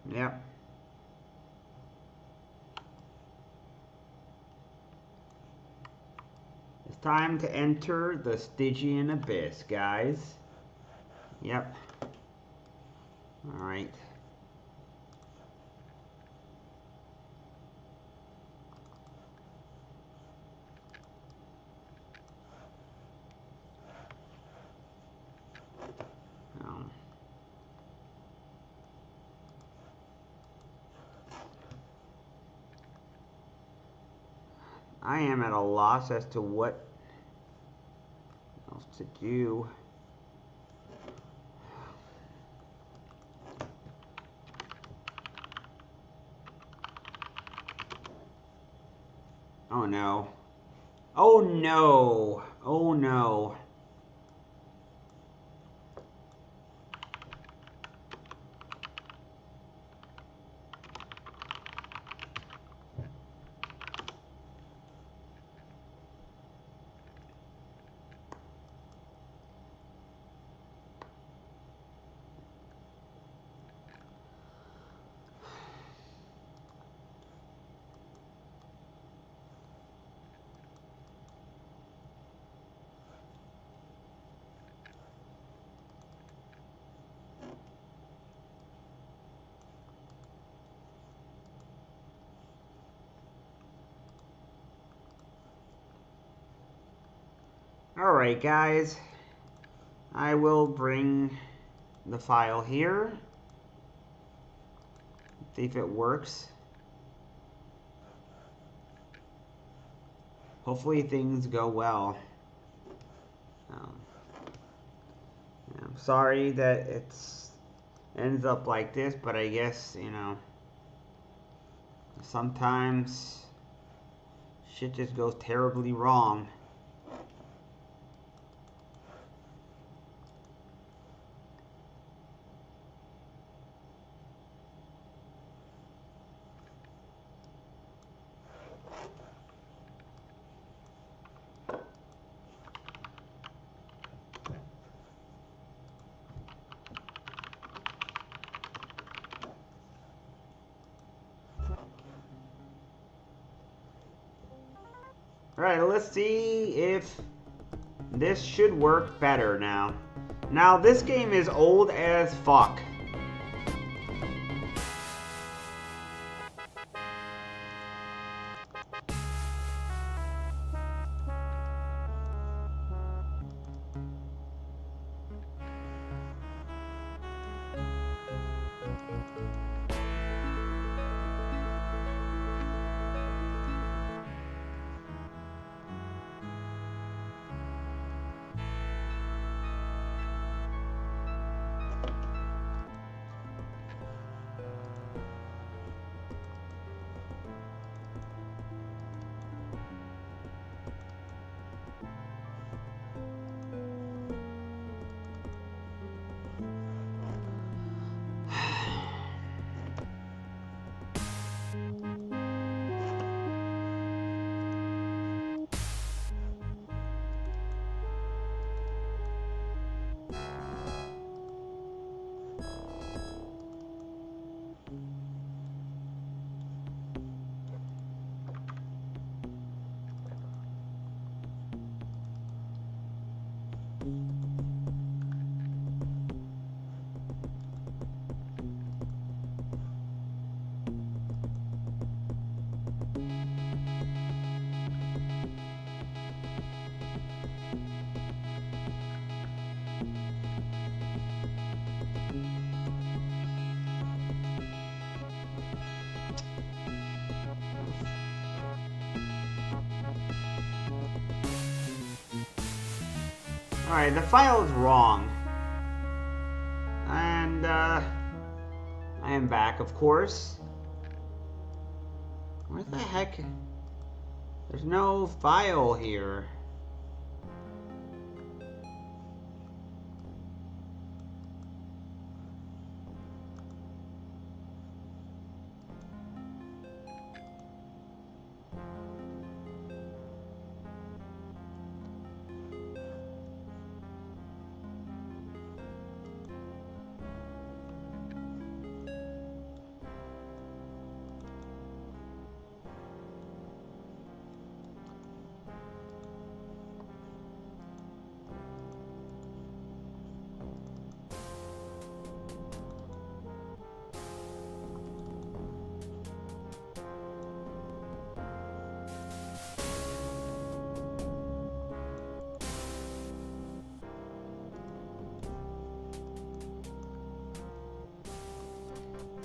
Yep. It's time to enter the Stygian Abyss, guys. Yep. Alright. I am at a loss as to what else to do. Oh no. Oh no. Oh no. Alright, guys. I will bring the file here. See if it works. Hopefully things go well. I'm sorry that it's ends up like this, but I guess, you know, sometimes shit just goes terribly wrong. Alright, let's see if this should work better now. Now, this game is old as fuck. Alright, the file is wrong. And, I am back, of course. Where the heck? There's no file here.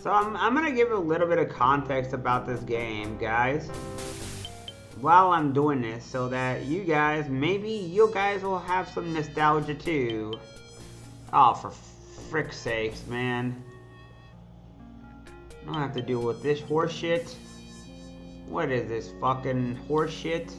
So I'm gonna give a little bit of context about this game, guys, while I'm doing this, so that you guys, maybe you guys will have some nostalgia too. Oh, for frick's sakes, man. I don't have to deal with this horse shit. What is this fucking horse shit?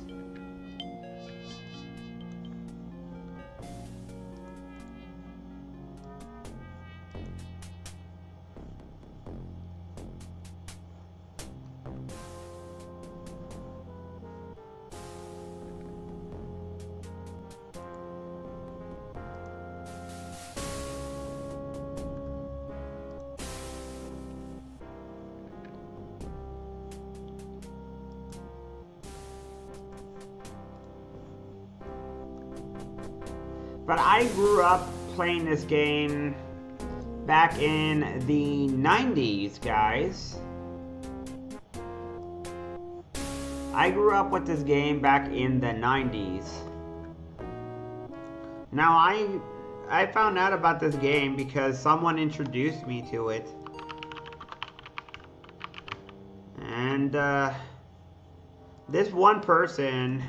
But I grew up playing this game back in the 90s, guys. I grew up with this game back in the 90s. Now, I found out about this game because someone introduced me to it. And, this one person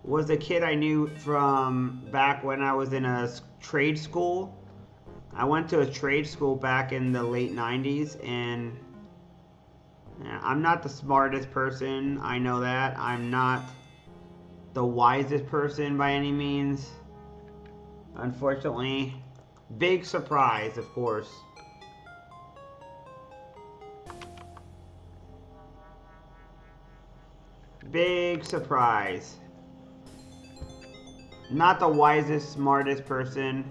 was a kid I knew from back when I was in a trade school. I went to a trade school back in the late 90s, and I'm not the smartest person, I know that. I'm not the wisest person by any means, unfortunately. Big surprise, of course. Big surprise. Not the wisest, smartest person.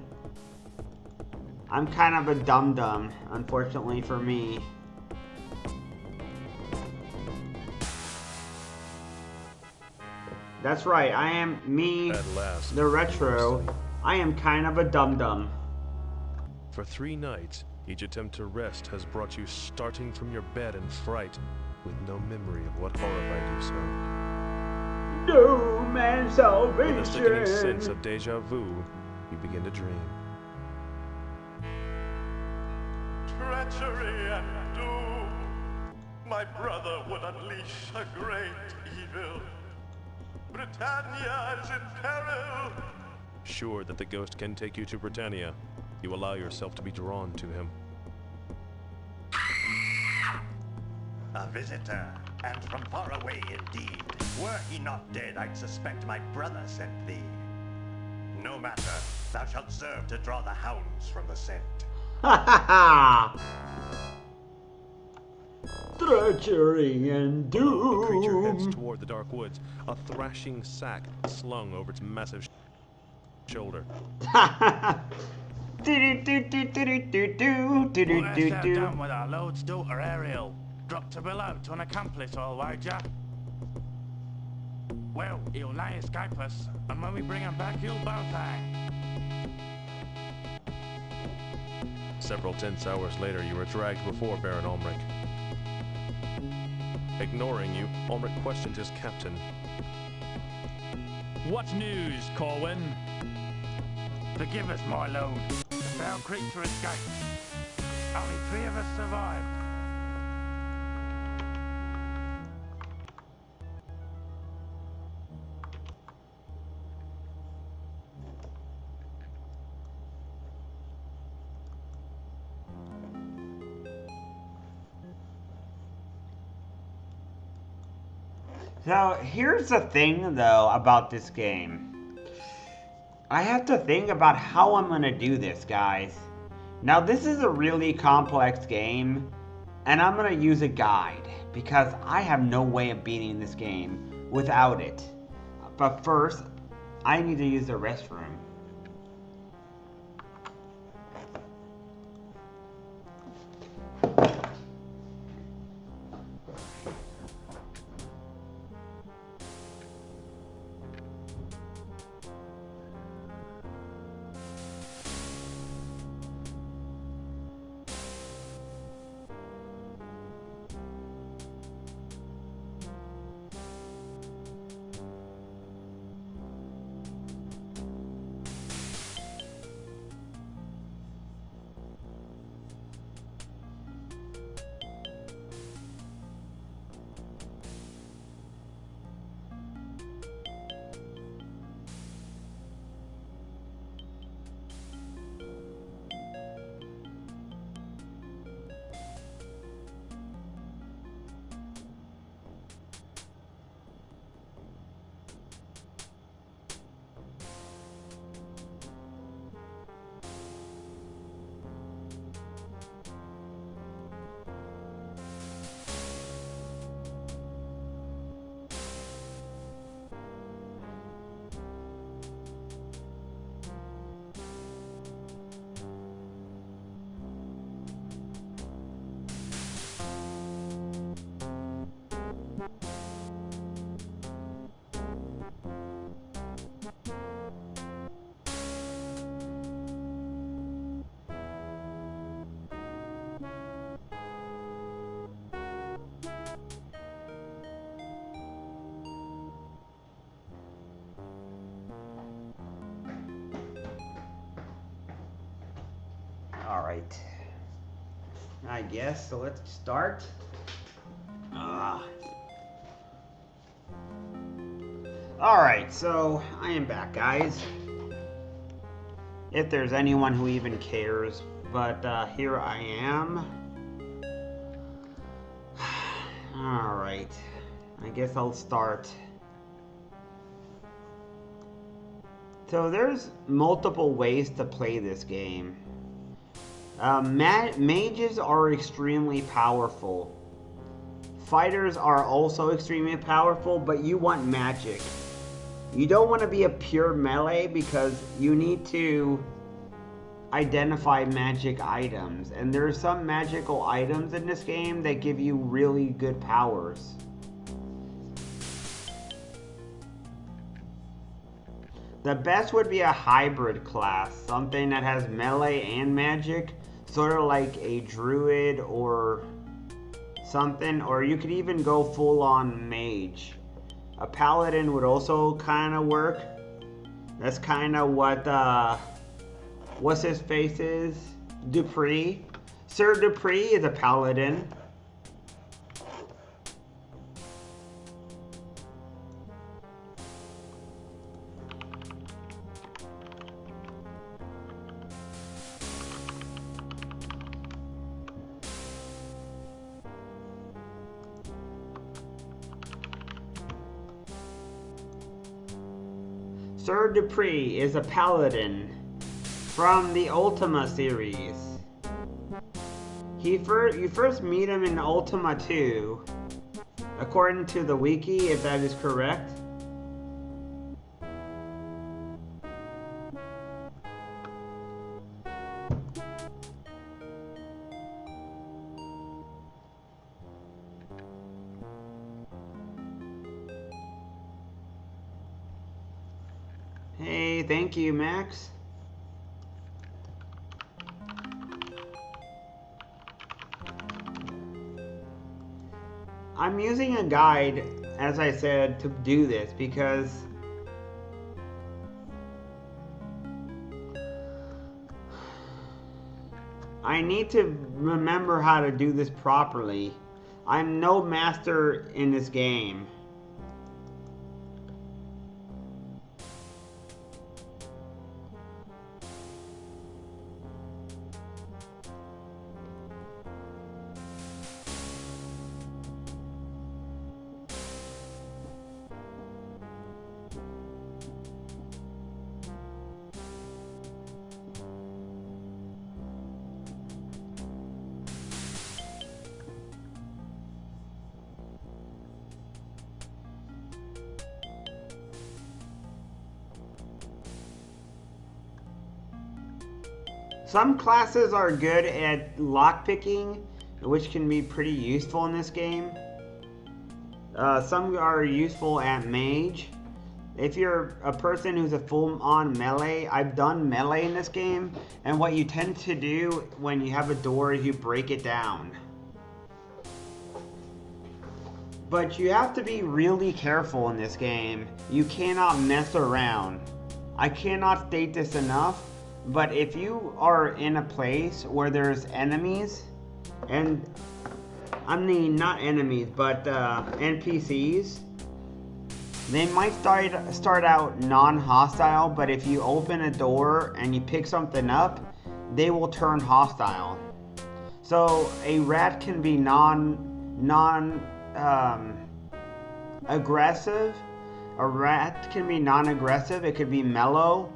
I'm kind of a dum-dum, unfortunately for me. That's right, I am me, At last, the retro. I am kind of a dum-dum. For 3 nights, each attempt to rest has brought you starting from your bed in fright, with no memory of what horrified you so. Doom and salvation. With a sickening sense of deja vu, you begin to dream. Treachery and doom. My brother would unleash a great evil. Britannia is in peril. Sure that the ghost can take you to Britannia, you allow yourself to be drawn to him. A visitor, and from far away indeed. Were he not dead, I'd suspect my brother sent thee. No matter, thou shalt serve to draw the hounds from the scent. Ha ha ha! Treachery and doom. The creature heads toward the dark woods, a thrashing sack slung over its massive shoulder. Down with our Lord's daughter Ariel. Dropped her below to an accomplice, I'll wager. Well, he'll now escape us, and when we bring him back, you'll both hang. Several tense hours later, you were dragged before Baron Ulmric. Ignoring you, Ulmric questioned his captain. What news, Corwin? Forgive us, my lord. The foul creature escaped. Only 3 of us survived. So, here's the thing, though, about this game. I have to think about how I'm going to do this, guys. Now, this is a really complex game, and I'm going to use a guide, because I have no way of beating this game without it. But first, I need to use the restroom. Alright. I guess, so let's start. Alright, so I am back, guys. If there's anyone who even cares, but here I am. Alright, I guess I'll start. So there's multiple ways to play this game. Mages are extremely powerful. Fighters are also extremely powerful, but you want magic. You don't want to be a pure melee because you need to identify magic items. And there are some magical items in this game that give you really good powers. The best would be a hybrid class, something that has melee and magic, sort of like a druid or something, or you could even go full on mage. A paladin would also kind of work. That's kind of what what's his face is? Dupree. Sir Dupree is a paladin. Sir Dupree is a paladin from the Ultima series. You first meet him in Ultima 2, according to the wiki, if that is correct. Hey, thank you, Max. I'm using a guide, as I said, to do this because I need to remember how to do this properly. I'm no master in this game. Some classes are good at lockpicking, which can be pretty useful in this game. Some are useful at mage. If you're a person who's a full-on melee, I've done melee in this game, and what you tend to do when you have a door is you break it down. But you have to be really careful in this game. You cannot mess around. I cannot state this enough. But if you are in a place where there's enemies, and I mean not enemies, but NPCs, they might start out non-hostile, but if you open a door and you pick something up, they will turn hostile. So a rat can be aggressive. A rat can be non-aggressive. It could be mellow.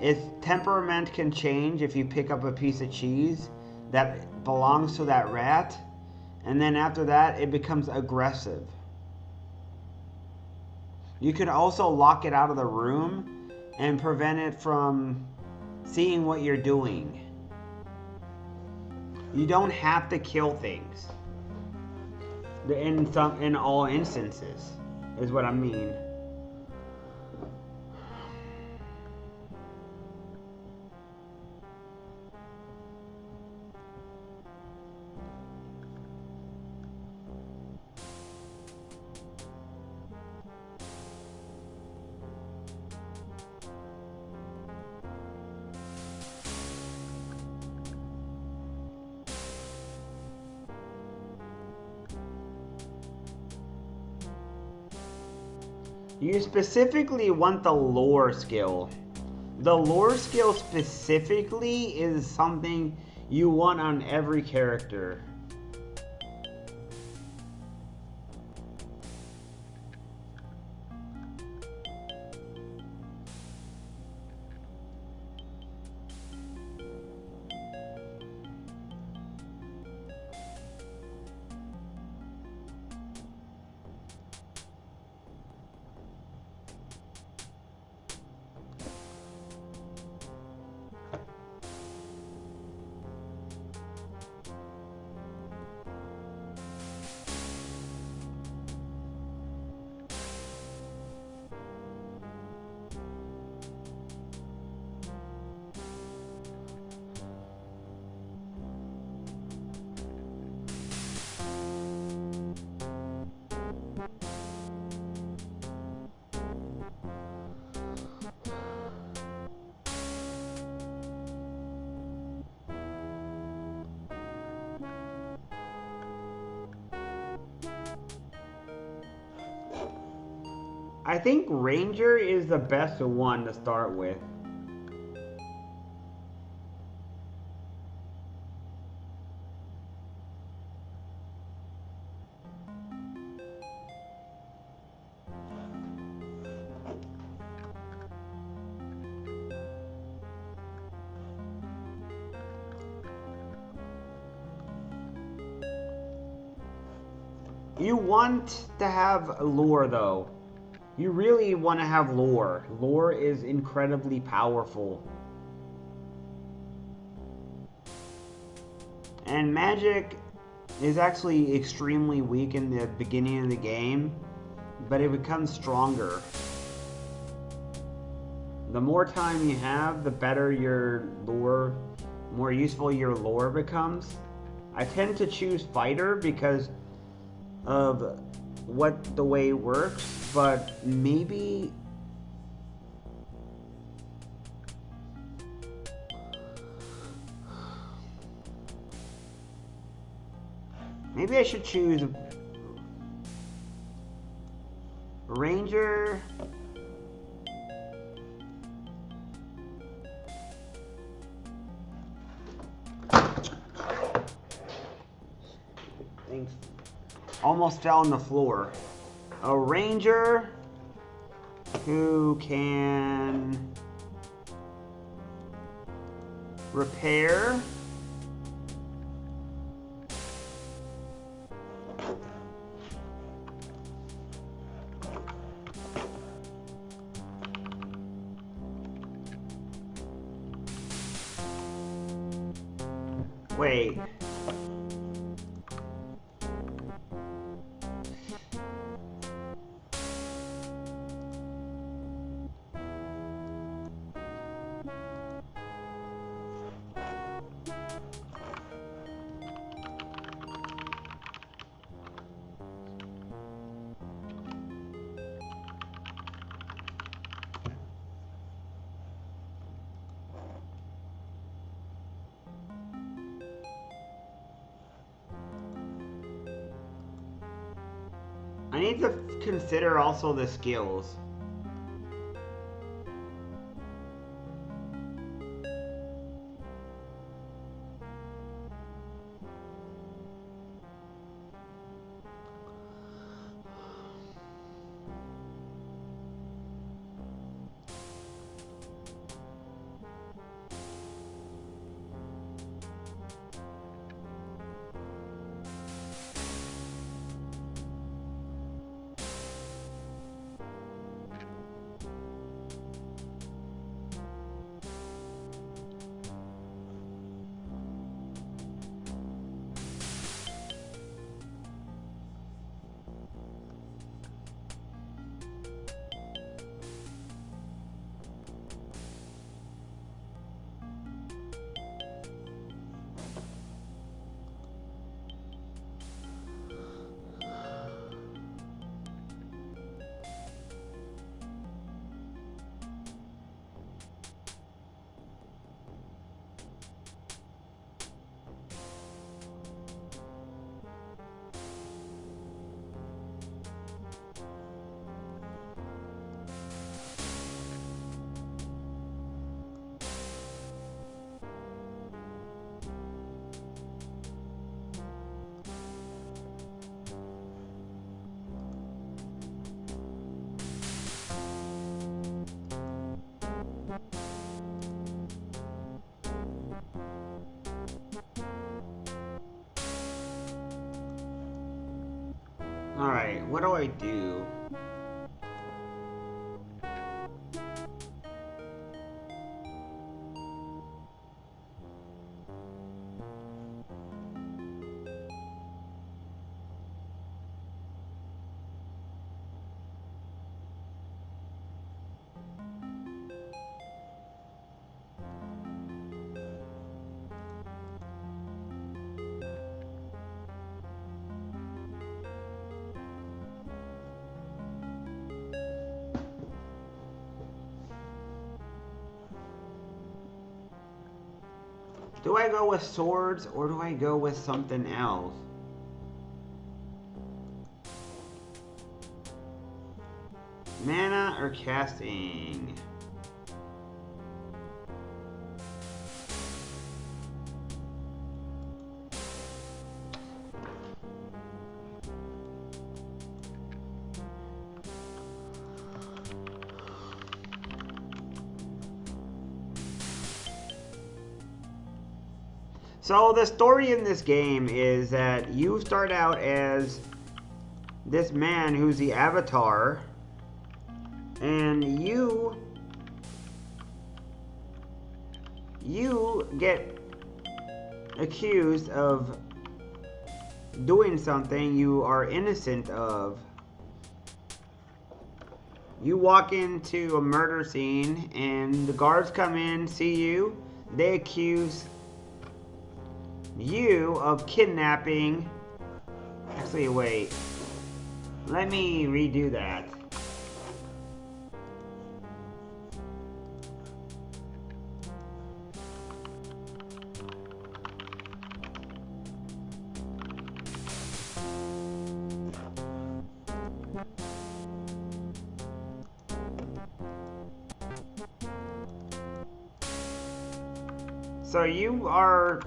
Its temperament can change if you pick up a piece of cheese that belongs to that rat, and then after that it becomes aggressive. You can also lock it out of the room and prevent it from seeing what you're doing. You don't have to kill things in all instances, is what I mean. You specifically want the lore skill. The lore skill specifically is something you want on every character. I think Ranger is the best one to start with. You want to have lore though. You really want to have lore. Lore is incredibly powerful. And magic is actually extremely weak in the beginning of the game, but it becomes stronger. The more time you have, the better your lore, more useful your lore becomes. I tend to choose fighter because of what the way it works, but maybe I should choose Ranger. Thanks. Almost fell on the floor. A Ranger who can repair. Wait. I need to consider also the skills. Alright, what do I do? Do I go with swords or do I go with something else? Mana or casting? So the story in this game is that you start out as this man who's the avatar, and you get accused of doing something you are innocent of. You walk into a murder scene and the guards come in, see you, they accuse you of kidnapping. Actually, wait. Let me redo that. So you are...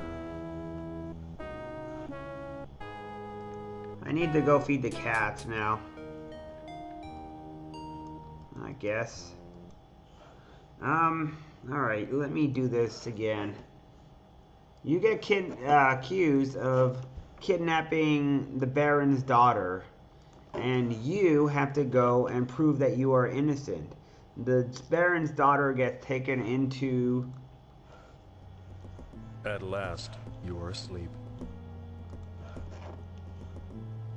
I need to go feed the cats now, I guess. Alright, let me do this again. You get accused of kidnapping the Baron's daughter, and you have to go and prove that you are innocent. The Baron's daughter gets taken into... At last, you are asleep.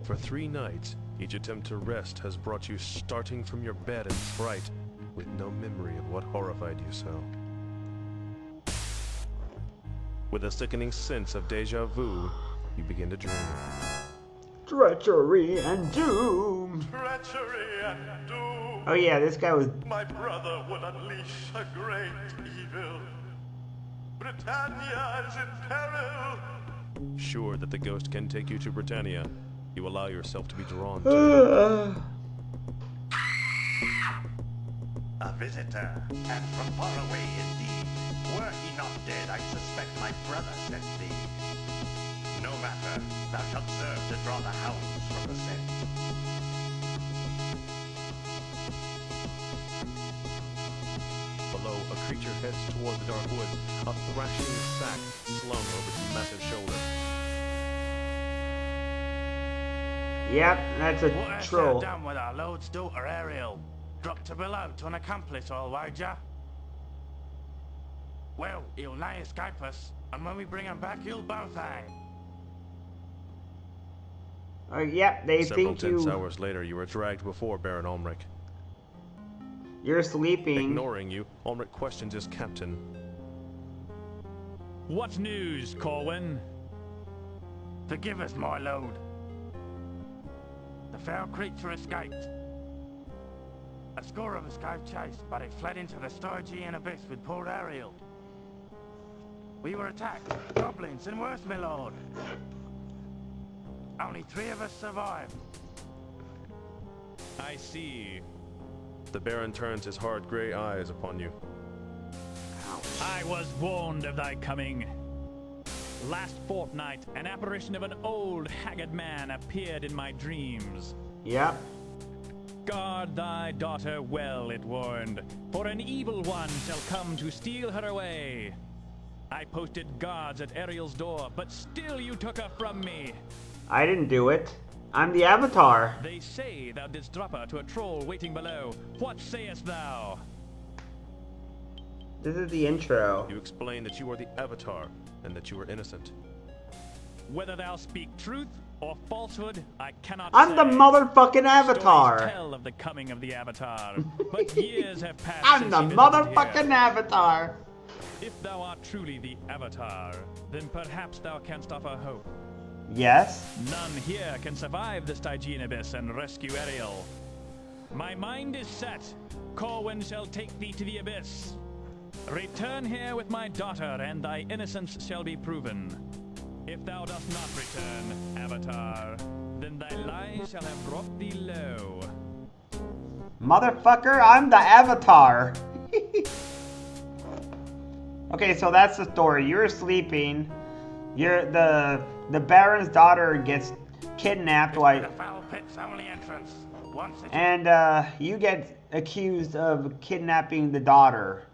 For 3 nights, each attempt to rest has brought you starting from your bed in fright, with no memory of what horrified you so. With a sickening sense of deja vu, you begin to dream. Treachery and doom! Treachery and doom! Oh yeah, this guy was... My brother will unleash a great evil. Britannia is in peril! Sure that the ghost can take you to Britannia, you allow yourself to be drawn to A visitor, and from far away indeed. Were he not dead, I suspect my brother sent thee. No matter, thou shalt serve to draw the hounds from the scent. Below, a creature heads toward the dark woods, a thrashing sack slung over its massive shoulder. Yep, that's a What hast troll. thou done with our lord's daughter Ariel? Dropped her below to an accomplice, I'll wager. Well, he'll nigh escape us, and when we bring him back, you'll both hang. Yep, they Several think tense you... hours later, you are dragged before Baron Ulmric. You're sleeping. Ignoring you, Ulmric questions his captain. What news, Corwin? Forgive us, my lord. The foul creature escaped. A score of us gave chase, but it fled into the Stygian abyss with poor Ariel. We were attacked, goblins and worse, my lord. Only 3 of us survived. I see. The Baron turns his hard grey eyes upon you. I was warned of thy coming. Last fortnight, an apparition of an old, haggard man appeared in my dreams. Yep. Guard thy daughter well, it warned, for an evil one shall come to steal her away. I posted guards at Ariel's door, but still you took her from me. I didn't do it. I'm the Avatar. They say thou didst drop her to a troll waiting below. What sayest thou? This is the intro. You explain that you are the Avatar and that you are innocent. Whether thou speak truth or falsehood, I cannot I'm say. the motherfucking Avatar. Stories tell of the coming of the Avatar, but years have passed I'm since the he visited motherfucking here. Avatar. If thou art truly the Avatar, then perhaps thou canst offer hope. Yes. None here can survive the Stygian abyss and rescue Ariel. My mind is set. Corwin shall take thee to the abyss. Return here with my daughter, and thy innocence shall be proven. If thou dost not return, Avatar, then thy lies shall have brought thee low. Motherfucker, I'm the Avatar. Okay, so that's the story. You're sleeping. You're the Baron's daughter gets kidnapped The foul pit's only entrance. Once it and you get accused of kidnapping the daughter.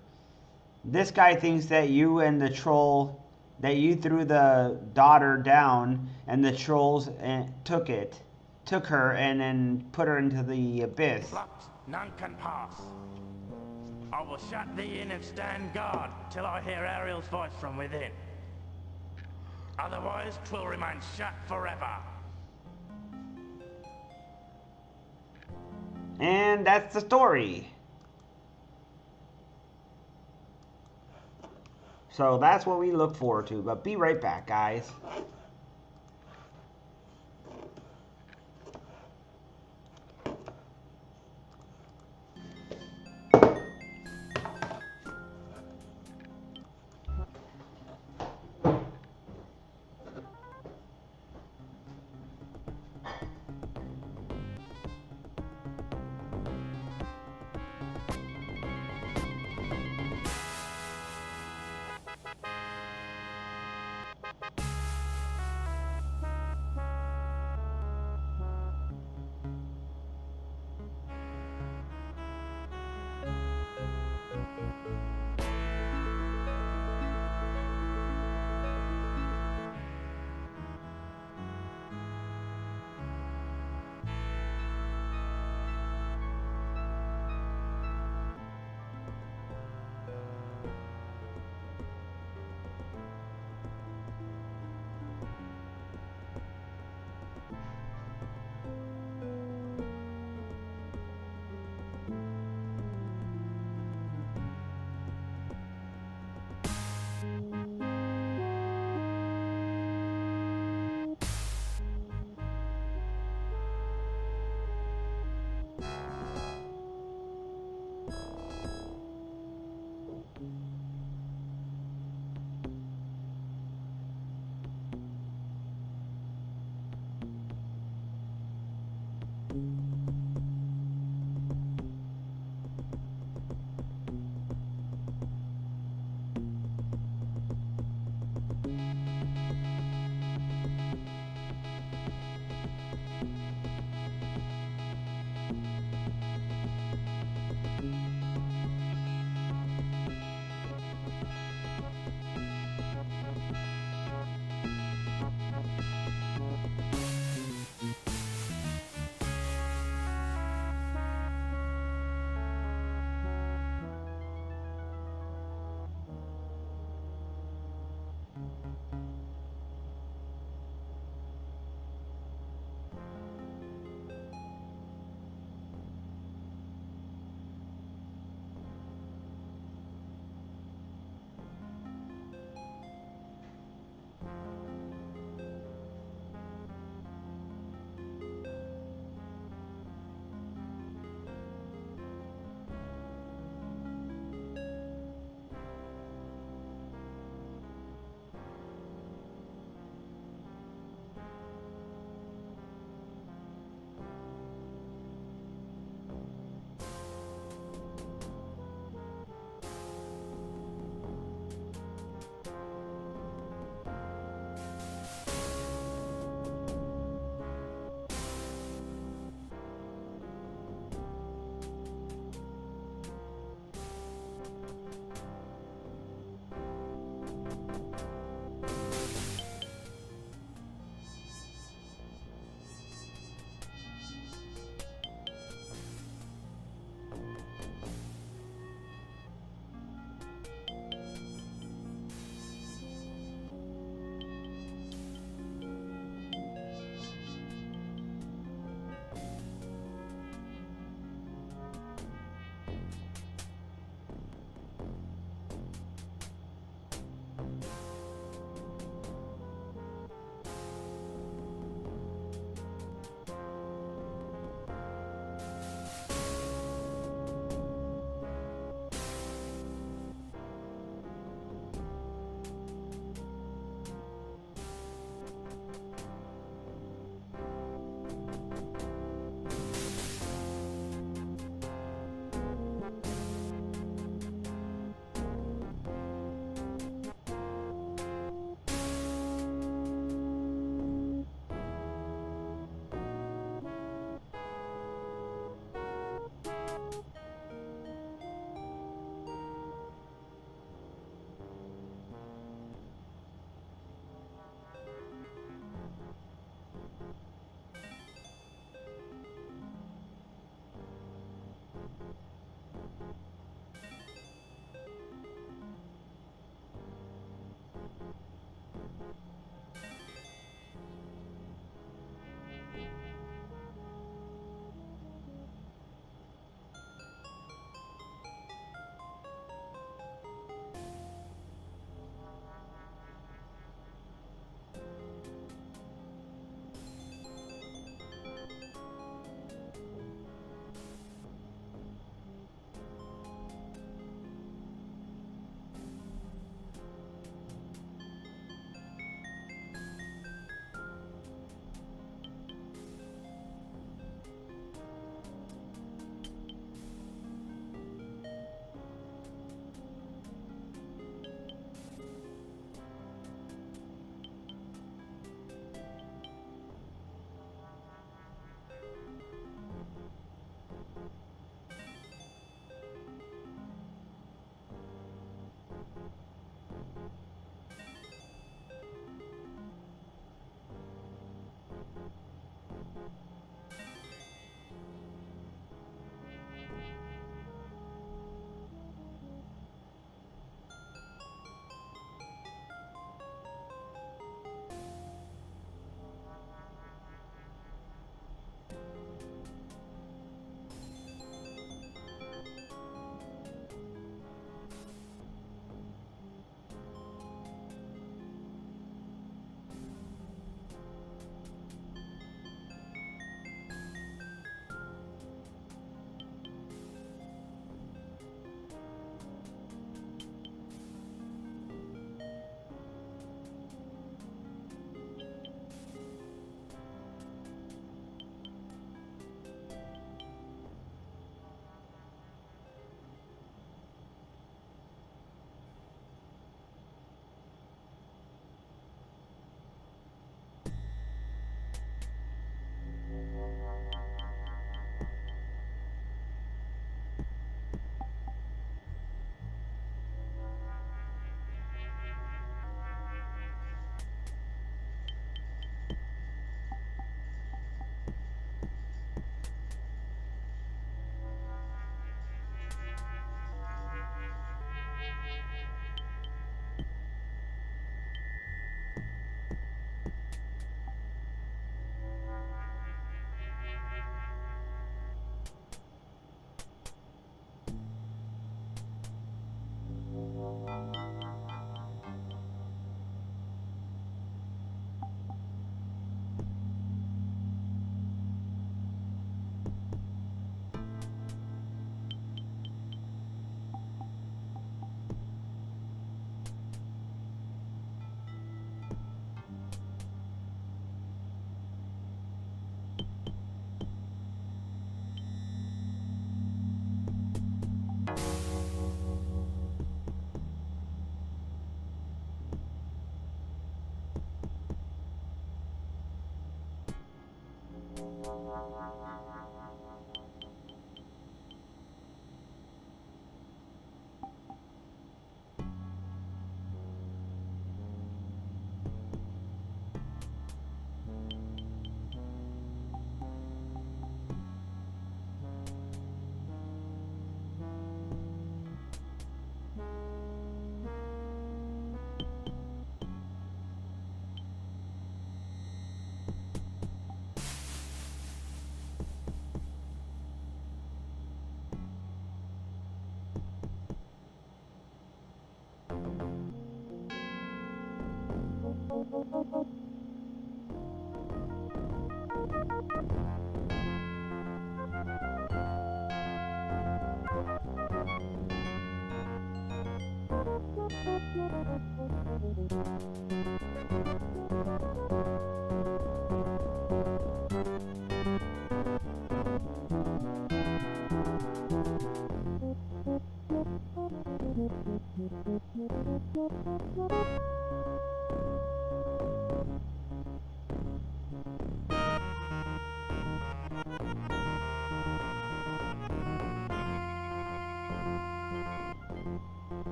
This guy thinks that you and the troll, that you threw the daughter down and the trolls took her and then put her into the abyss. blocked, none can pass. I will shut thee in and stand guard till I hear Ariel's voice from within. Otherwise, 'twill remain shut forever. And that's the story. So that's what we look forward to. But be right back, guys.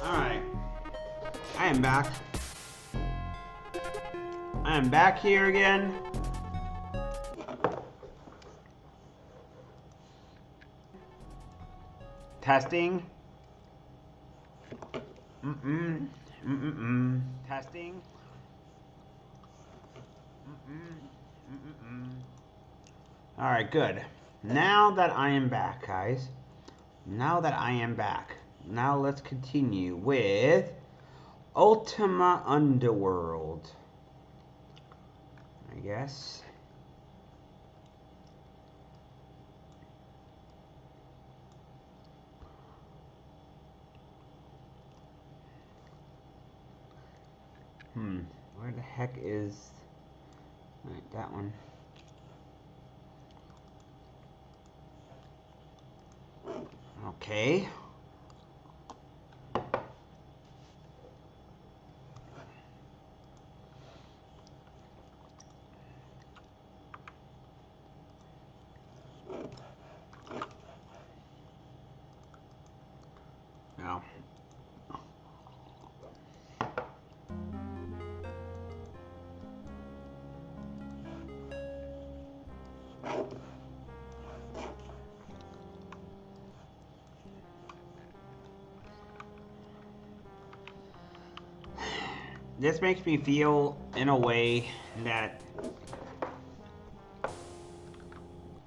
Alright. I am back. I am back here again. Testing. Testing. Alright, good. Now that I am back, guys. Now that I am back. Now let's continue with Ultima Underworld. I guess. Where the heck is... Alright, that one. Okay. Now. This makes me feel in a way that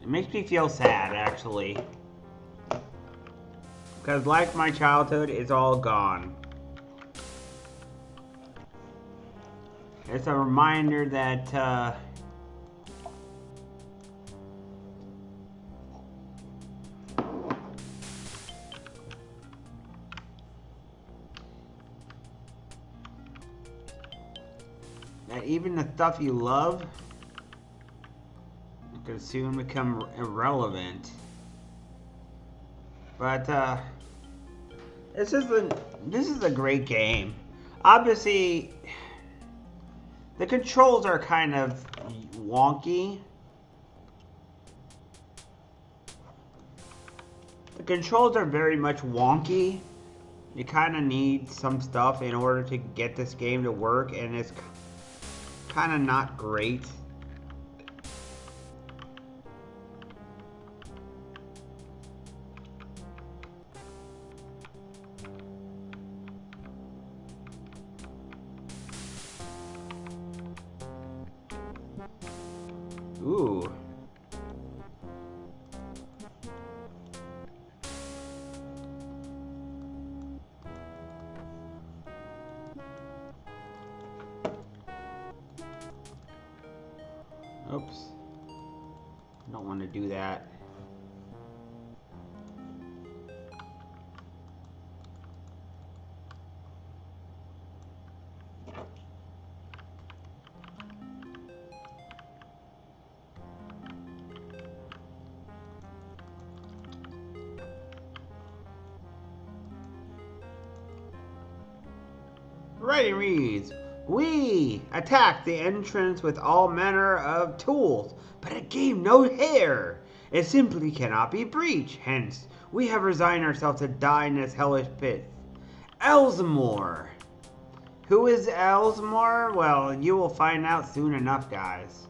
it makes me feel sad, actually, because like my childhood, it's all gone. It's a reminder that that even the stuff you love could soon become irrelevant. But this is a great game. Obviously, the controls are kind of wonky. The controls are very much wonky. You kind of need some stuff in order to get this game to work, and it's kind of not great. Ooh. Oops. I don't want to do that. Writing reads, we attacked the entrance with all manner of tools, but it gave no hair. It simply cannot be breached. Hence, we have resigned ourselves to die in this hellish pit. Elsmore. Who is Elsmore? Well, you will find out soon enough, guys.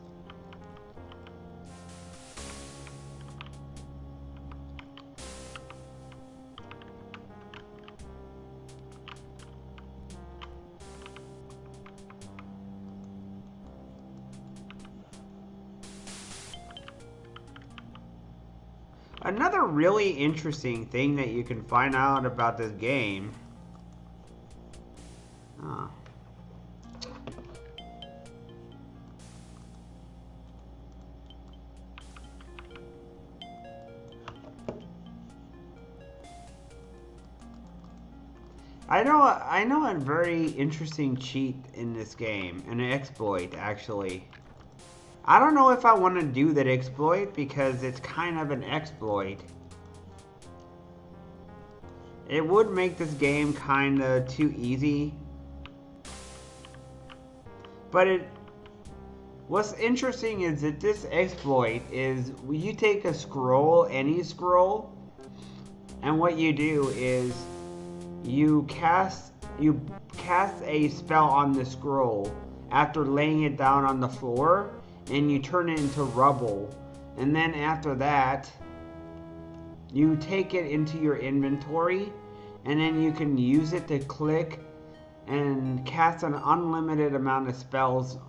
another really interesting thing that you can find out about this game. Oh. I know a very interesting cheat in this game, an exploit actually. I don't know if I want to do that exploit because it's kind of an exploit. It would make this game kind of too easy. But what's interesting is that this exploit is you take a scroll, any scroll, and what you do is you cast a spell on the scroll after laying it down on the floor, and you turn it into rubble. And then after that, you take it into your inventory, and then you can use it to click and cast an unlimited amount of spells.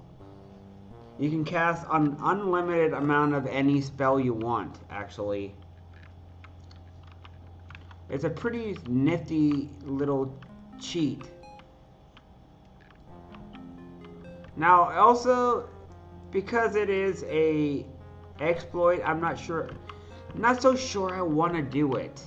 You can cast an unlimited amount of any spell you want, actually. It's a pretty nifty little cheat. Now, also, because it is a exploit, I'm not so sure I want to do it.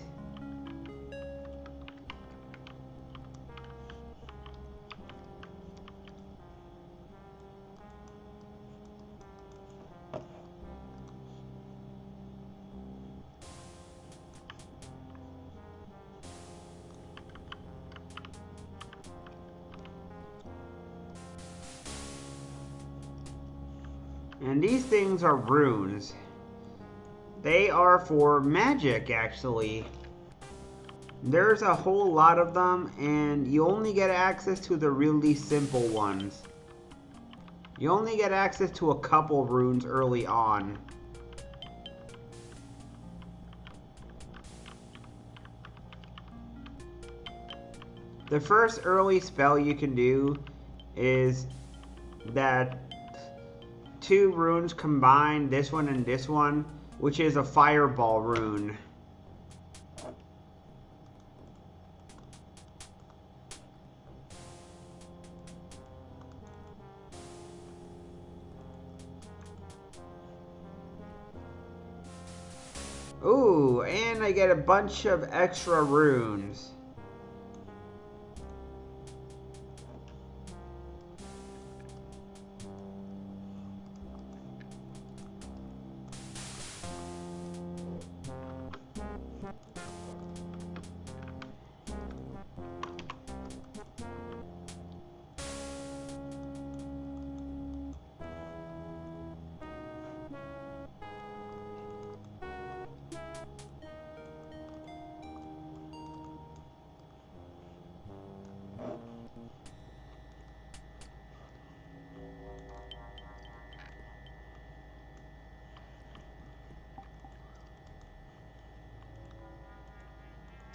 And these things are runes. They are for magic, actually. There's a whole lot of them, and you only get access to the really simple ones. You only get access to a couple runes early on. The first early spell you can do is that 2 runes combine, this one and this one, which is a fireball rune. Ooh, and I get a bunch of extra runes.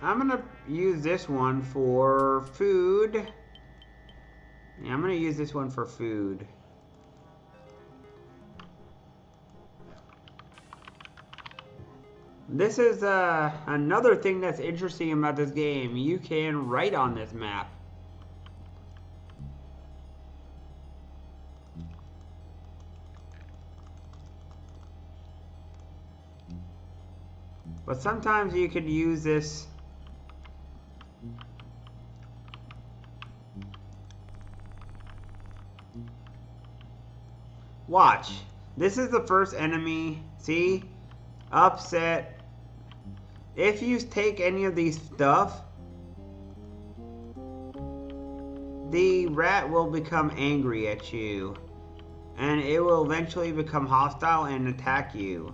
I'm gonna use this one for food. Yeah, I'm gonna use this one for food. This is another thing that's interesting about this game. You can write on this map. But sometimes you could use this. Watch. This is the first enemy. See? Upset. If you take any of these stuff, the rat will become angry at you. And it will eventually become hostile and attack you.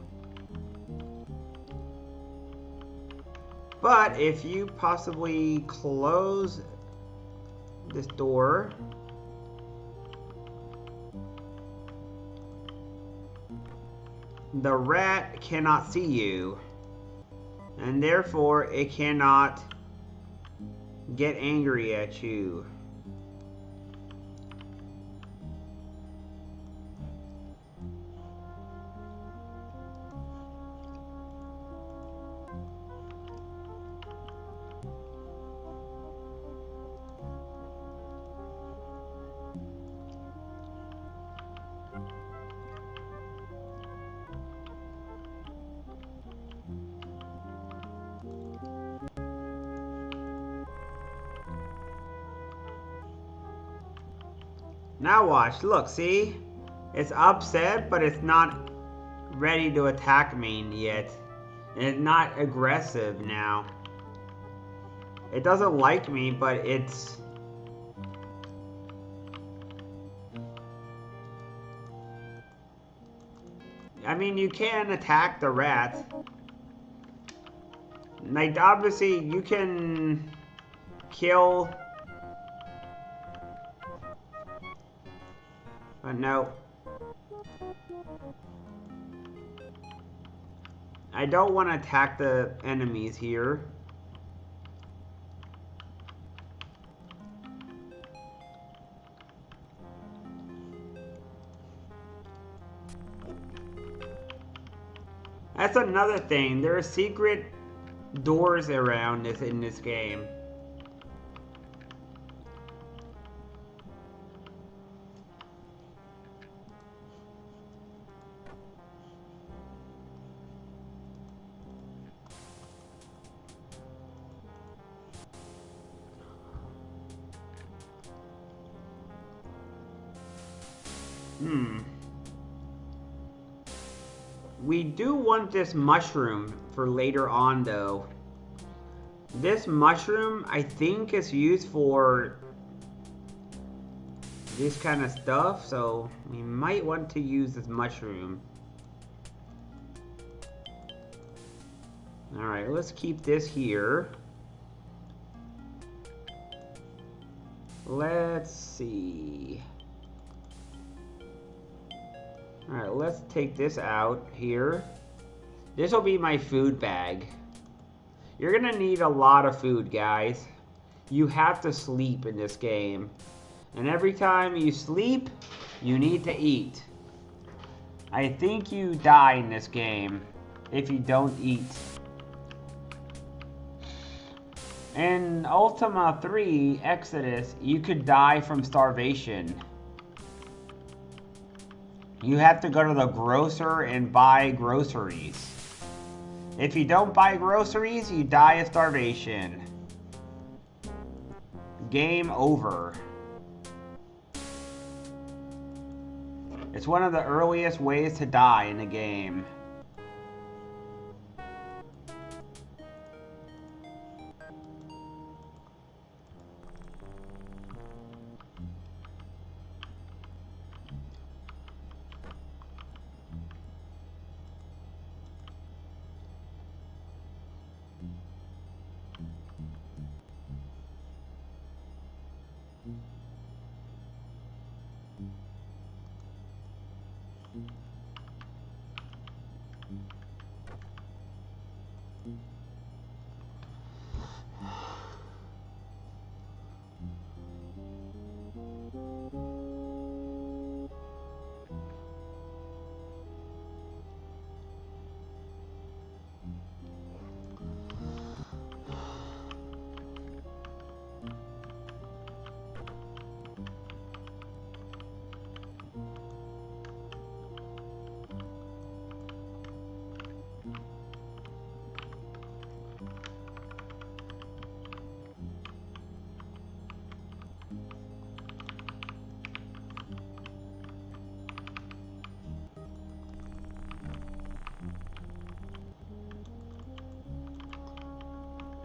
But if you possibly close this door, the rat cannot see you, and therefore it cannot get angry at you. Now watch. Look, see? It's upset, but it's not ready to attack me yet. It's not aggressive now. It doesn't like me, but it's... I mean, you can attack the rat. Like, obviously, you can kill... But no. I don't want to attack the enemies here. That's another thing. There are secret doors around this in this game. We do want this mushroom for later on, though. This mushroom, I think, is used for this kind of stuff, so we might want to use this mushroom. Alright, let's keep this here. Let's see. Alright, let's take this out here. This will be my food bag. You're gonna need a lot of food, guys. You have to sleep in this game. And every time you sleep, you need to eat. I think you die in this game if you don't eat. In Ultima 3 Exodus, you could die from starvation. You have to go to the grocer and buy groceries. If you don't buy groceries, you die of starvation. Game over. It's one of the earliest ways to die in the game.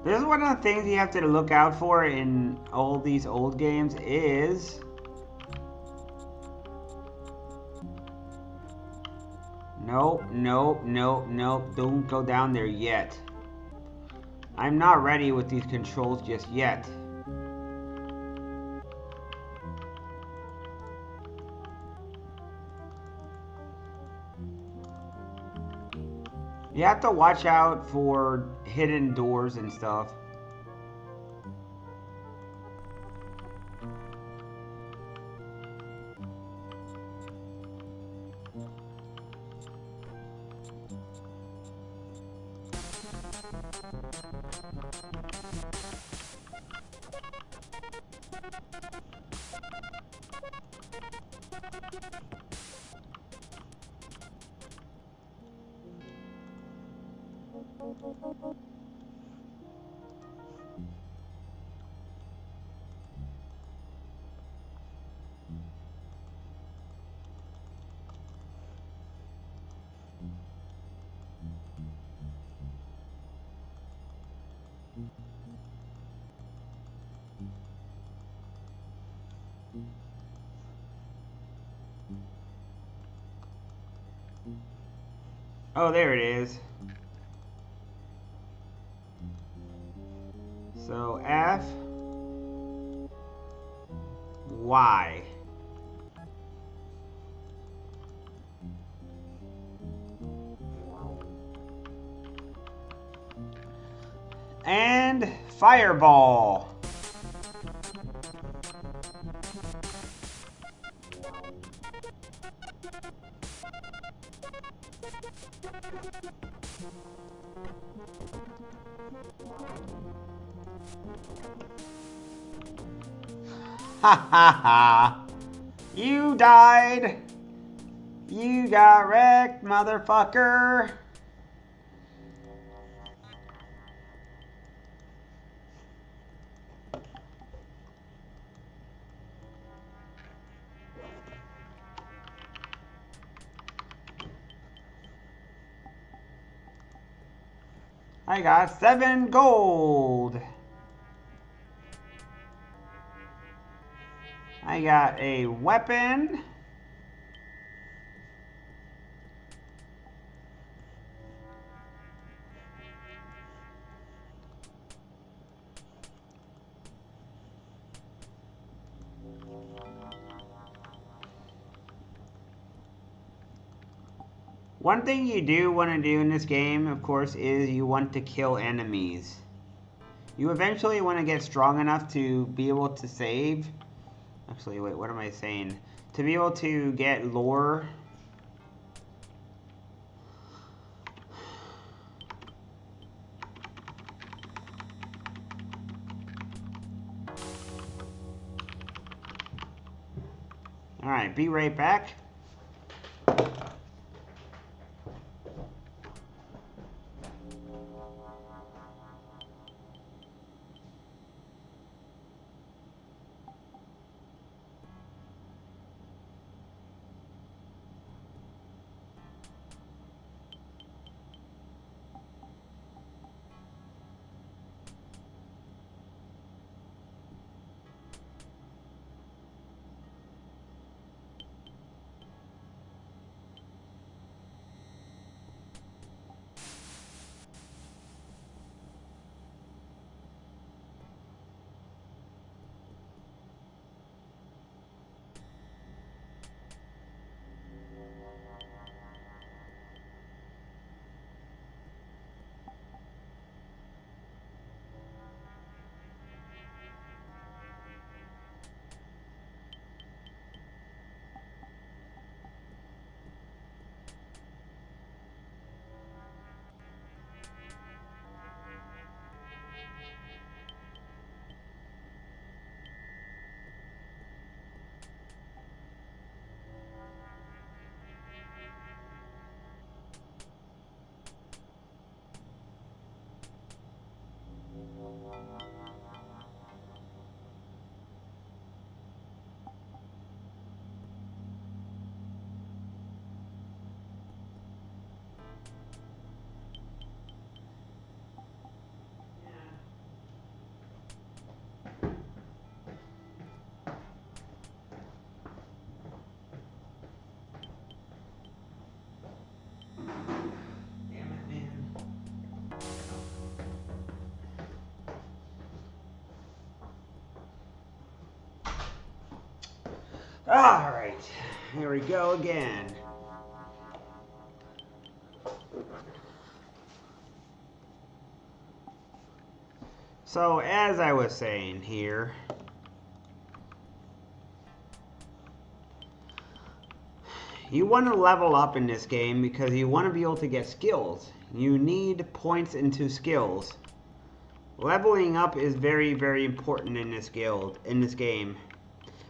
This is one of the things you have to look out for in all these old games is nope, nope, nope, nope, don't go down there yet. I'm not ready with these controls just yet. You have to watch out for hidden doors and stuff. Oh, there it is. So F, Y. And fireball. Ha ha ha. You died. You got wrecked, motherfucker. I got 7 gold. I got a weapon. One thing you do want to do in this game, of course, is you want to kill enemies. You eventually want to get strong enough to be able to save. Actually, wait, what am I saying? To be able to get lore. Alright, be right back. Alright, here we go again. So, as I was saying here, you want to level up in this game because you want to be able to get skills. You need points into skills. Leveling up is very, very important in this game.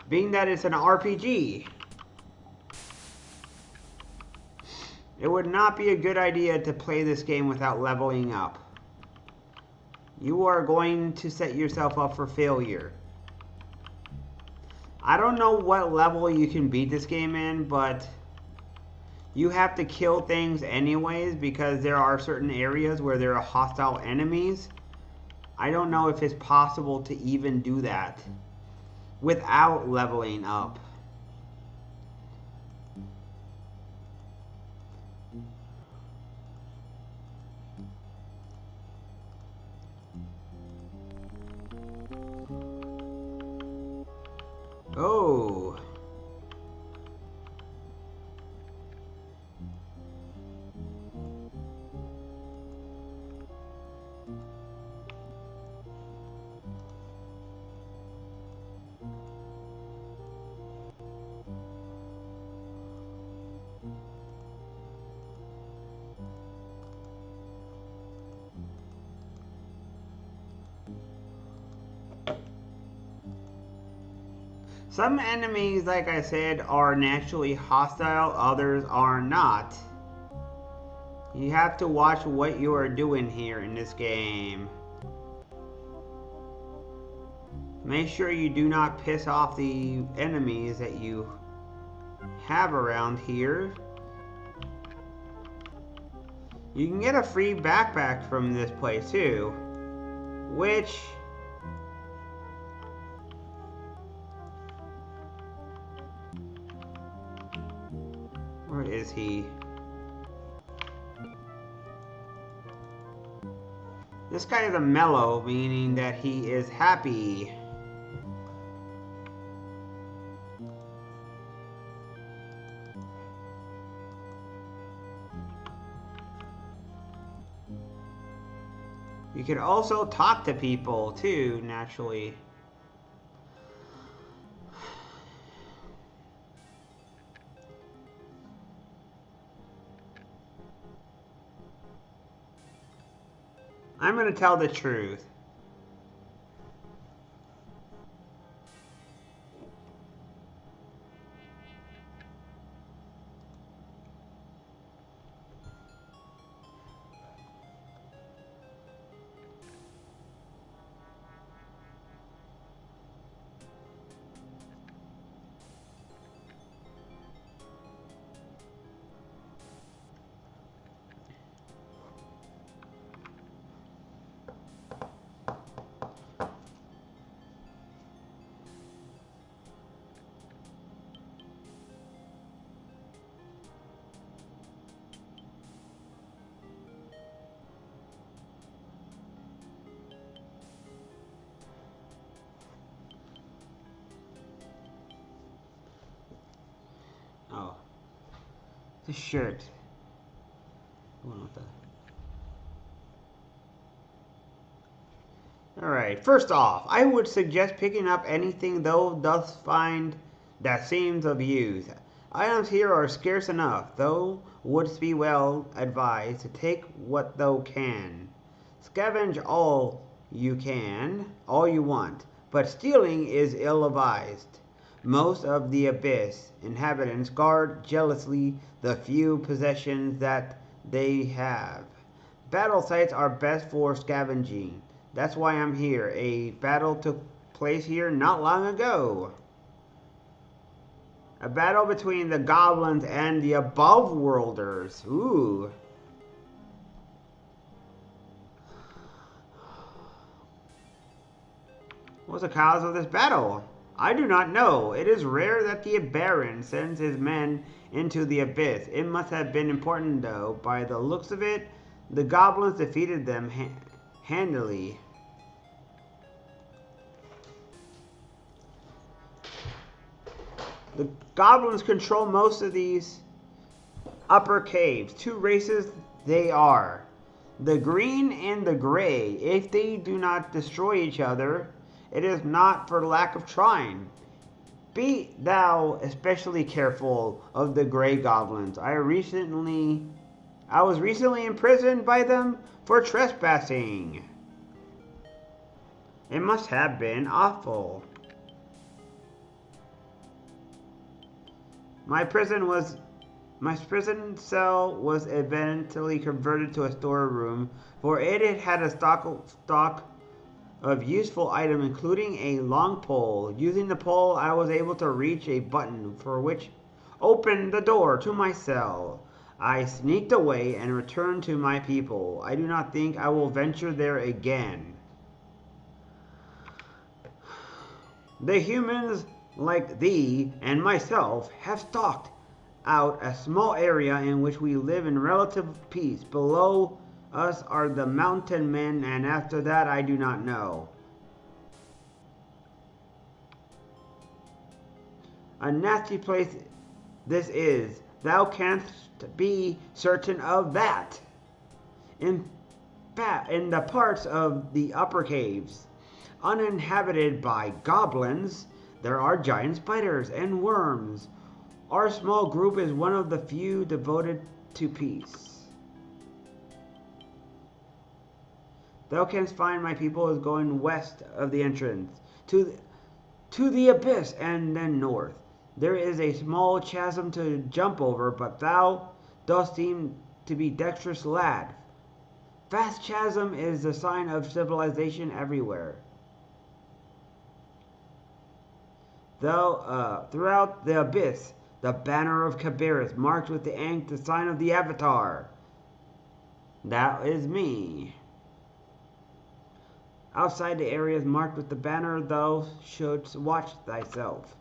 Being that it's an RPG, it would not be a good idea to play this game without leveling up. You are going to set yourself up for failure. I don't know what level you can beat this game in, but you have to kill things anyways because there are certain areas where there are hostile enemies. I don't know if it's possible to even do that. without leveling up. Oh. Some enemies, like I said, are naturally hostile, others are not. You have to watch what you are doing here in this game. Make sure you do not piss off the enemies that you have around here. You can get a free backpack from this place too, which where is he? This guy is a mellow, meaning that he is happy. You can also talk to people too, naturally. I'm gonna tell the truth. Oh, the shirt. Alright, first off, I would suggest picking up anything thou dost find that seems of use. Items here are scarce enough, thou wouldst be well advised to take what thou can. Scavenge all you can, all you want, but stealing is ill-advised. Most of the Abyss inhabitants guard jealously the few possessions that they have. Battle sites are best for scavenging. That's why I'm here. A battle took place here not long ago. A battle between the goblins and the above-worlders. Ooh. What was the cause of this battle? I do not know. It is rare that the Baron sends his men into the Abyss. It must have been important, though. By the looks of it, the goblins defeated them handily. The goblins control most of these upper caves. Two races they are. The green and the gray. If they do not destroy each other, it is not for lack of trying. Be thou especially careful of the gray goblins. I was recently imprisoned by them for trespassing. It must have been awful. My prison cell was eventually converted to a storeroom, for it had a stock of useful items, including a long pole. Using the pole, I was able to reach a button for which opened the door to my cell. I sneaked away and returned to my people. I do not think I will venture there again. The humans like thee and myself have stalked out a small area in which we live in relative peace. Below us are the mountain men, and after that I do not know. A nasty place this is, thou canst be certain of that. In in the parts of the upper caves, uninhabited by goblins, there are giant spiders and worms. Our small group is one of the few devoted to peace. Thou canst find my people is going west of the entrance to the abyss and then north. There is a small chasm to jump over, but thou dost seem to be dexterous lad. Vast chasm is the sign of civilization everywhere. Though throughout the abyss, the banner of Cabarrus marked with the ink, the sign of the Avatar. That is me. Outside the areas marked with the banner, thou shouldst watch thyself.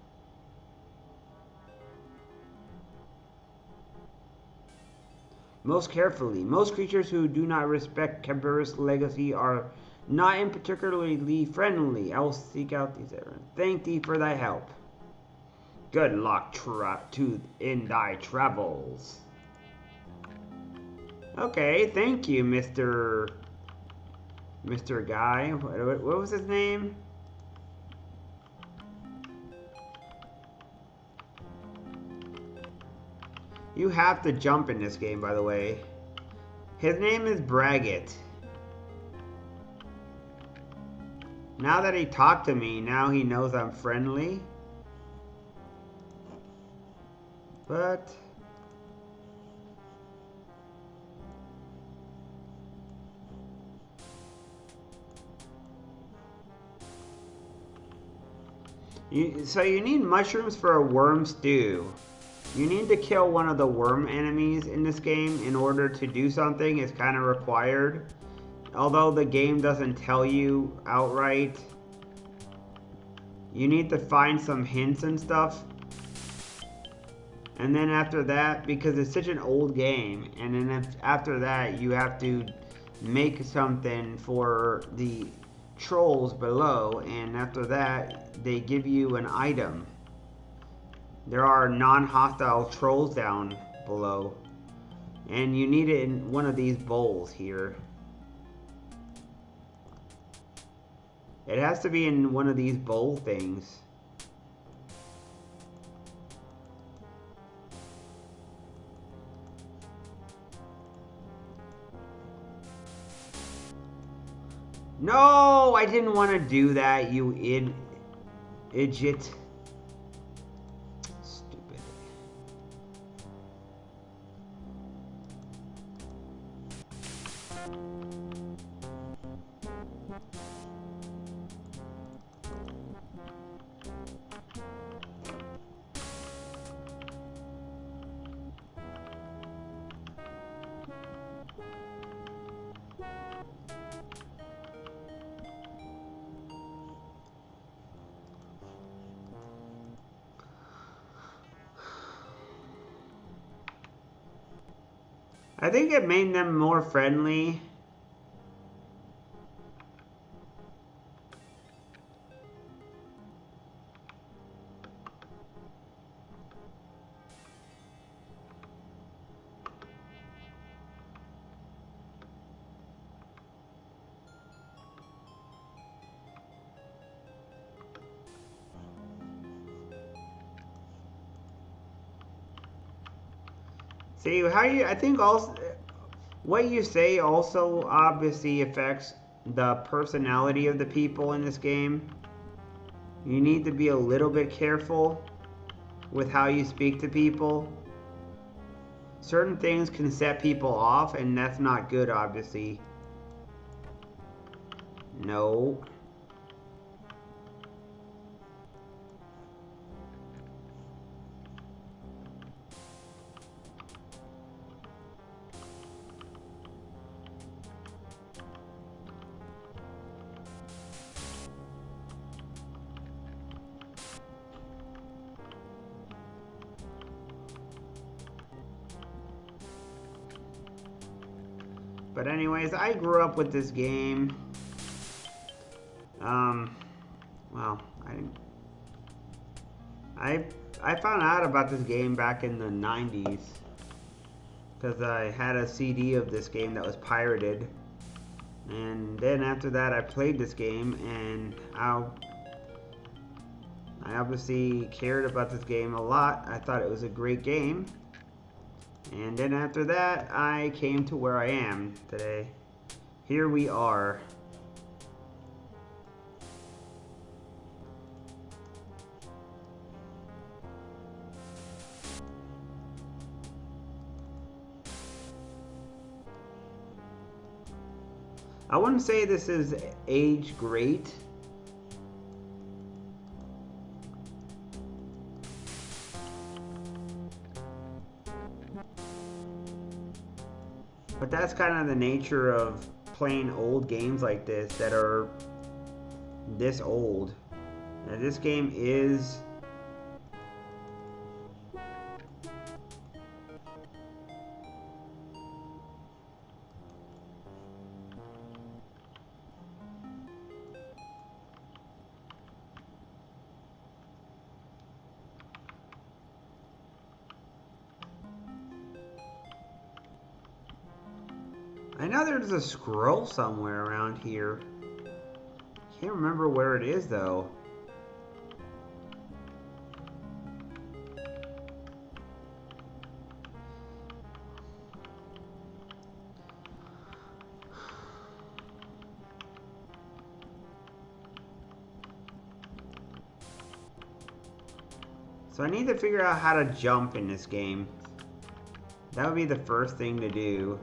Most carefully. Most creatures who do not respect Cabarrus' legacy are not in particularly friendly. I will seek out these errands. Thank thee for thy help. Good luck in thy travels. Okay, thank you, Mr. Guy. What was his name? You have to jump in this game, by the way. His name is Braggett. Now that he talked to me, now he knows I'm friendly. But so you need mushrooms for a worm stew. You need to kill one of the worm enemies in this game in order to do something. It's kind of required. Although the game doesn't tell you outright. You need to find some hints and stuff. And then after that, because it's such an old game, and then after that you have to make something for the trolls below, and after that they give you an item. There are non-hostile trolls down below, and you need it in one of these bowls here. It has to be in one of these bowl things. No, I didn't want to do that, you idiot. Stupid. I think it made them more friendly. See how I think also what you say also obviously affects the personality of the people in this game. You need to be a little bit careful with how you speak to people. Certain things can set people off, and that's not good, obviously. No. But anyways, I grew up with this game. Well, I found out about this game back in the 90s because I had a CD of this game that was pirated. And then after that, I played this game, and I obviously cared about this game a lot. I thought it was a great game. And then after that, I came to where I am today. Here we are. I wouldn't say this is age great. But that's kind of the nature of playing old games like this that are this old. Now, this game is I know there's a scroll somewhere around here. Can't remember where it is though. So I need to figure out how to jump in this game. That would be the first thing to do.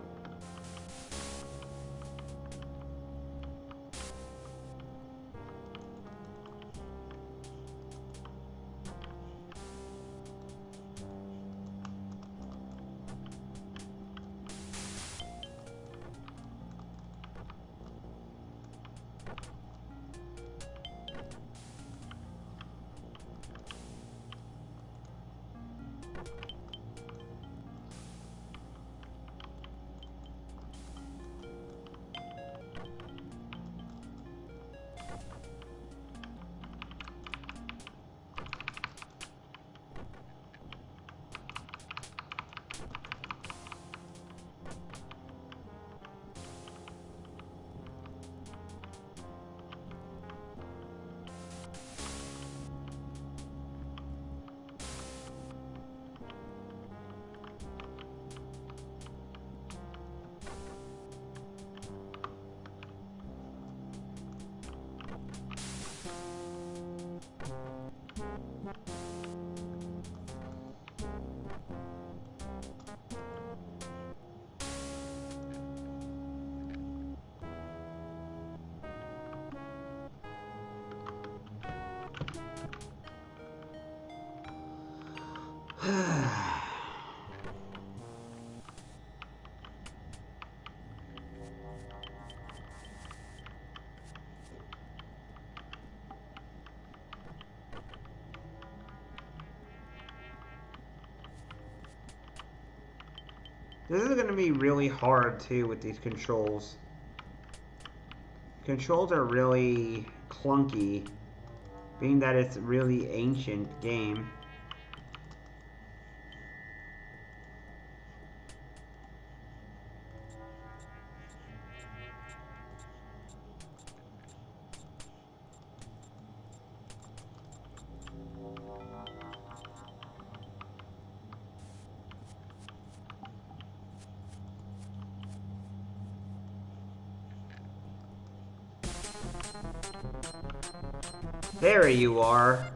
This is going to be really hard too with these controls. Controls are really clunky, being that it's a really ancient game. There you are.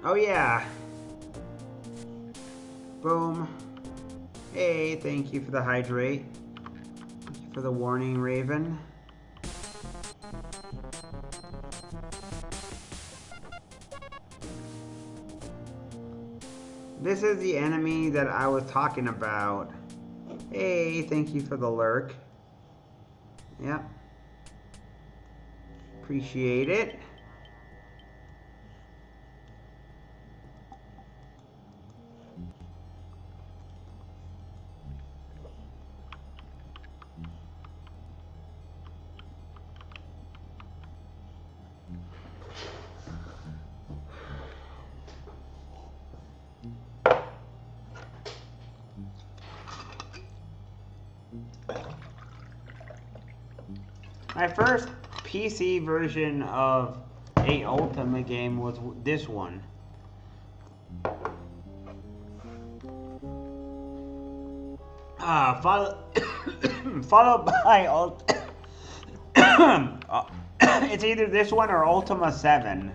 Oh yeah. Boom. Hey, thank you for the hydrate. Thank you for the warning, Raven. This is the enemy that I was talking about. Hey, thank you for the lurk. Yep. Appreciate it. My first PC version of a Ultima game was this one. Followed by it's either this one or Ultima 7.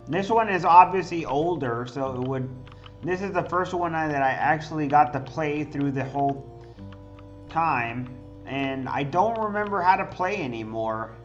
This one is obviously older, so it would. This is the first one that I actually got to play through the whole time, and I don't remember how to play anymore.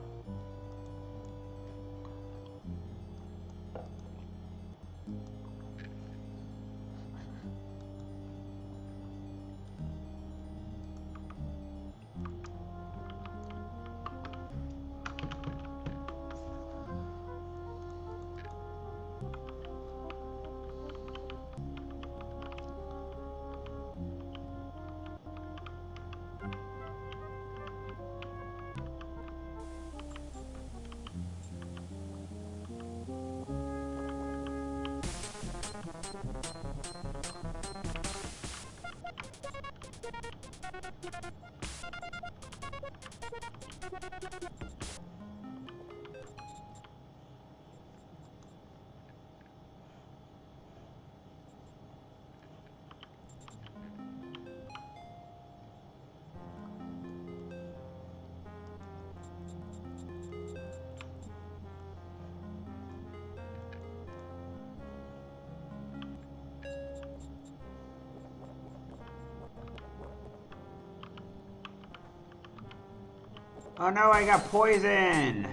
Oh no, I got poison!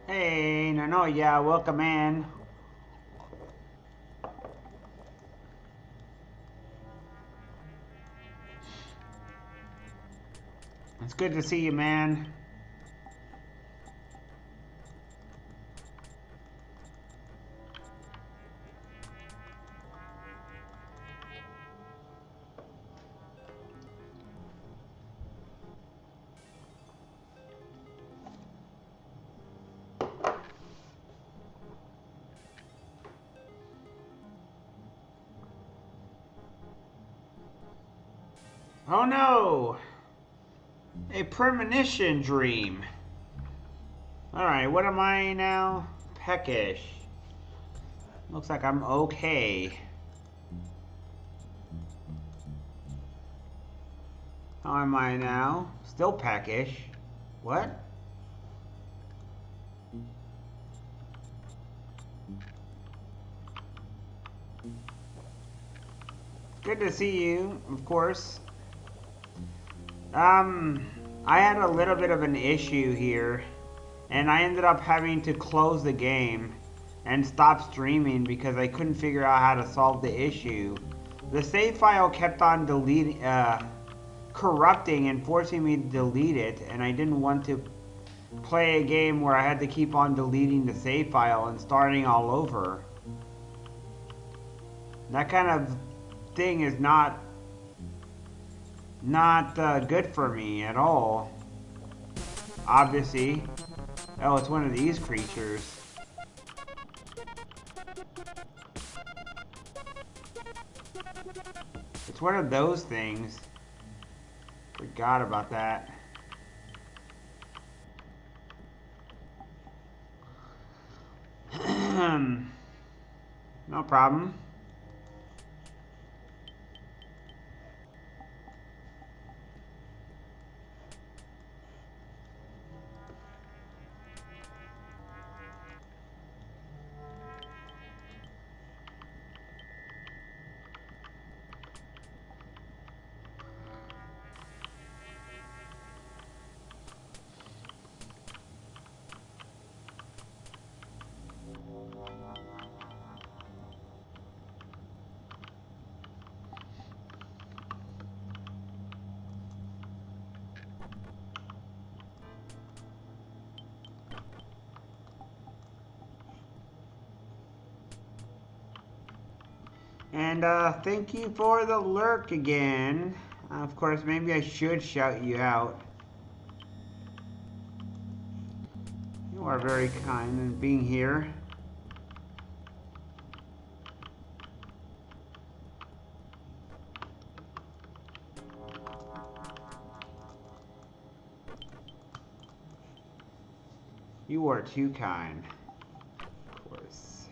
Hey, no, yeah, welcome in. It's good to see you, man. Oh no! A premonition dream. Alright, what am I now? Peckish. Looks like I'm okay. How am I now? Still peckish. What? Good to see you, of course. I had a little bit of an issue here, and I ended up having to close the game and stop streaming because I couldn't figure out how to solve the issue. The save file kept on corrupting and forcing me to delete it, and I didn't want to play a game where I had to keep on deleting the save file and starting all over. That kind of thing is not good for me at all. Obviously. Oh, it's one of these creatures. one of those things. Forgot about that. No problem. And thank you for the lurk again. Of course, maybe I should shout you out. You are very kind in being here. You are too kind. Of course.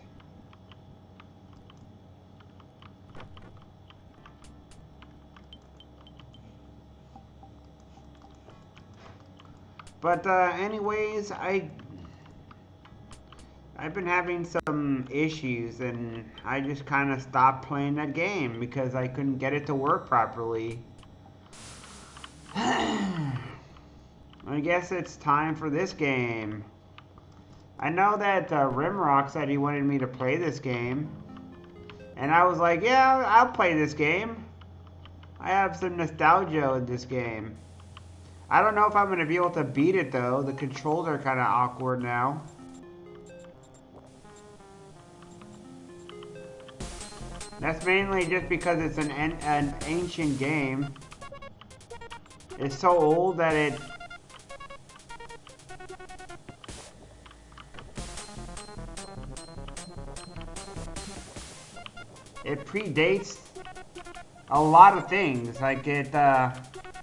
But anyways, I've been having some issues and I just kind of stopped playing that game because I couldn't get it to work properly. I guess it's time for this game. I know that Rimrock said he wanted me to play this game. And I was like, yeah, I'll play this game. I have some nostalgia in this game. I don't know if I'm going to be able to beat it though. The controls are kind of awkward now. That's mainly just because it's an ancient game. It's so old that it predates a lot of things. Like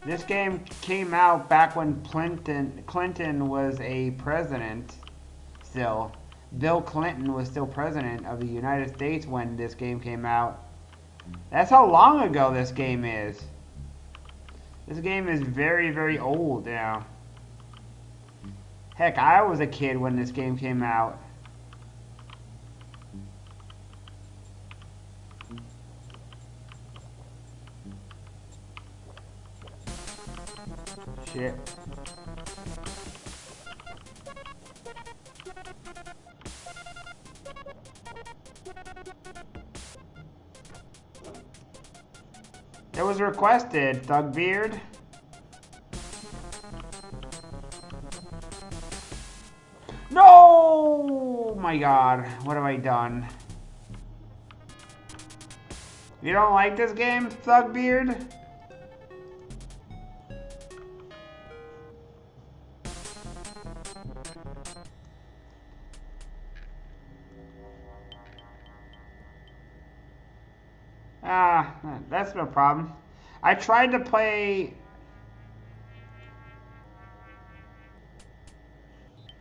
this game came out back when Clinton was a president still. Bill Clinton was still president of the United States when this game came out. That's how long ago this game is. This game is very, very old now. Heck, I was a kid when this game came out. Shit. It was requested, Thugbeard. No! Oh my god, what have I done? You don't like this game, Thugbeard? Ah, that's no problem. I tried to play...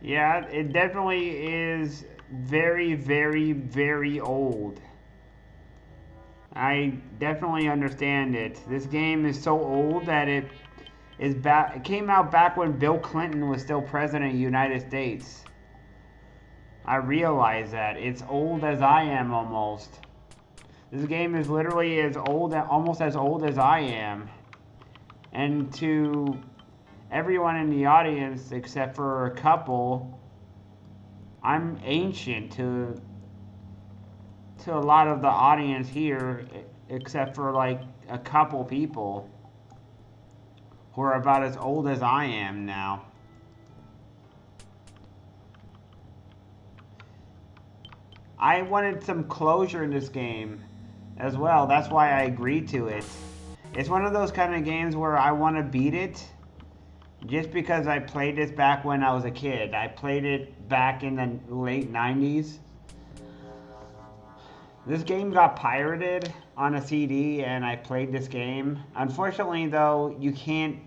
Yeah, it definitely is very, very, very old. I definitely understand it. This game is so old that it came out back when Bill Clinton was still president of the United States. I realize that. It's old as I am almost. This game is literally as old, almost as old as I am. And to everyone in the audience, except for a couple, I'm ancient to a lot of the audience here, except for like a couple people who are about as old as I am now. I wanted some closure in this game as well. That's why I agreed to it. It's one of those kind of games where I want to beat it just because I played this back when I was a kid. I played it back in the late 90s. This game got pirated on a CD and I played this game. Unfortunately, though, you can't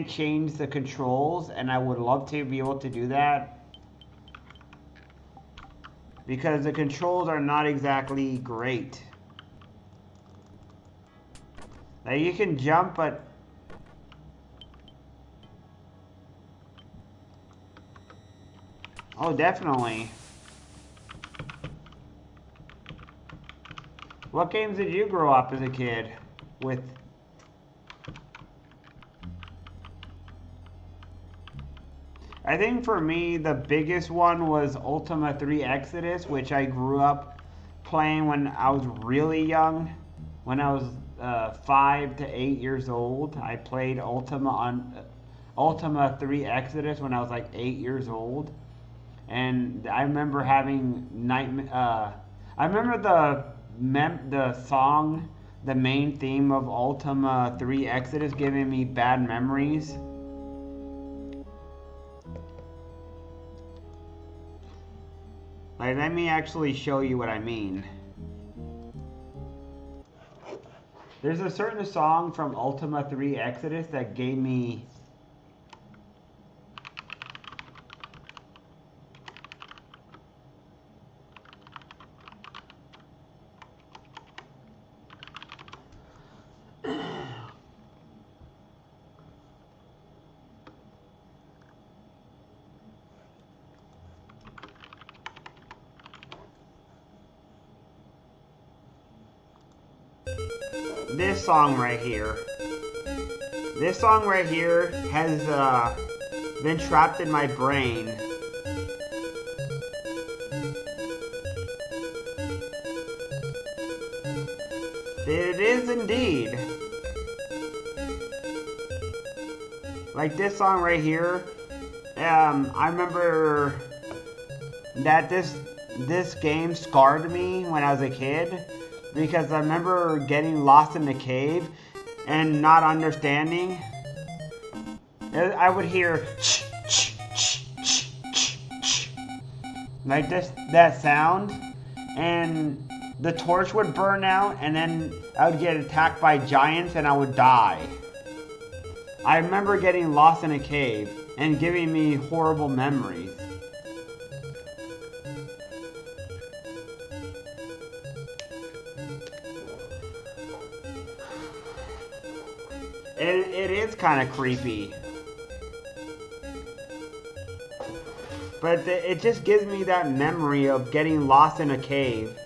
change the controls, and I would love to be able to do that because the controls are not exactly great. Like, you can jump, but oh, definitely. What games did you grow up as a kid with? I think for me, the biggest one was Ultima 3 Exodus, which I grew up playing when I was really young. When I was 5 to 8 years old, I played Ultima 3 Exodus when I was like 8 years old. And I remember having I remember the song, the main theme of Ultima 3 Exodus giving me bad memories. Like, let me actually show you what I mean. There's a certain song from Ultima 3 Exodus that gave me this song right here. This song right here has been trapped in my brain. It is indeed. Like this song right here. I remember that this game scarred me when I was a kid. Because I remember getting lost in the cave and not understanding. I would hear like that sound, and the torch would burn out, and then I would get attacked by giants and I would die. I remember getting lost in a cave and giving me horrible memories. It is kind of creepy. But it just gives me that memory of getting lost in a cave.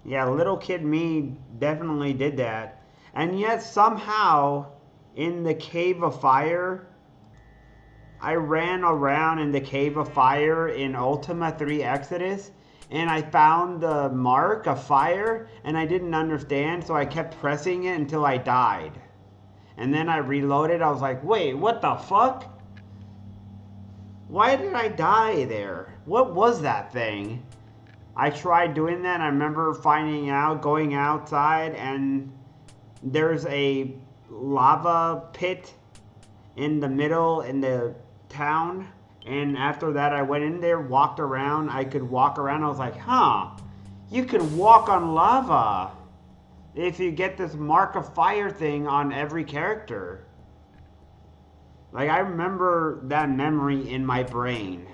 Yeah, little kid me definitely did that. And yet somehow, in the Cave of Fire, I ran around in the Cave of Fire in Ultima 3 Exodus, and I found the mark of fire, and I didn't understand, so I kept pressing it until I died. And then I reloaded. I was like, wait, what the fuck? Why did I die there? What was that thing? I tried doing that. I remember finding out, going outside, and there's a lava pit in the middle in the town. And after that, I went in there, walked around. I could walk around. I was like, huh, you can walk on lava if you get this mark of fire thing on every character. Like, I remember that memory in my brain.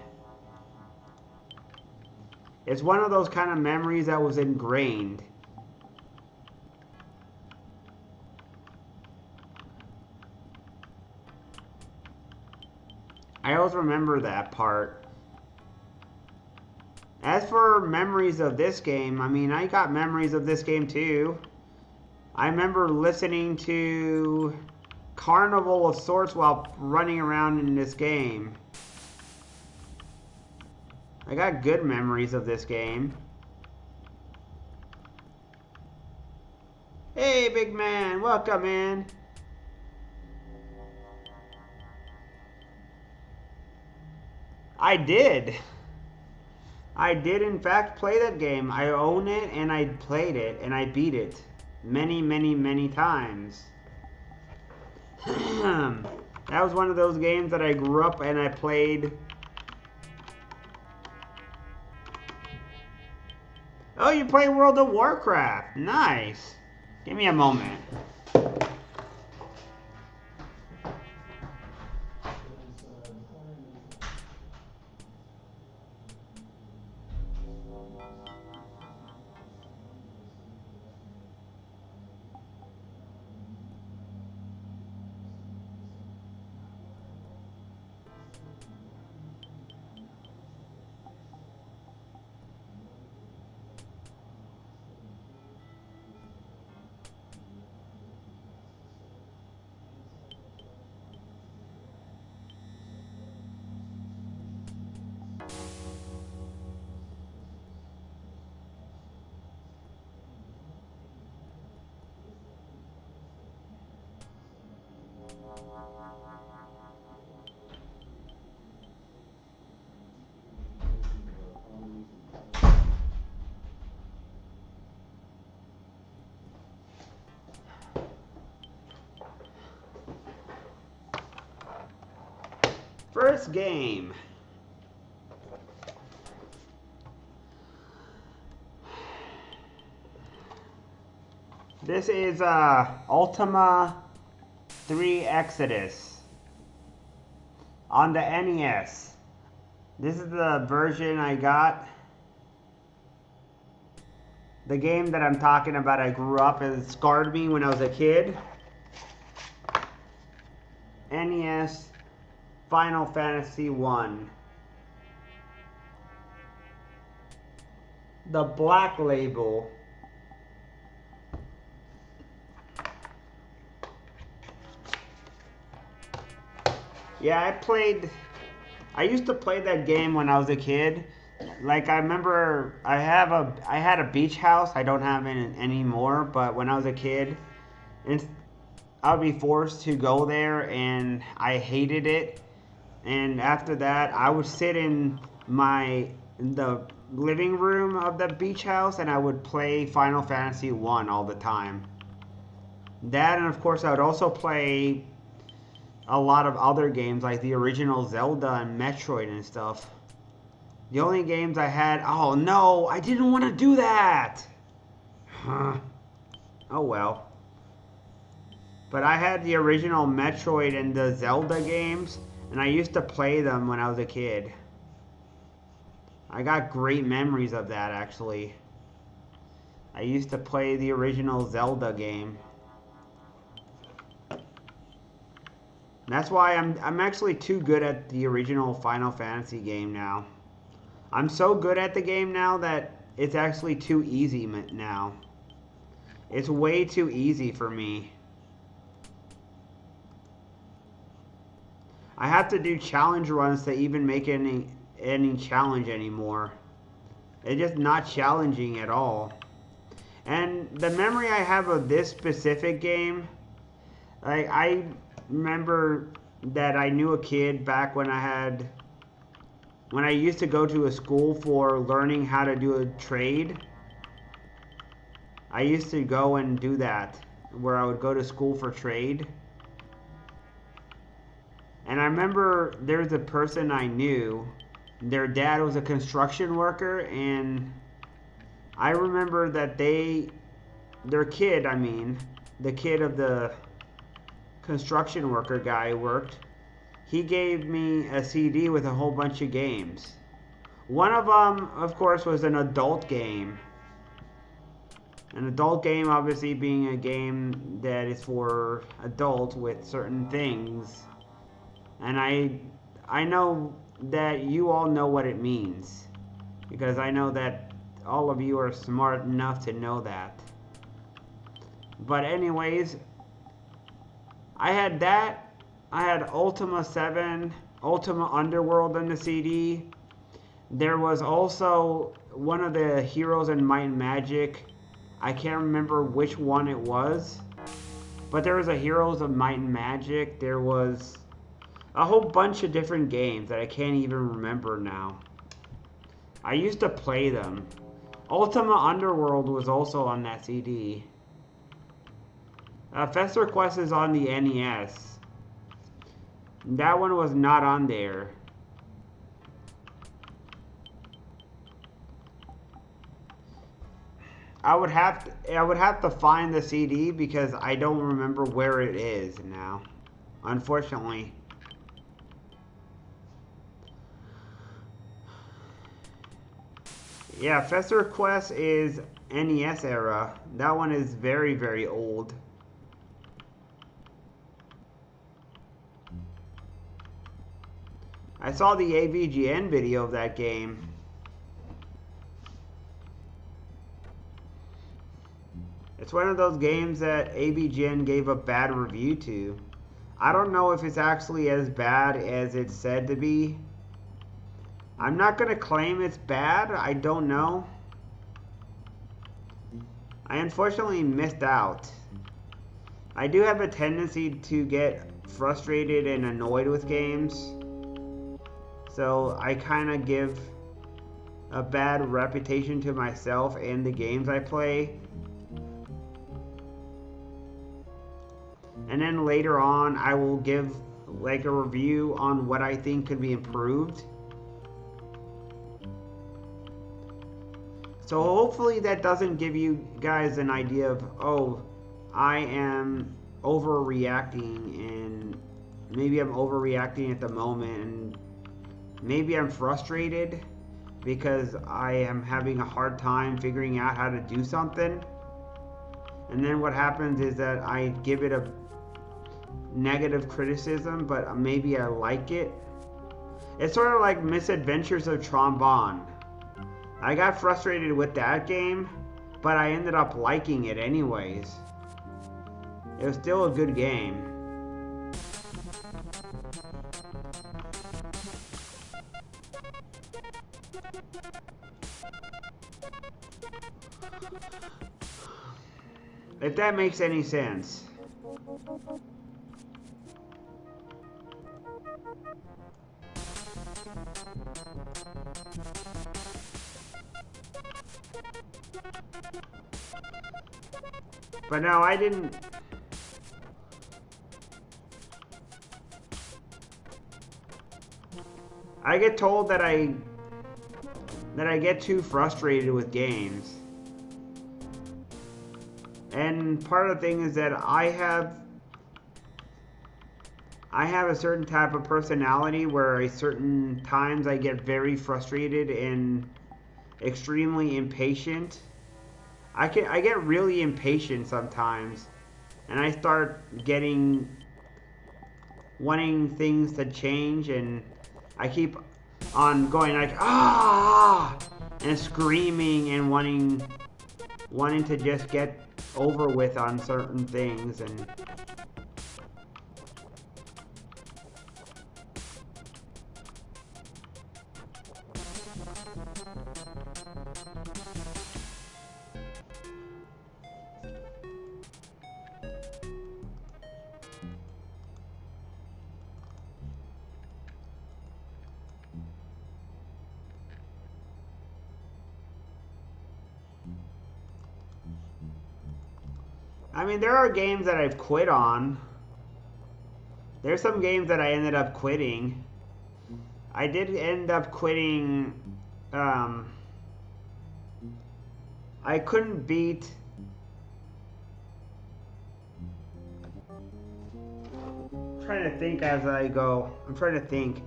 It's one of those kind of memories that was ingrained. I always remember that part. As for memories of this game, I mean, I got memories of this game too. I remember listening to Carnival of Sorts while running around in this game. I got good memories of this game. Hey, big man, welcome in. I did. I did in fact play that game. I own it and I played it and I beat it many, many, many times. That was one of those games that I grew up and I played Oh, you play World of Warcraft. Nice. Give me a moment. First game. This is Ultima 3 Exodus on the NES. This is the version I got. The game that I'm talking about, I grew up and it scarred me when I was a kid. NES Final Fantasy 1. The Black Label. Yeah, I used to play that game when I was a kid. Like I remember I had a beach house. I don't have it anymore, but when I was a kid, and I would be forced to go there and I hated it. And after that, I would sit in the living room of the beach house and I would play Final Fantasy 1 all the time. That, and of course I would also play a lot of other games like the original Zelda and Metroid and stuff. The only games I had... Oh no, I didn't want to do that! Huh. Oh well. But I had the original Metroid and the Zelda games, and I used to play them when I was a kid. I got great memories of that, actually. I used to play the original Zelda game. That's why I'm actually too good at the original Final Fantasy game now. I'm so good at the game now that it's actually too easy now. It's way too easy for me. I have to do challenge runs to even make any challenge anymore. It's just not challenging at all. And the memory I have of this specific game, I remember that I knew a kid back when I used to go to a school for learning how to do a trade. I used to go and do that, where I would go to school for trade. And I remember there's a person I knew, their dad was a construction worker, and I remember that their kid, the kid of the construction worker guy worked, he gave me a CD with a whole bunch of games. One of them, of course, was an adult game. An adult game obviously being a game that is for adults with certain things. And I know that you all know what it means, because I know that all of you are smart enough to know that. But anyways, I had that. I had Ultima 7, Ultima Underworld on the CD. There was also one of the Heroes in Might and Magic. I can't remember which one it was, but there was a Heroes of Might and Magic. There was a whole bunch of different games that I can't even remember now. I used to play them. Ultima Underworld was also on that CD. Fester Quest is on the NES. That one was not on there. I would have to find the CD because I don't remember where it is now. Unfortunately. Yeah, Fester Quest is NES era. That one is very, very old. I saw the AVGN video of that game. It's one of those games that AVGN gave a bad review to. I don't know if it's actually as bad as it's said to be. I'm not going to claim it's bad. I don't know. I unfortunately missed out. I do have a tendency to get frustrated and annoyed with games. So I kind of give a bad reputation to myself and the games I play. And then later on, I will give like a review on what I think could be improved. So hopefully that doesn't give you guys an idea of, oh, I am overreacting and maybe I'm overreacting at the moment and maybe I'm frustrated because I am having a hard time figuring out how to do something. And then what happens is that I give it a negative criticism, but maybe I like it. It's sort of like Misadventures of Trombone. I got frustrated with that game, but I ended up liking it anyways. It was still a good game. If that makes any sense. But no, I didn't. I get told that I get too frustrated with games. And part of the thing is that I have a certain type of personality where at certain times I get very frustrated and extremely impatient. I get really impatient sometimes, and I start wanting things to change, and I keep on going like and screaming and wanting to just get over with on certain things. And I mean, there are games that I've quit on. There's some games that I ended up quitting. I did end up quitting. I couldn't beat. I'm trying to think as I go. I'm trying to think.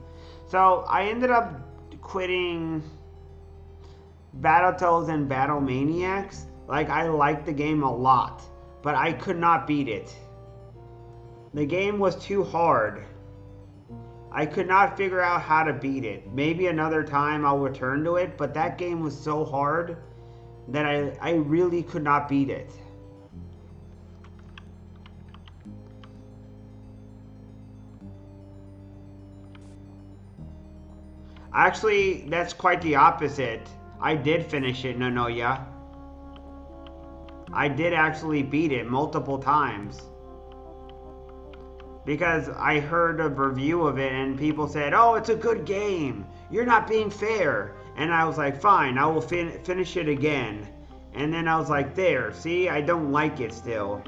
So I ended up quitting Battletoads and Battle Maniacs. Like, I liked the game a lot, but I could not beat it. The game was too hard. I could not figure out how to beat it. Maybe another time I'll return to it, but that game was so hard that I really could not beat it. Actually, that's quite the opposite. I did finish it, Nonoya. I did actually beat it multiple times. Because I heard a review of it and people said, oh, it's a good game. You're not being fair. And I was like, fine, I will finish it again. And then I was like, there, see, I don't like it still.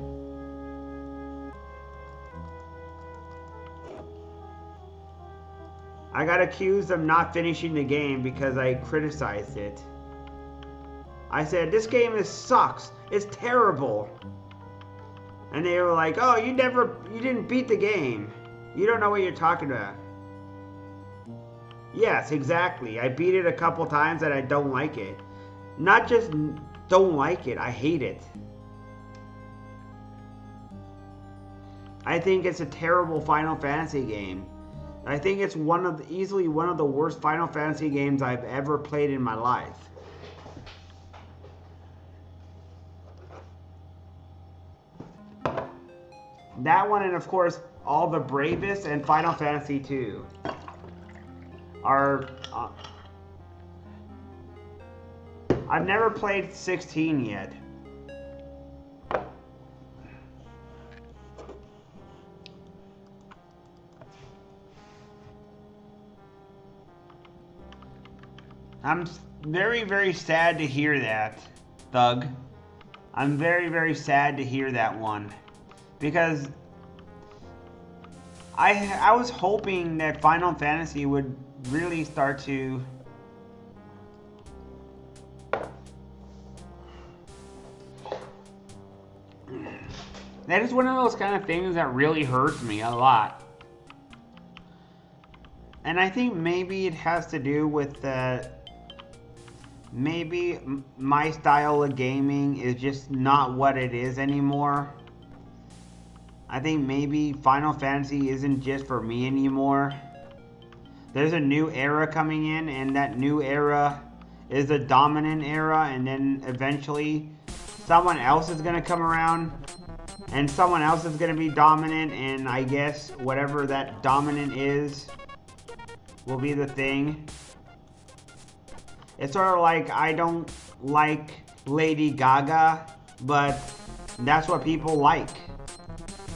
I got accused of not finishing the game because I criticized it. I said, this game sucks. It's terrible. And they were like, oh, you didn't beat the game. You don't know what you're talking about. Yes, exactly. I beat it a couple times and I don't like it. Not just don't like it, I hate it. I think it's a terrible Final Fantasy game. I think it's easily one of the worst Final Fantasy games I've ever played in my life. That one, and of course, all the Bravest and Final Fantasy 2 are... I've never played 16 yet. I'm very, very sad to hear that, Thug. I'm very, very sad to hear that one. Because I was hoping that Final Fantasy would really start to... That is one of those kind of things that really hurts me a lot. And I think maybe it has to do with maybe my style of gaming is just not what it is anymore. I think maybe Final Fantasy isn't just for me anymore. There's a new era coming in, and that new era is the dominant era, and then eventually someone else is going to come around, and someone else is going to be dominant, and I guess whatever that dominant is will be the thing. It's sort of like I don't like Lady Gaga, but that's what people like,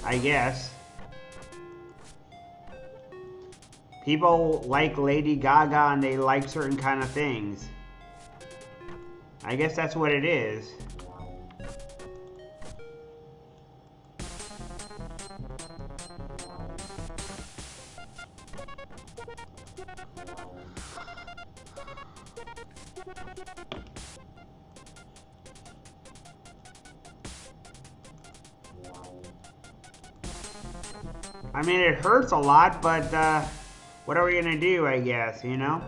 I guess. People like Lady Gaga and they like certain kind of things. I guess that's what it is. I mean, it hurts a lot, but what are we gonna do, I guess, you know?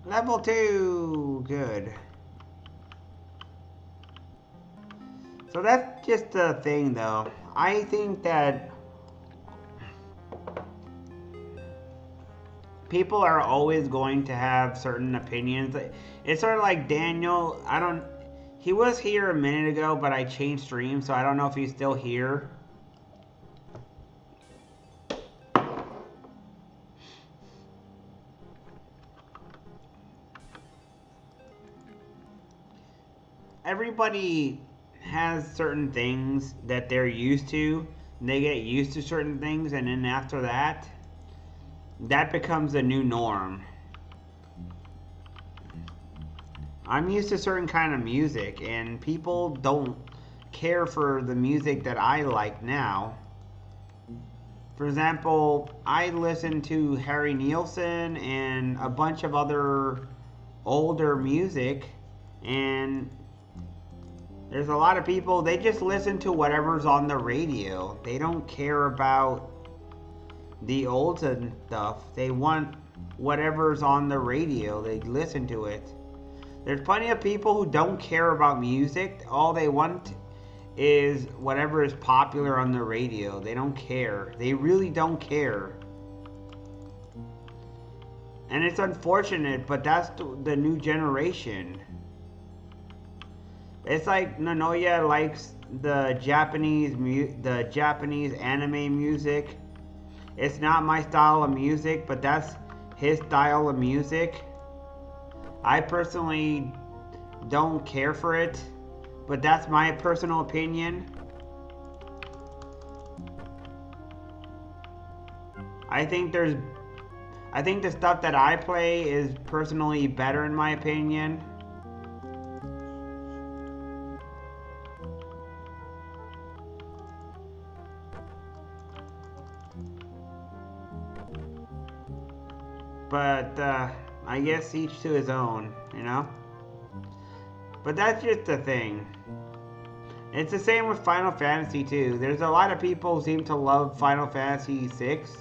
Level 2, good. So that's just the thing though. I think that people are always going to have certain opinions. It's sort of like Daniel, he was here a minute ago, but I changed stream, so I don't know if he's still here. Everybody has certain things that they're used to, and they get used to certain things, and then after that, that becomes the new norm. I'm used to certain kind of music, and people don't care for the music that I like now. For example, I listen to Harry Nilsson and a bunch of other older music, and there's a lot of people, they just listen to whatever's on the radio. They don't care about the old stuff. They want whatever's on the radio. They listen to it. There's plenty of people who don't care about music. All they want is whatever is popular on the radio. They don't care. They really don't care. And it's unfortunate, but that's the new generation. It's like Nanoya likes the Japanese anime music, It's not my style of music, but that's his style of music. I personally don't care for it, but that's my personal opinion. I think the stuff that I play is personally better in my opinion. But I guess each to his own, you know? But that's just the thing. It's the same with Final Fantasy too. There's a lot of people who seem to love Final Fantasy 6.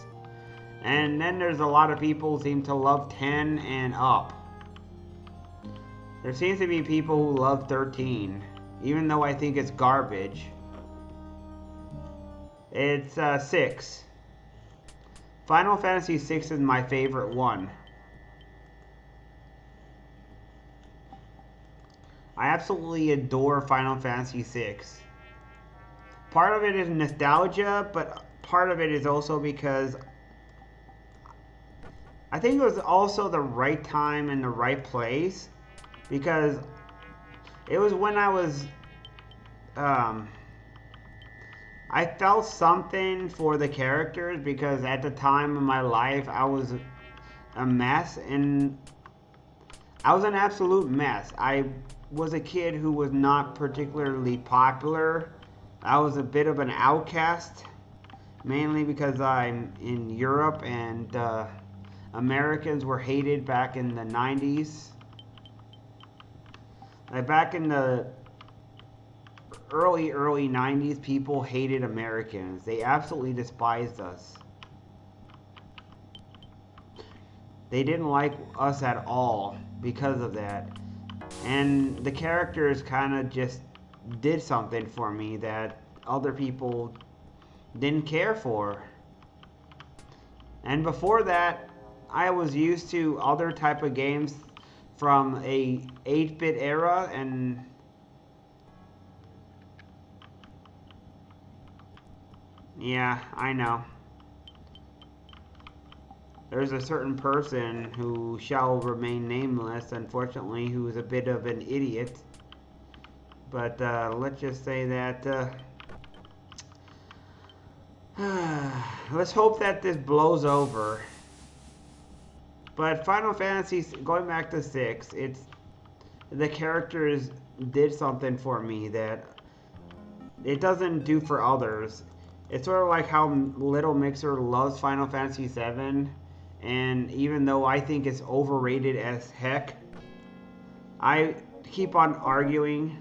And then there's a lot of people who seem to love 10 and up. There seems to be people who love 13. Even though I think it's garbage. It's 6. Final Fantasy 6 is my favorite one. I absolutely adore Final Fantasy 6. Part of it is nostalgia, but part of it is also because I think it was also the right time and the right place, because it was when I was I felt something for the characters, because at the time of my life I was a mess, and I was an absolute mess. I was a kid who was not particularly popular. I was a bit of an outcast, mainly because I'm in Europe and Americans were hated back in the 90s. Like back in the early 90s, people hated Americans. They absolutely despised us. They didn't like us at all because of that. And the characters kind of just did something for me that other people didn't care for. And before that, I was used to other type of games from a 8-bit era, and yeah, I know. There's a certain person who shall remain nameless, unfortunately, who is a bit of an idiot. But let's just say that let's hope that this blows over. But Final Fantasy, going back to 6, the characters did something for me that it doesn't do for others. It's sort of like how Little Mixer loves Final Fantasy 7, and even though I think it's overrated as heck, I keep on arguing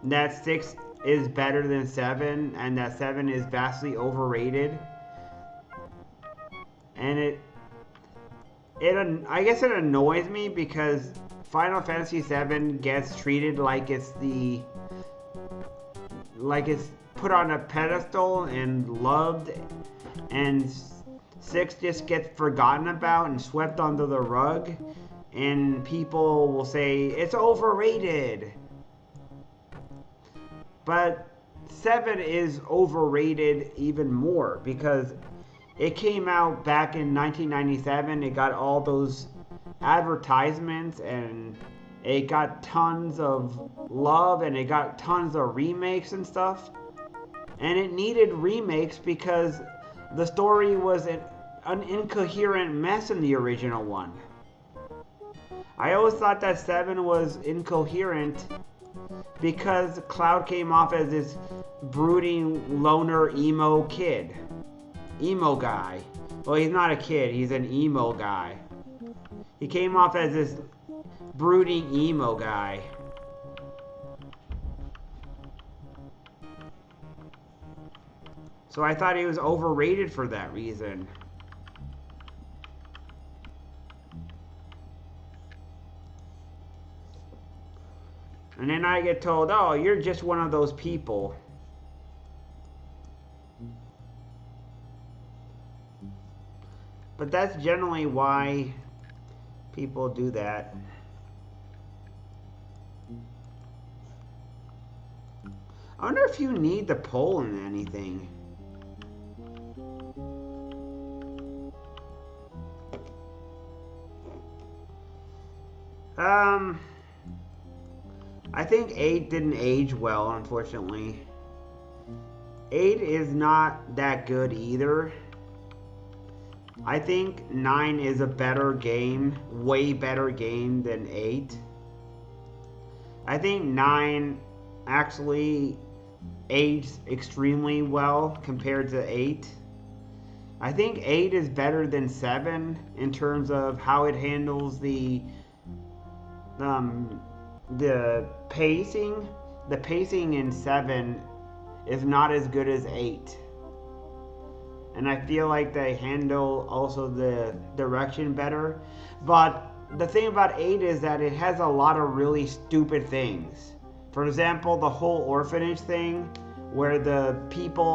that 6 is better than 7, and that 7 is vastly overrated. And I guess it annoys me because Final Fantasy 7 gets treated like it's put on a pedestal and loved, and 6 just gets forgotten about and swept under the rug, and people will say it's overrated. But 7 is overrated even more because it came out back in 1997. It got all those advertisements, and it got tons of love, and it got tons of remakes and stuff. And it needed remakes because the story was an incoherent mess in the original one. I always thought that 7 was incoherent because Cloud came off as this brooding, loner, emo kid. Emo guy. Well, he's not a kid, he's an emo guy. He came off as this brooding emo guy. So I thought he was overrated for that reason. And then I get told, oh, you're just one of those people. But that's generally why people do that. I wonder if you need the poll in anything. Um, I think 8 didn't age well, unfortunately. 8 is not that good either. I think 9 is a better game, way better game than 8. I think 9 actually aged extremely well compared to 8. I think 8 is better than 7 in terms of how it handles um, the pacing. The pacing in 7 is not as good as 8. And I feel like they handle also the direction better. But the thing about 8 is that it has a lot of really stupid things. For example, the whole orphanage thing, where the people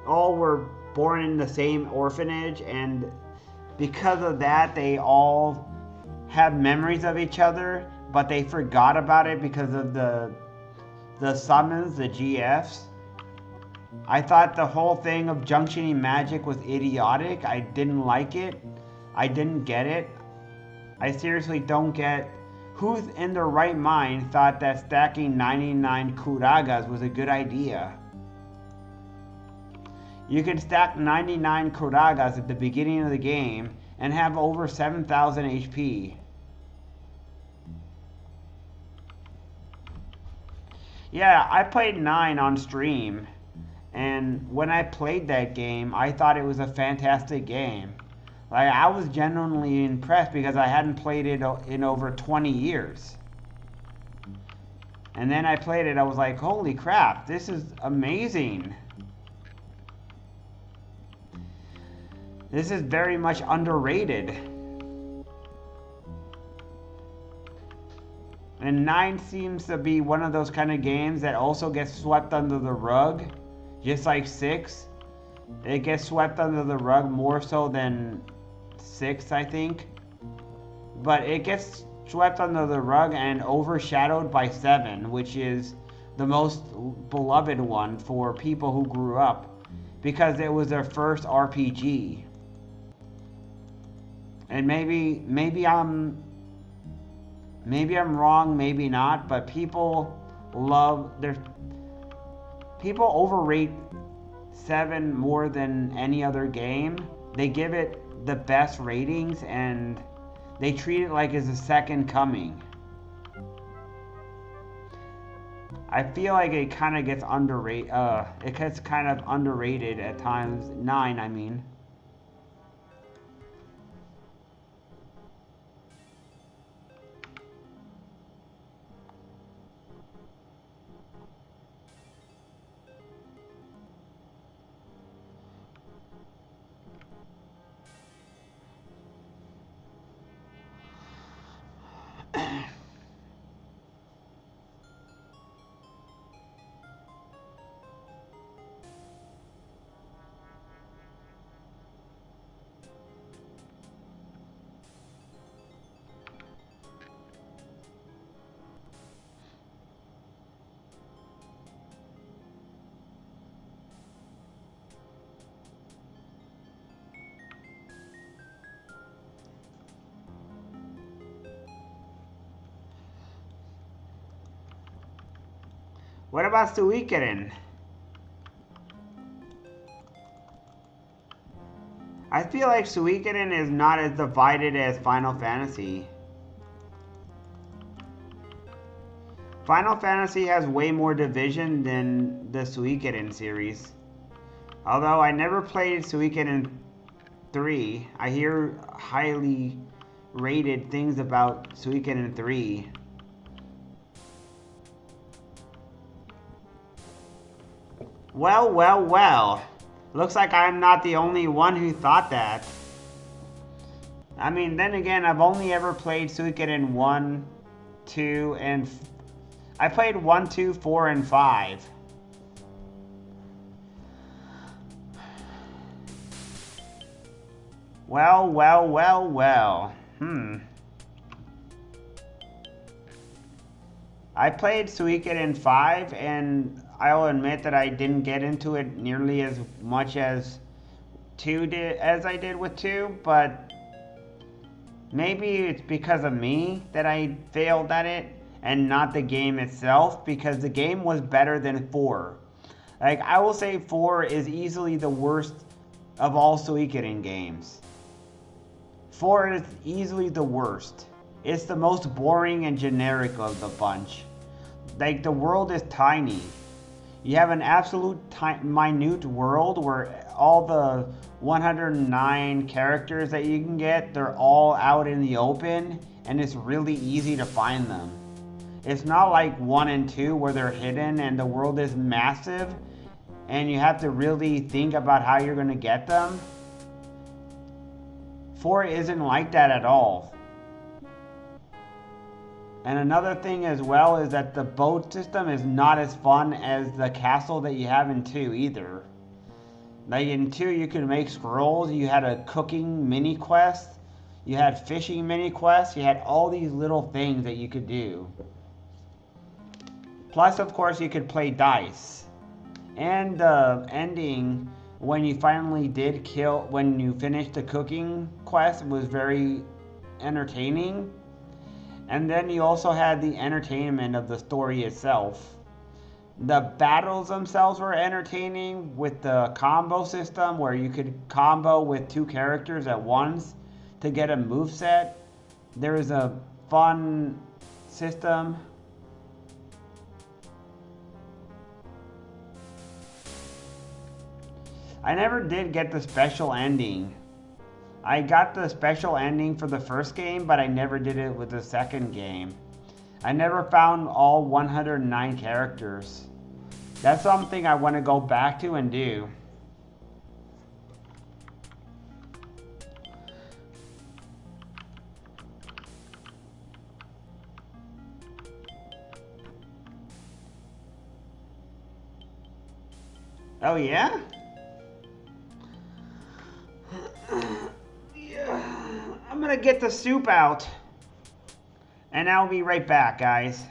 all were born in the same orphanage, and because of that they all have memories of each other, but they forgot about it because of the summons, the GFs. I thought the whole thing of junctioning magic was idiotic. I didn't like it. I didn't get it. I seriously don't get who's in their right mind thought that stacking 99 Kuragas was a good idea. You can stack 99 Kuragas at the beginning of the game and have over 7,000 HP. Yeah, I played 9 on stream, and when I played that game, I thought it was a fantastic game. Like, I was genuinely impressed because I hadn't played it in over 20 years. And then I played it, I was like, holy crap, this is amazing. This is very much underrated. And 9 seems to be one of those kind of games that also gets swept under the rug. Just like 6. It gets swept under the rug more so than 6, I think. But it gets swept under the rug and overshadowed by 7, which is the most beloved one for people who grew up, because it was their first RPG. And maybe I'm wrong, maybe not, but people overrate 7 more than any other game. They give it the best ratings and they treat it like it's a second coming. I feel like it kind of gets underrated. It gets kind of underrated at times. 9, I mean. What about Suikoden? I feel like Suikoden is not as divided as Final Fantasy. Final Fantasy has way more division than the Suikoden series. Although I never played Suikoden 3, I hear highly rated things about Suikoden 3. Well, well, well. Looks like I'm not the only one who thought that. I mean, then again, I've only ever played Suikoden 1, 2, and... I played 1, 2, 4, and 5. Well, well, well, well. I played Suikoden 5, and I'll admit that I didn't get into it nearly as much as I did with 2, but Maybe it's because of me that I failed at it and not the game itself, because the game was better than 4. Like, I will say 4 is easily the worst of all Suikoden games. 4 is easily the worst. It's the most boring and generic of the bunch. Like, the world is tiny. You have an absolute minute world where all the 109 characters that you can get, they're all out in the open, and it's really easy to find them. It's not like 1 and 2 where they're hidden and the world is massive and you have to really think about how you're going to get them. 4 isn't like that at all. And another thing as well is that the boat system is not as fun as the castle that you have in 2 either. Like in 2 you could make scrolls, you had a cooking mini quest, you had fishing mini quests, you had all these little things that you could do. Plus of course you could play dice. And the ending, when you finally when you finished the cooking quest, was very entertaining. And then you also had the entertainment of the story itself. The battles themselves were entertaining with the combo system where you could combo with 2 characters at once to get a moveset. There is a fun system. I never did get the special ending. I got the special ending for the first game, but I never did it with the second game. I never found all 109 characters. That's something I want to go back to and do. Oh yeah? I'm gonna get the soup out. And I'll be right back, guys.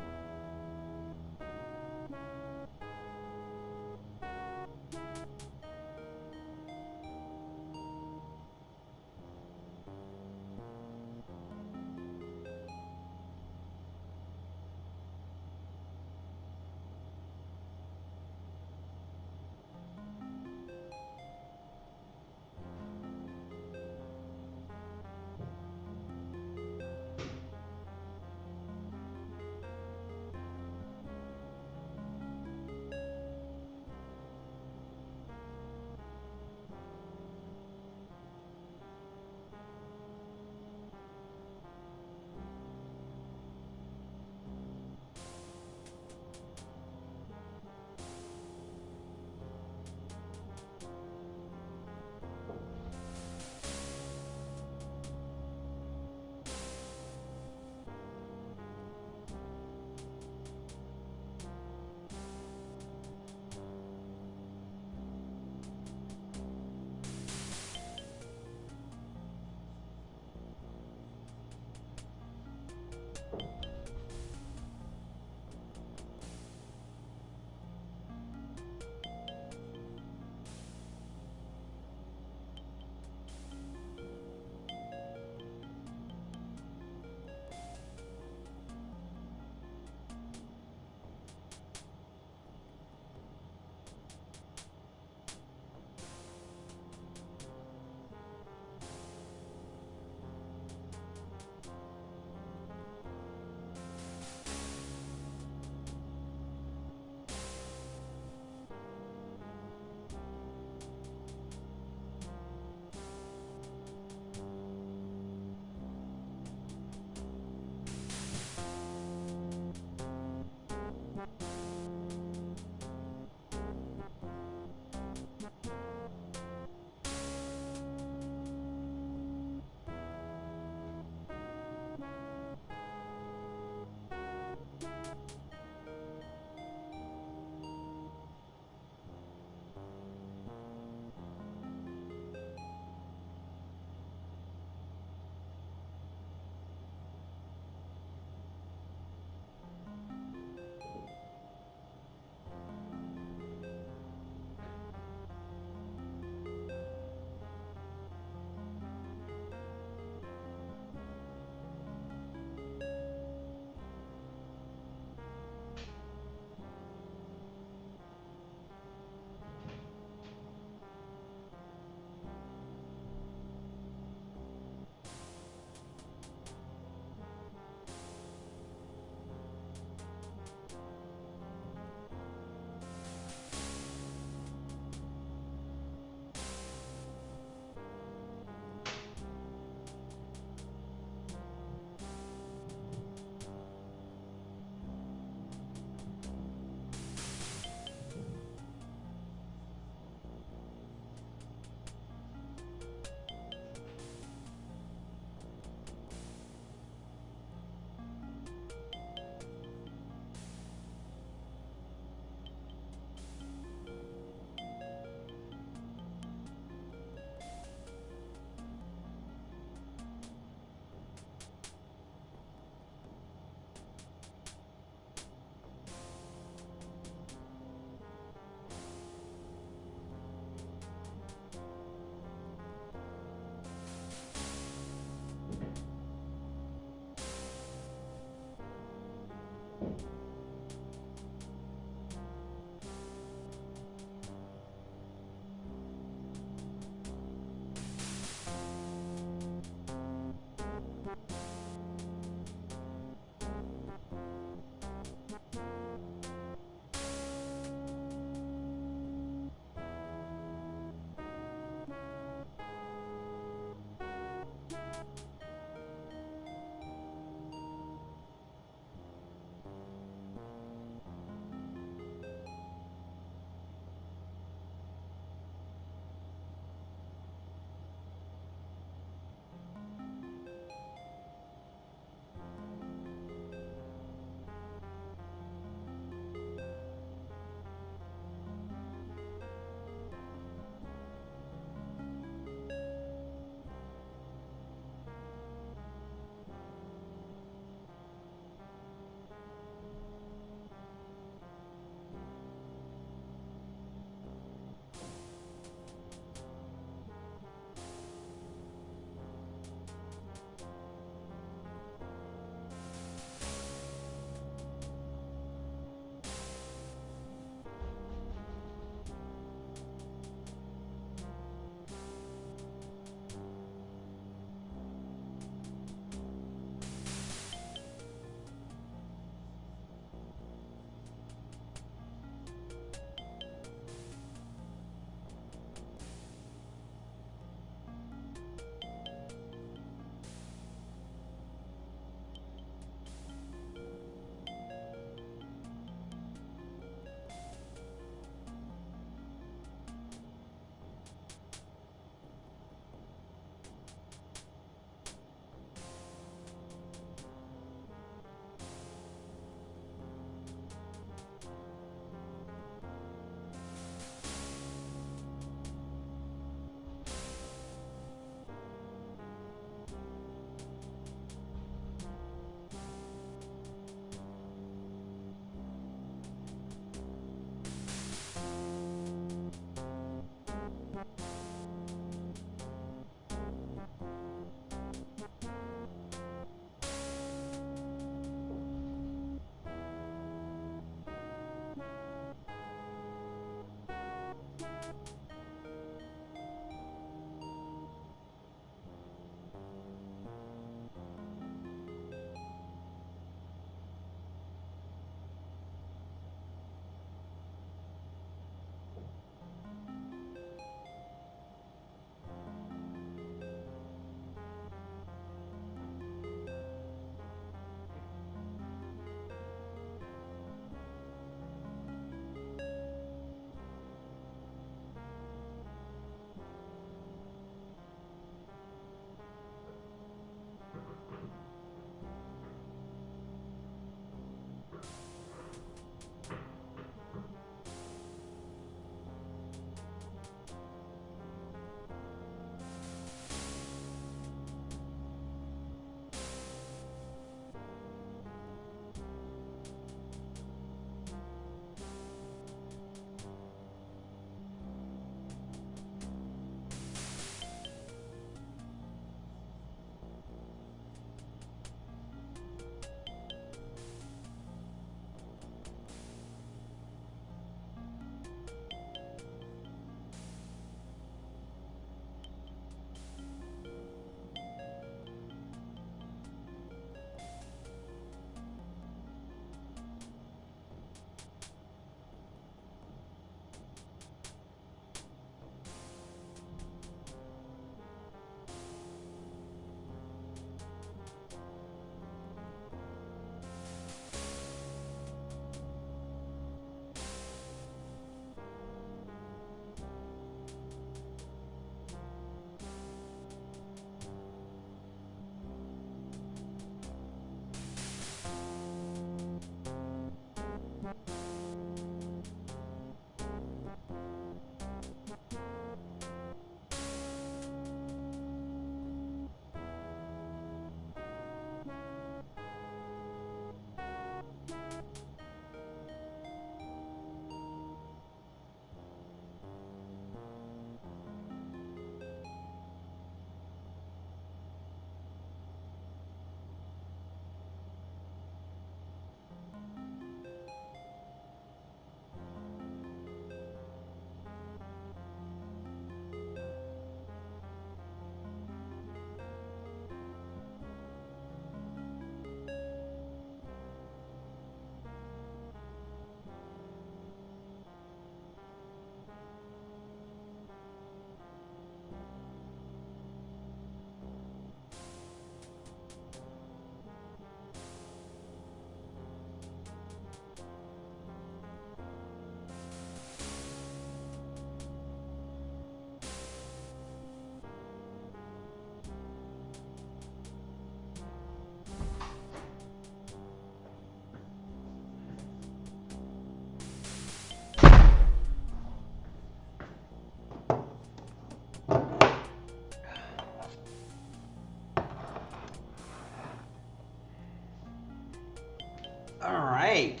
Alright.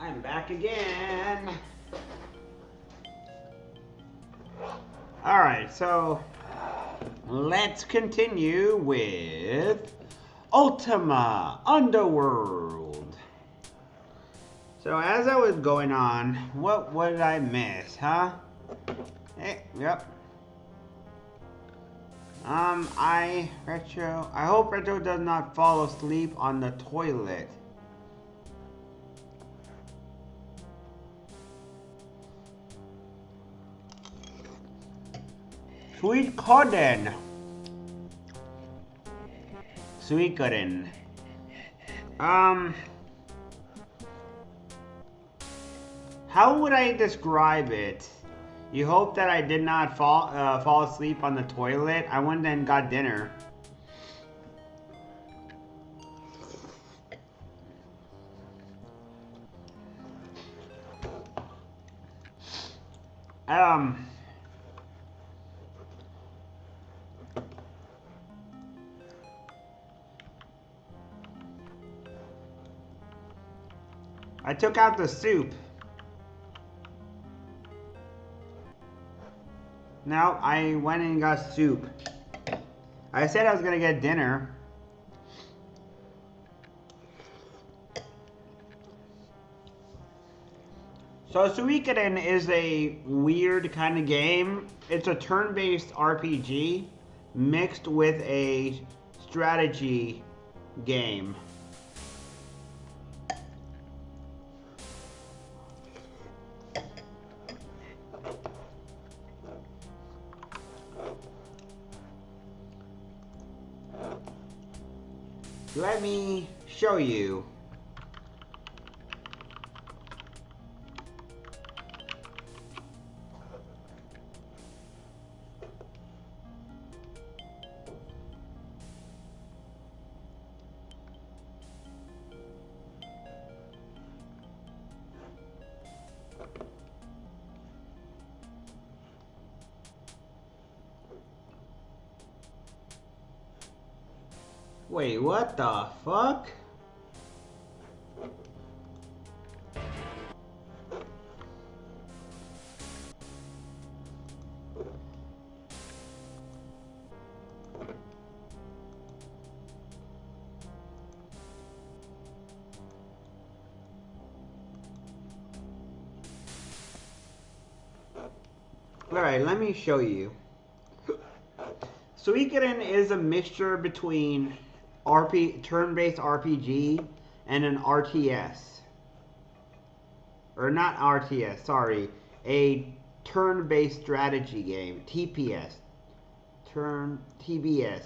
I'm back again. Alright, so let's continue with Ultima Underworld. So as I was going on, what did I miss, huh? Hey, yep. I hope Retro does not fall asleep on the toilet. Sweet cotton. Sweet cotton. How would I describe it? You hope that I did not fall asleep on the toilet. I went and got dinner. I took out the soup. No, I went and got soup. I said I was gonna get dinner. So Suikoden is a weird kind of game. It's a turn-based RPG mixed with a strategy game. Let me show you. Wait, what the fuck? Alright, let me show you. Suikoden is a mixture between turn-based RPG and an RTS. Or not RTS, sorry. A turn-based strategy game. TPS. TBS.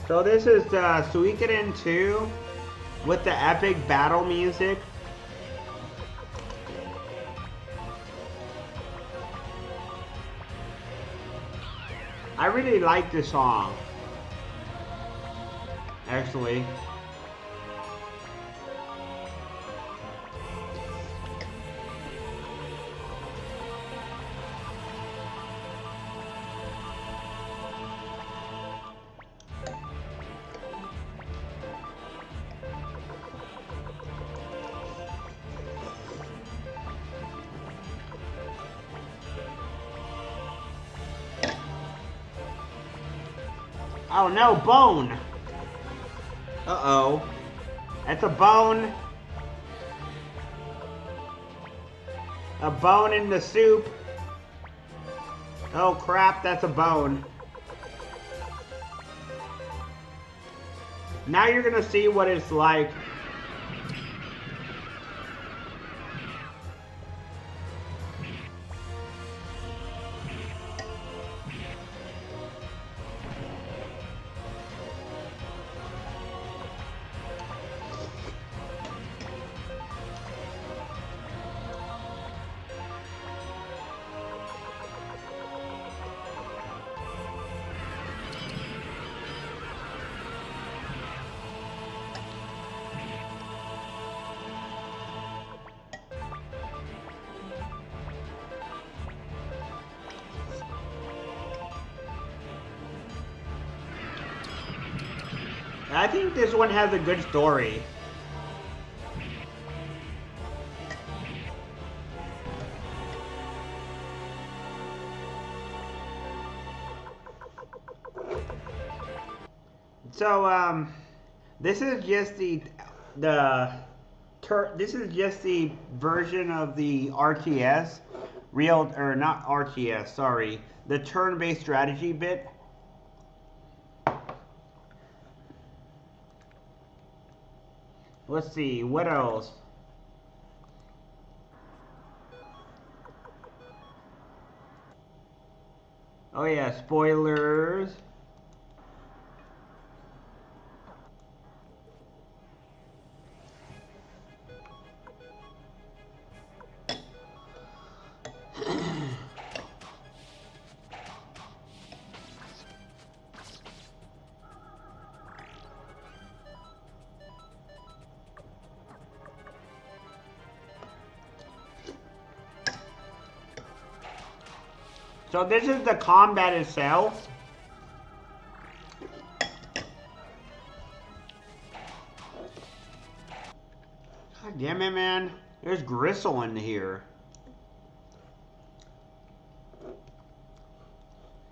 So this is Suikoden 2 with the epic battle music. I really like this song, actually. Oh no, bone! Uh-oh. That's a bone. A bone in the soup. Oh crap, that's a bone. Now you're gonna see what it's like. I think this one has a good story. So, this is just this is just the version of the RTS, real or not RTS, sorry, the turn-based strategy bit. Let's see, what else? Oh yeah, spoilers. So this is the combat itself. God damn it, man. There's gristle in here.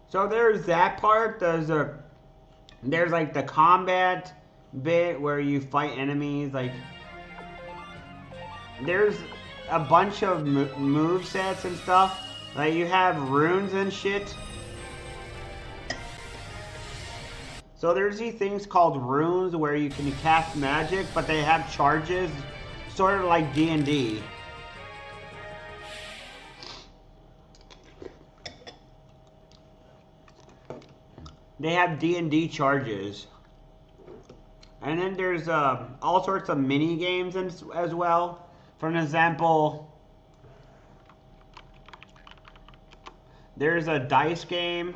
So there's that part. There's like the combat bit where you fight enemies. Like there's a bunch of move sets and stuff. Like you have runes and shit. So there's these things called runes where you can cast magic, but they have charges, sort of like D&D. They have D&D charges. And then there's all sorts of mini games as well. For an example, there's a dice game.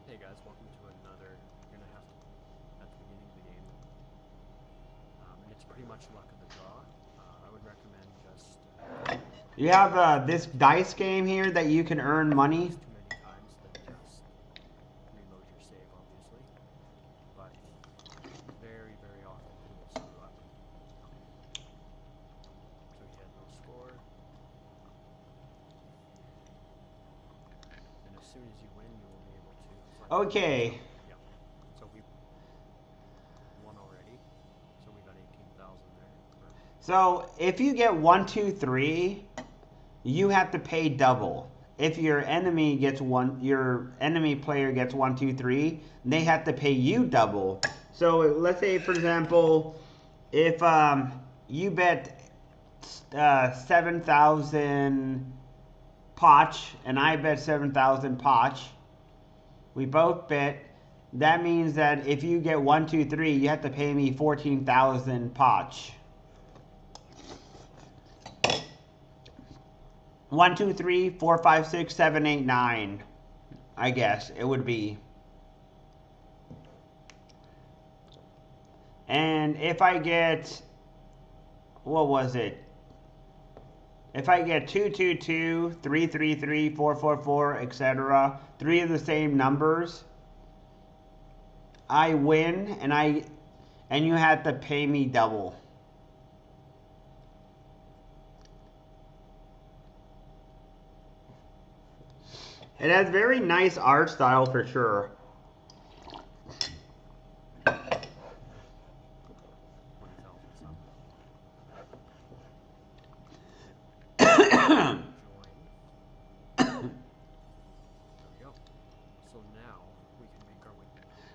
Hey guys, welcome to another. You're gonna have to at the beginning of the game, and it's pretty much luck of the draw. I would recommend just. You have this dice game here that you can earn money. Too many times, then just reload your save, obviously. But very, very often it will screw up. So he had no score. And as soon as you win, you will be able to. Okay. Yeah. So we won already. So we got 18,000 there. So if you get 1, 2, 3, you have to pay double. If your enemy player gets 1, 2, 3, they have to pay you double. So let's say, for example, if you bet 7,000 potch and I bet 7,000 potch, we both bet. That means that if you get 1, 2, 3, you have to pay me 14,000 potch. 1, 2, 3, 4, 5, 6, 7, 8, 9. I guess it would be. And if I get, what was it? If I get 2, 2, 2, 3, 3, 3, 4, 4, 4, etc., 3 of the same numbers, I win, and you have to pay me double. It has very nice art style for sure.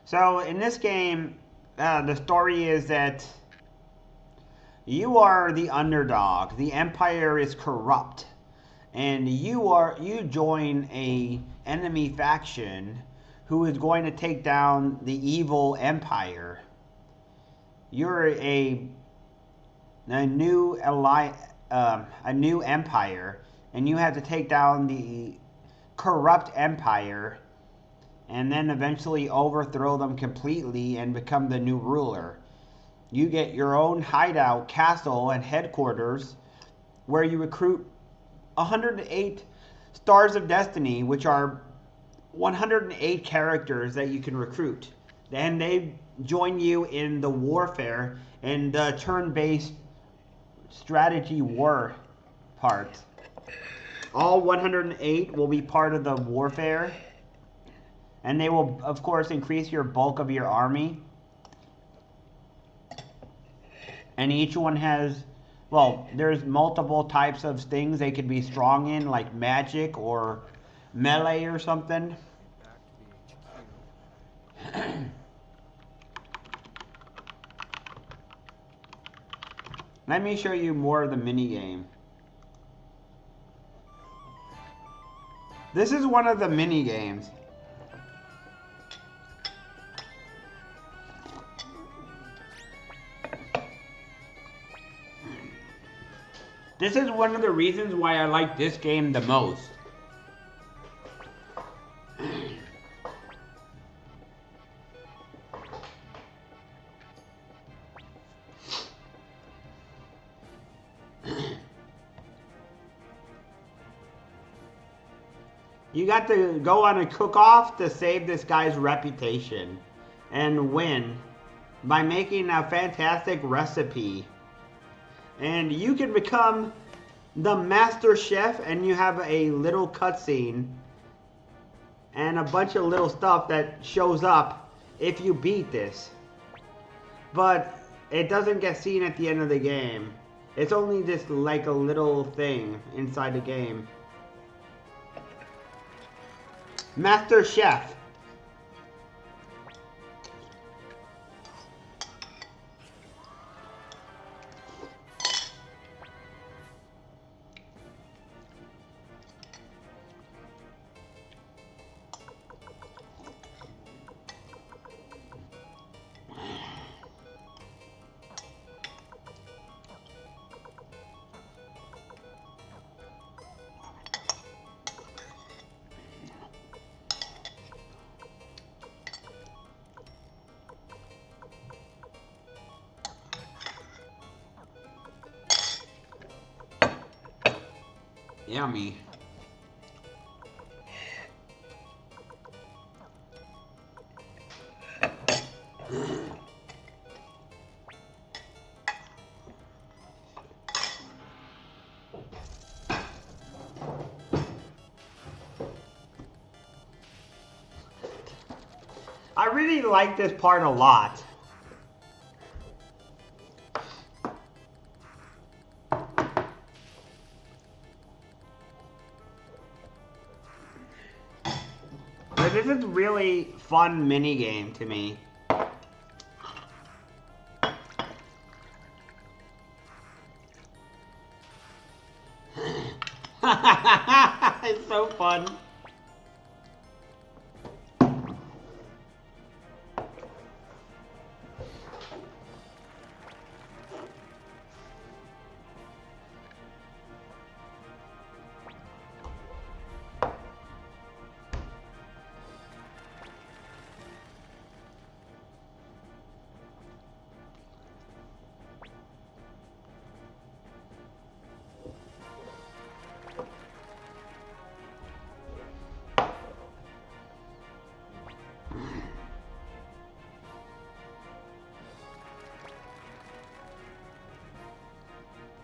So in this game, the story is that you are the underdog. The Empire is corrupt, and you join a enemy faction who is going to take down the evil Empire. You're a new empire, and you have to take down the corrupt Empire, and then eventually overthrow them completely and become the new ruler. You get your own hideout, castle, and headquarters where you recruit 108 stars of destiny, which are 108 characters that you can recruit. And they join you in the warfare and the turn-based strategy war part. All 108 will be part of the warfare. And they will, of course, increase your bulk of your army. And each one has, well, there's multiple types of things they could be strong in, like magic or melee or something. Back to the HQ. Let me show you more of the mini game. This is one of the mini games. This is one of the reasons why I like this game the most. You got to go on a cook-off to save this guy's reputation and win by making a fantastic recipe. And you can become the master chef, and you have a little cutscene and a bunch of little stuff that shows up if you beat this. But it doesn't get seen at the end of the game. It's only just like a little thing inside the game. Master Chef. Yummy. I really like this part a lot. This is a really fun mini game to me. It's so fun.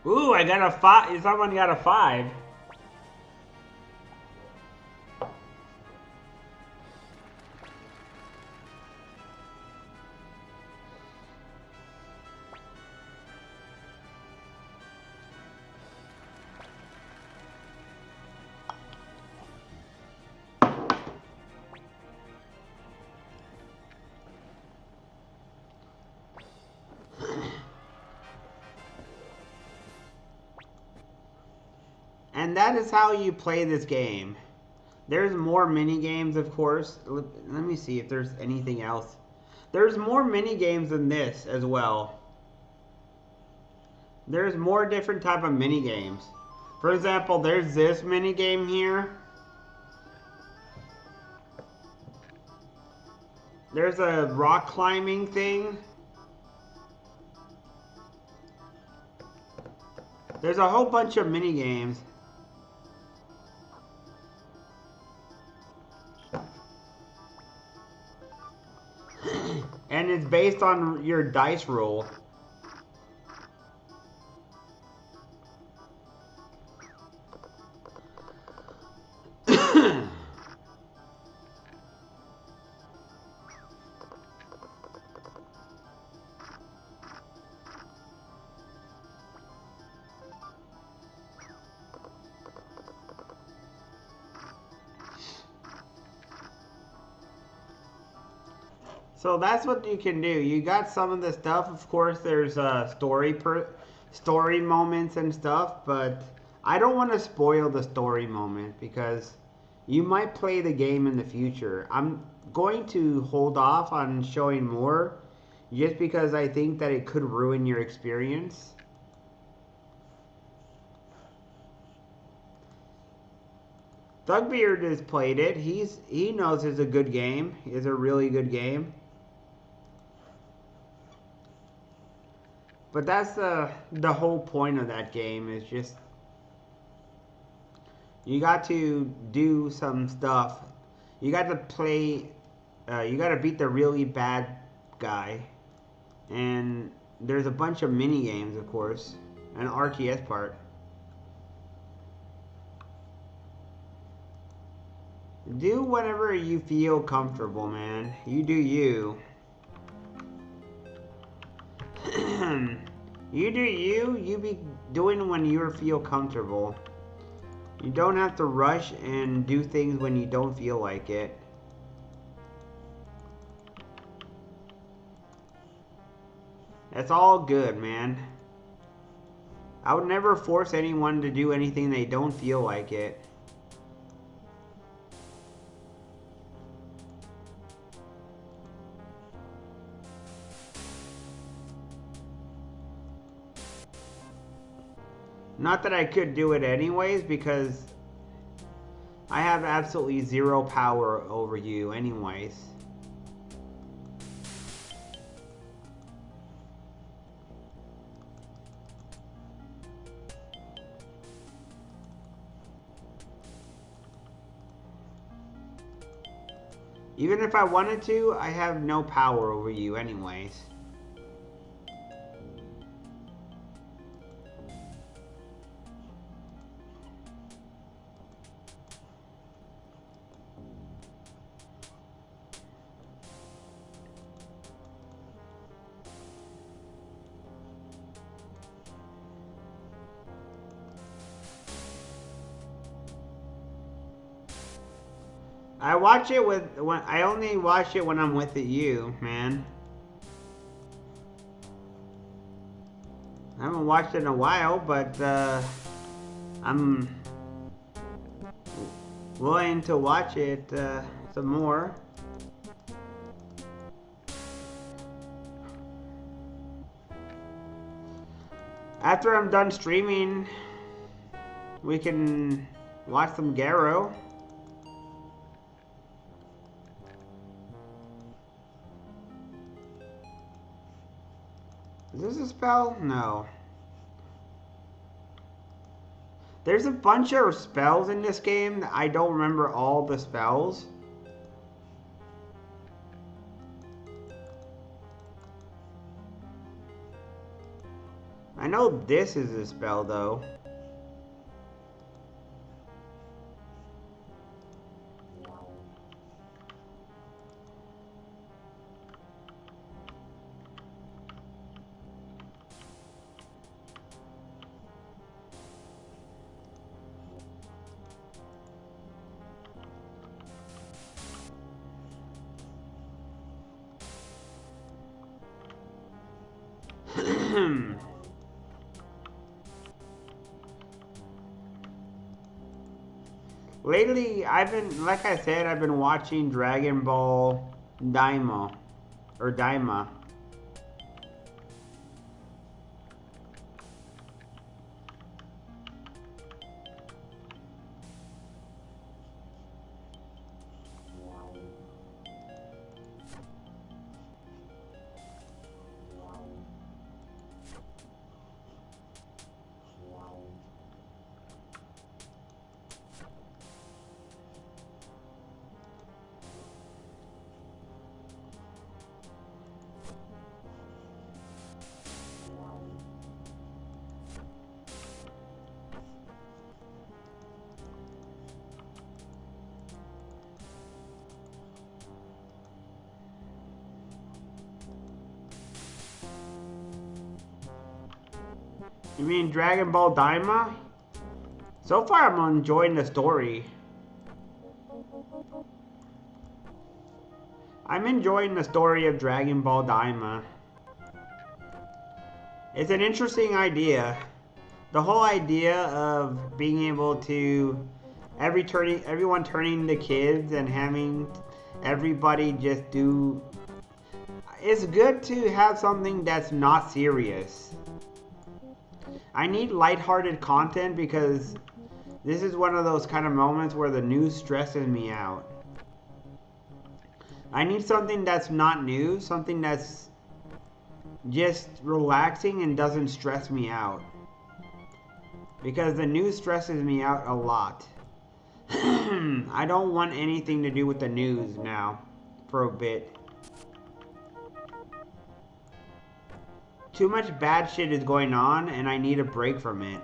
Ooh, I got a 5. Someone got a 5. And that is how you play this game. There's more mini games, of course. Let me see if there's anything else. There's more mini games than this as well. There's more different type of mini games. For example, there's this mini game here. There's a rock climbing thing. There's a whole bunch of mini games. And it's based on your dice roll. So that's what you can do. You got some of the stuff. Of course, there's story moments and stuff, but I don't want to spoil the story moment because you might play the game in the future. I'm going to hold off on showing more just because I think that it could ruin your experience. Thugbeard has played it. He knows it's a good game. It's a really good game. But that's the whole point of that game is just you got to do some stuff. You got to play. You got to beat the really bad guy, and there's a bunch of mini games, of course, an RTS part. Do whatever you feel comfortable, man. You do you. You do you. You be doing when you feel comfortable. You don't have to rush and do things when you don't feel like it. That's all good, man. I would never force anyone to do anything they don't feel like it. Not that I could do it anyways, because I have absolutely zero power over you anyways. Even if I wanted to, I have no power over you anyways. I only watch it when I'm with you, man. I haven't watched it in a while, but I'm willing to watch it some more. After I'm done streaming, we can watch some Garrow. Is this a spell? No. There's a bunch of spells in this game. I don't remember all the spells. I know this is a spell though. Lately, like I said, I've been watching Dragon Ball Daima, or Daima. You mean Dragon Ball Daima? So far, I'm enjoying the story. I'm enjoying the story of Dragon Ball Daima. It's an interesting idea. The whole idea of being able to everyone turning the kids and having everybody just do. It's good to have something that's not serious. I need lighthearted content because this is one of those kind of moments where the news stresses me out. I need something that's not news, something that's just relaxing and doesn't stress me out. Because the news stresses me out a lot. I don't want anything to do with the news now for a bit. Too much bad shit is going on and I need a break from it.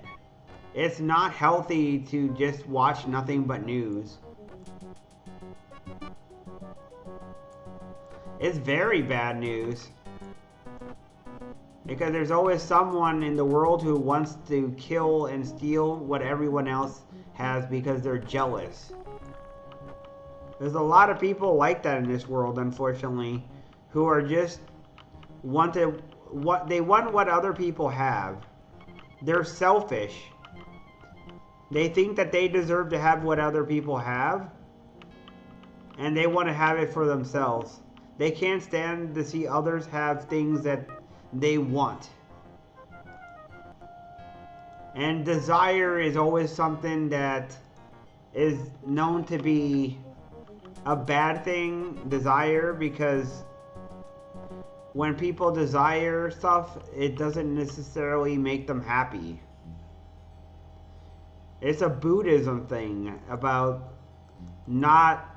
It's not healthy to just watch nothing but news. It's very bad news. Because there's always someone in the world who wants to kill and steal what everyone else has because they're jealous. There's a lot of people like that in this world, unfortunately, who are just want what other people have. They're selfish. They think that they deserve to have what other people have, and they want to have it for themselves. They can't stand to see others have things that they want. And desire is always something that is known to be a bad thing, desire, because when people desire stuff, it doesn't necessarily make them happy. It's a Buddhism thing about not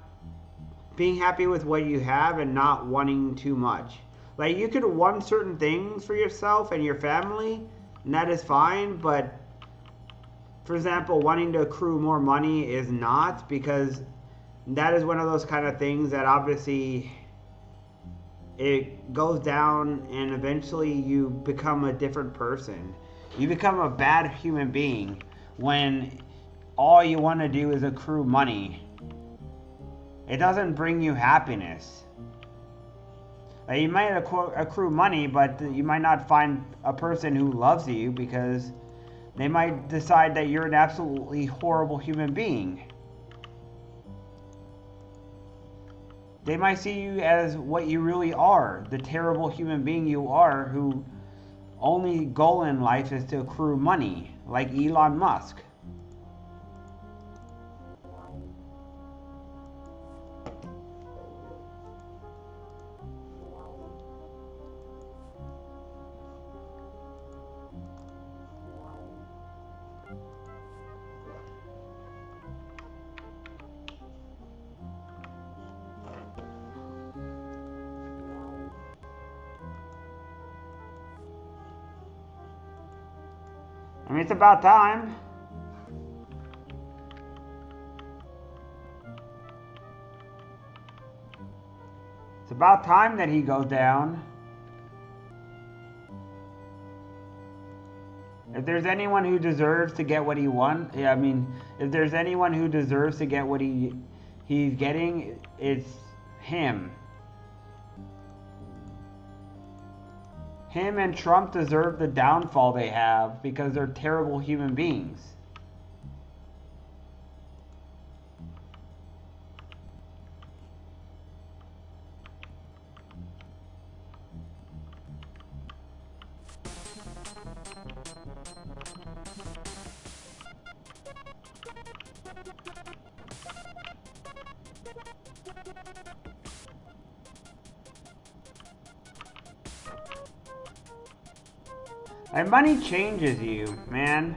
being happy with what you have and not wanting too much. Like, you could want certain things for yourself and your family, and that is fine, but for example, wanting to accrue more money is not, because that is one of those kind of things that obviously it goes down and eventually you become a different person. You become a bad human being when all you want to do is accrue money. It doesn't bring you happiness. Like, you might accrue money, but you might not find a person who loves you because they might decide that you're an absolutely horrible human being. They might see you as what you really are, the terrible human being you are, who only goal in life is to accrue money, like Elon Musk. I mean, it's about time. It's about time that he goes down. If there's anyone who deserves to get what he wants, yeah, I mean, if there's anyone who deserves to get what he's getting, it's him. Him and Trump deserve the downfall they have because they're terrible human beings. And money changes you, man.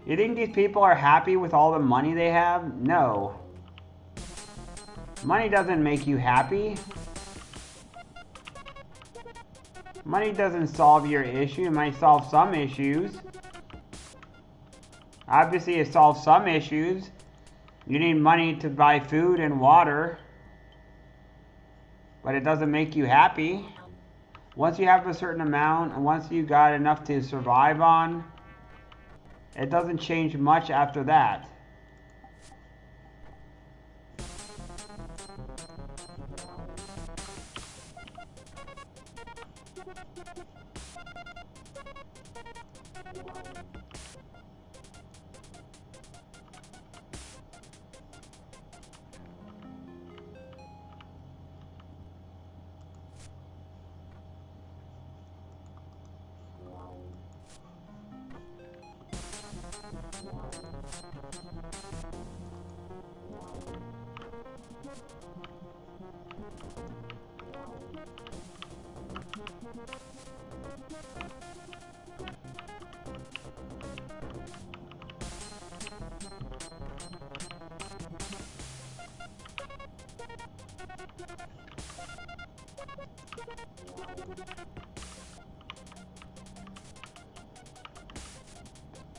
You think these people are happy with all the money they have? No. Money doesn't make you happy. Money doesn't solve your issue. It might solve some issues. Obviously, it solves some issues. You need money to buy food and water. But it doesn't make you happy. once you have a certain amount, and once you got enough to survive on, it doesn't change much after that.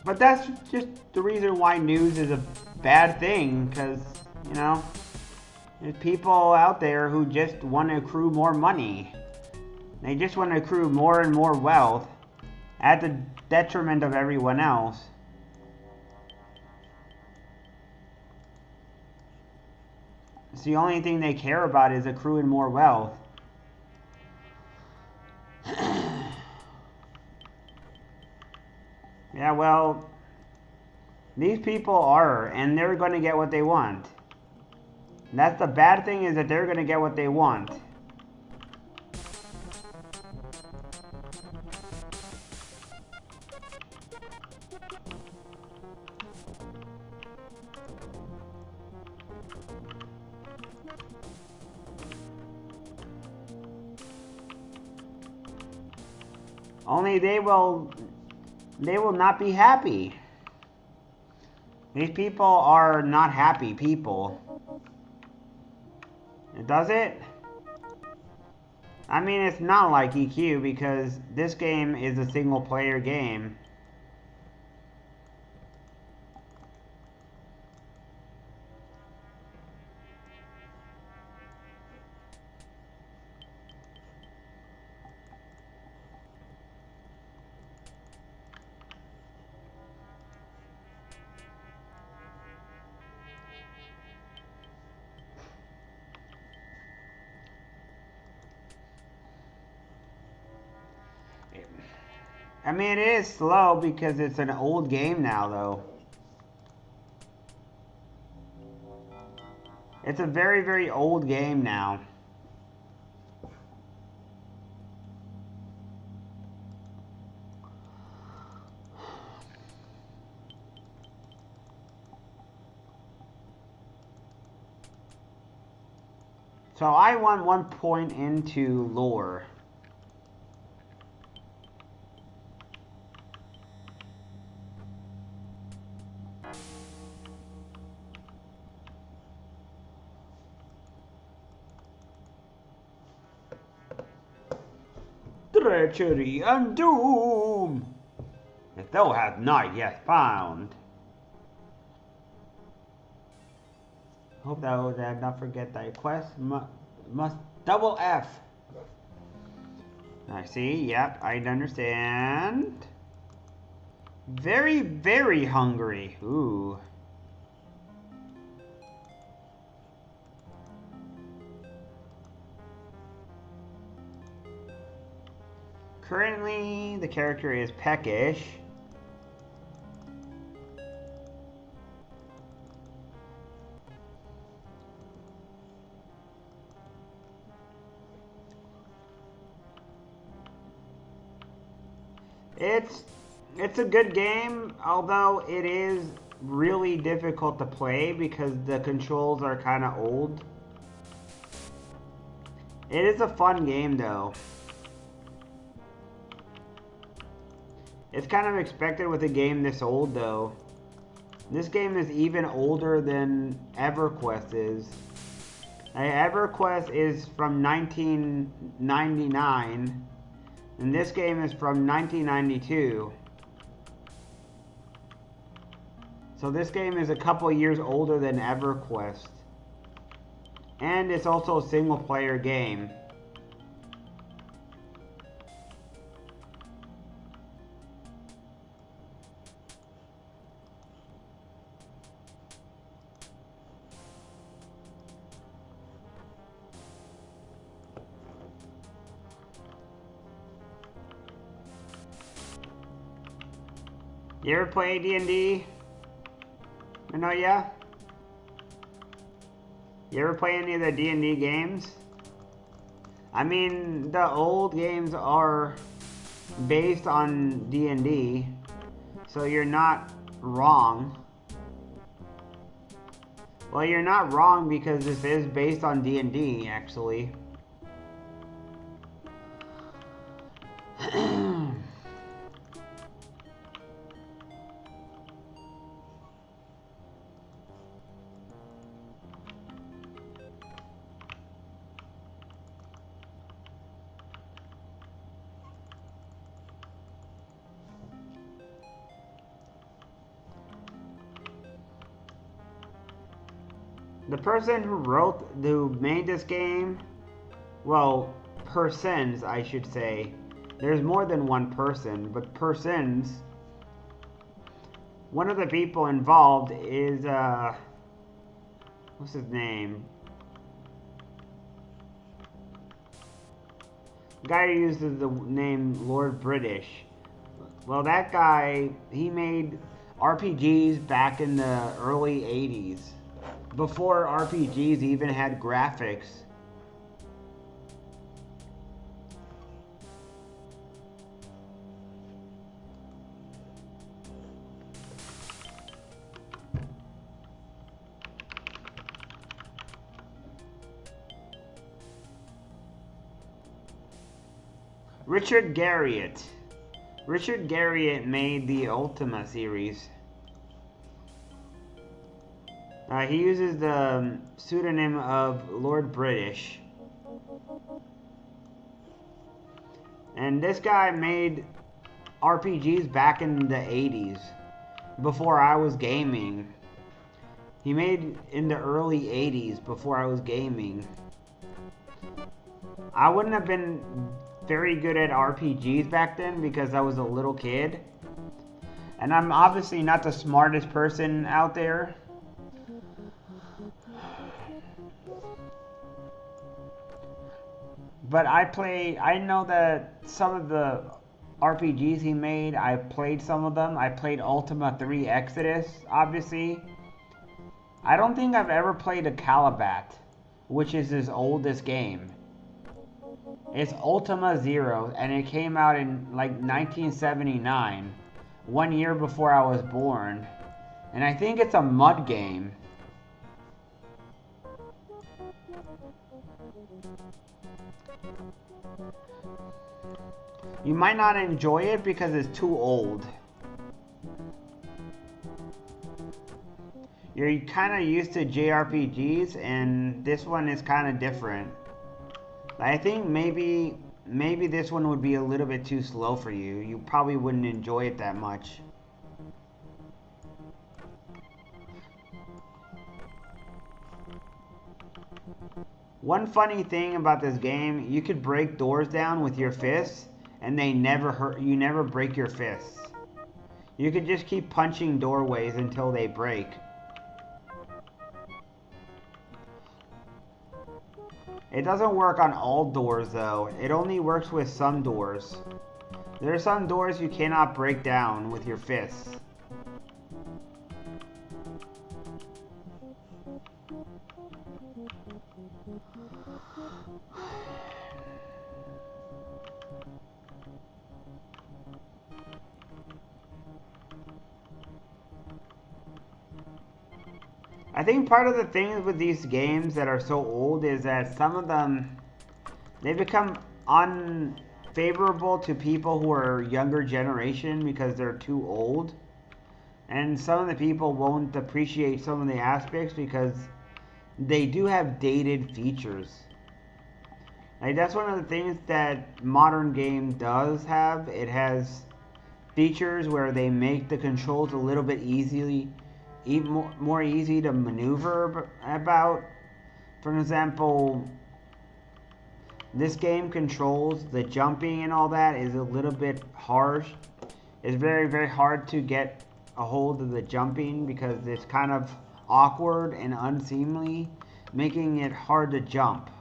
But that's just the reason why news is a bad thing, because, you know, there's people out there who just want to accrue more money. They just want to accrue more and more wealth at the detriment of everyone else. It's the only thing they care about is accruing more wealth. Yeah, well, these people are, and they're going to get what they want. And that's the bad thing, is that they're going to get what they want. Only they will not be happy. These people are not happy people. Does it? I mean, it's not like EQ, because this game is a single player game. I mean, it is slow because it's an old game now, though. It's a very, very old game now. So I want 1 point into lore. Treachery and doom, if thou hast not yet found. Hope thou did not forget thy quest. Must double F. I see. Yep, I understand. Very, very hungry. Ooh. Currently, the character is peckish. It's a good game, although it is really difficult to play because the controls are kind of old. It is a fun game, though. It's kind of expected with a game this old, though. This game is even older than EverQuest is. EverQuest is from 1999, and this game is from 1992. So this game is a couple years older than EverQuest. And it's also a single player game. You ever play D&D? No, yeah? You ever play any of the D&D games? I mean, the old games are based on D&D, so you're not wrong. Well, you're not wrong because this is based on D&D, actually. The person who made this game, well, persons, I should say. There's more than one person, but persons. One of the people involved is, what's his name? The guy who uses the name Lord British. Well, that guy, he made RPGs back in the early 80s. Before RPGs even had graphics. Richard Garriott. Richard Garriott made the Ultima series. He uses the pseudonym of Lord British. And this guy made RPGs back in the 80s, before I was gaming. He made in the early 80s, before I was gaming. I wouldn't have been very good at RPGs back then because I was a little kid. And I'm obviously not the smartest person out there. But I know that some of the RPGs he made, I played some of them. I played Ultima 3 Exodus, obviously. I don't think I've ever played a Calibat, which is his oldest game. It's Ultima Zero, and it came out in like 1979, 1 year before I was born. And I think it's a mud game. You might not enjoy it because it's too old. You're kind of used to JRPGs, and this one is kind of different. I think maybe this one would be a little bit too slow for you. You probably wouldn't enjoy it that much. One funny thing about this game, you could break doors down with your fists, and they never hurt. You never break your fists. You could just keep punching doorways until they break. It doesn't work on all doors though. It only works with some doors. There are some doors you cannot break down with your fists. I think part of the things with these games that are so old is that some of them, they become unfavorable to people who are younger generation because they're too old. And some of the people won't appreciate some of the aspects because they do have dated features. Like that's one of the things that modern game does have. It has features where they make the controls a little bit more easy to maneuver about. For example, this game controls the jumping and all that is a little bit harsh. It's very, very hard to get a hold of the jumping because it's kind of awkward and unseemly, making it hard to jump.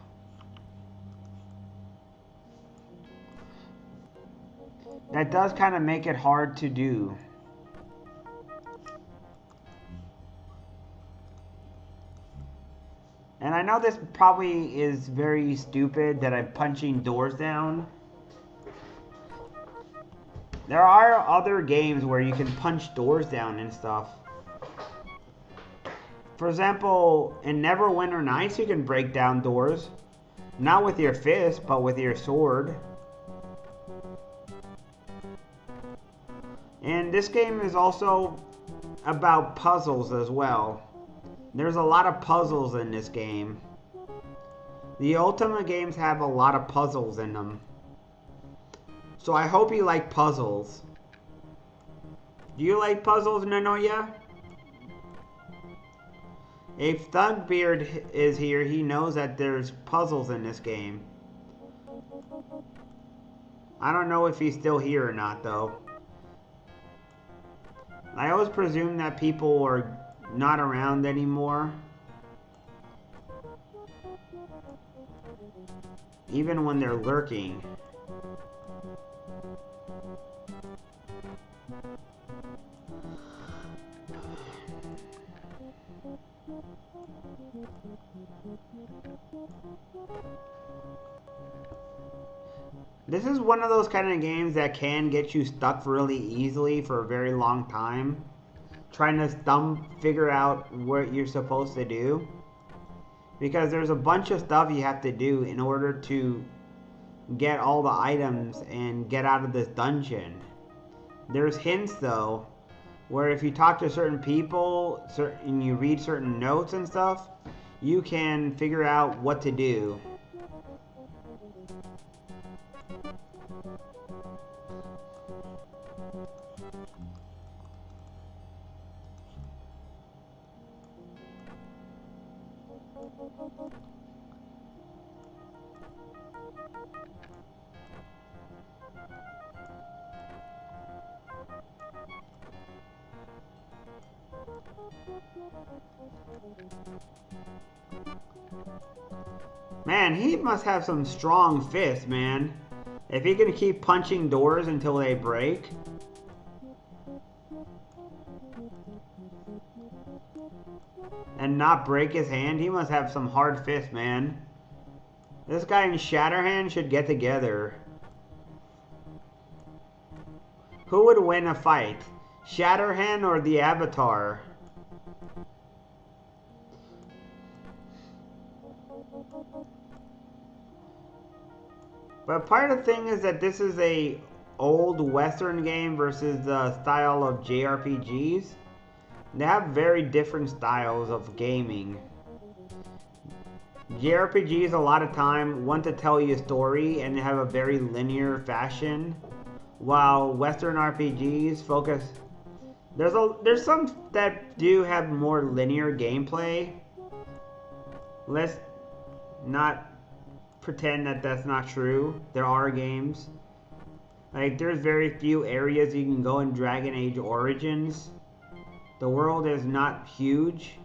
That does kind of make it hard to do. And I know this probably is very stupid that I'm punching doors down. There are other games where you can punch doors down and stuff. For example, in Neverwinter Nights, you can break down doors. Not with your fist, but with your sword. And this game is also about puzzles as well. There's a lot of puzzles in this game. The Ultima games have a lot of puzzles in them. So I hope you like puzzles. Do you like puzzles, Nanoya? If Thugbeard is here, he knows that there's puzzles in this game. I don't know if he's still here or not, though. I always presume that people are not around anymore. Even when they're lurking. This is one of those kind of games that can get you stuck really easily for a very long time. Trying to figure out what you're supposed to do. Because there's a bunch of stuff you have to do in order to get all the items and get out of this dungeon. There's hints though, where if you talk to certain people and you read certain notes and stuff, you can figure out what to do. Man, he must have some strong fists, man. If he can keep punching doors until they break. And not break his hand, he must have some hard fists, man. This guy and Shatterhand should get together. Who would win a fight? Shatterhand or the Avatar? But part of the thing is that this is a old Western game versus the style of JRPGs. They have very different styles of gaming. JRPGs a lot of time want to tell you a story and have a very linear fashion, while Western RPGs focus. There's some that do have more linear gameplay. Let's not pretend that that's not true. There are games. Like, there's very few areas you can go in Dragon Age Origins. The world is not huge.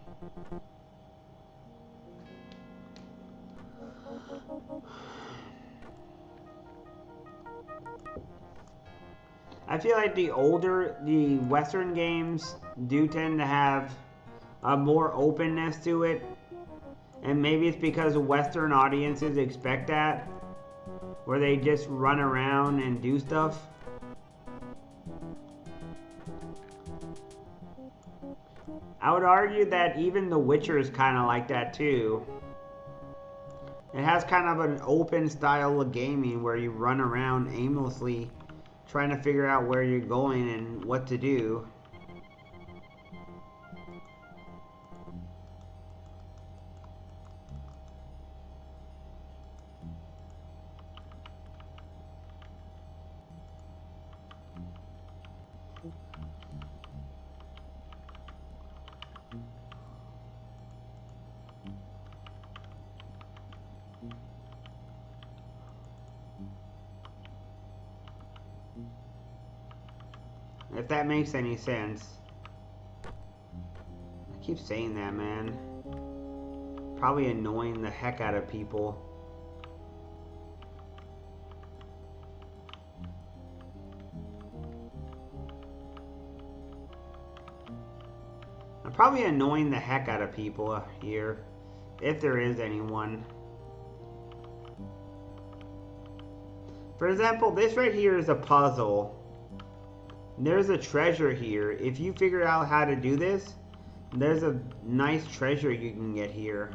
I feel like the Western games do tend to have a more openness to it. And maybe it's because Western audiences expect that, where they just run around and do stuff. I would argue that even The Witcher is kind of like that too. It has kind of an open style of gaming where you run around aimlessly trying to figure out where you're going and what to do. If that makes any sense. I keep saying that, man. Probably annoying the heck out of people. I'm probably annoying the heck out of people here. If there is anyone. For example, this right here is a puzzle. There's a treasure here. If you figure out how to do this, there's a nice treasure you can get here.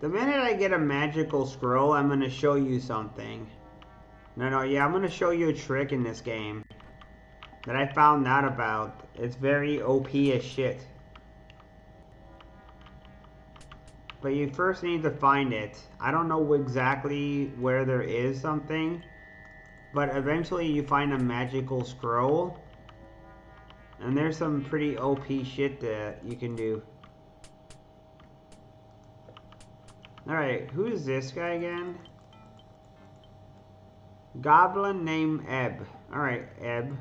The minute I get a magical scroll, I'm going to show you something. Yeah, I'm going to show you a trick in this game that I found out about. It's very OP as shit. But you first need to find it. I don't know exactly where there is something, but eventually you find a magical scroll. And there's some pretty OP shit that you can do. Alright, who is this guy again? Goblin named Ebb. Alright, Ebb.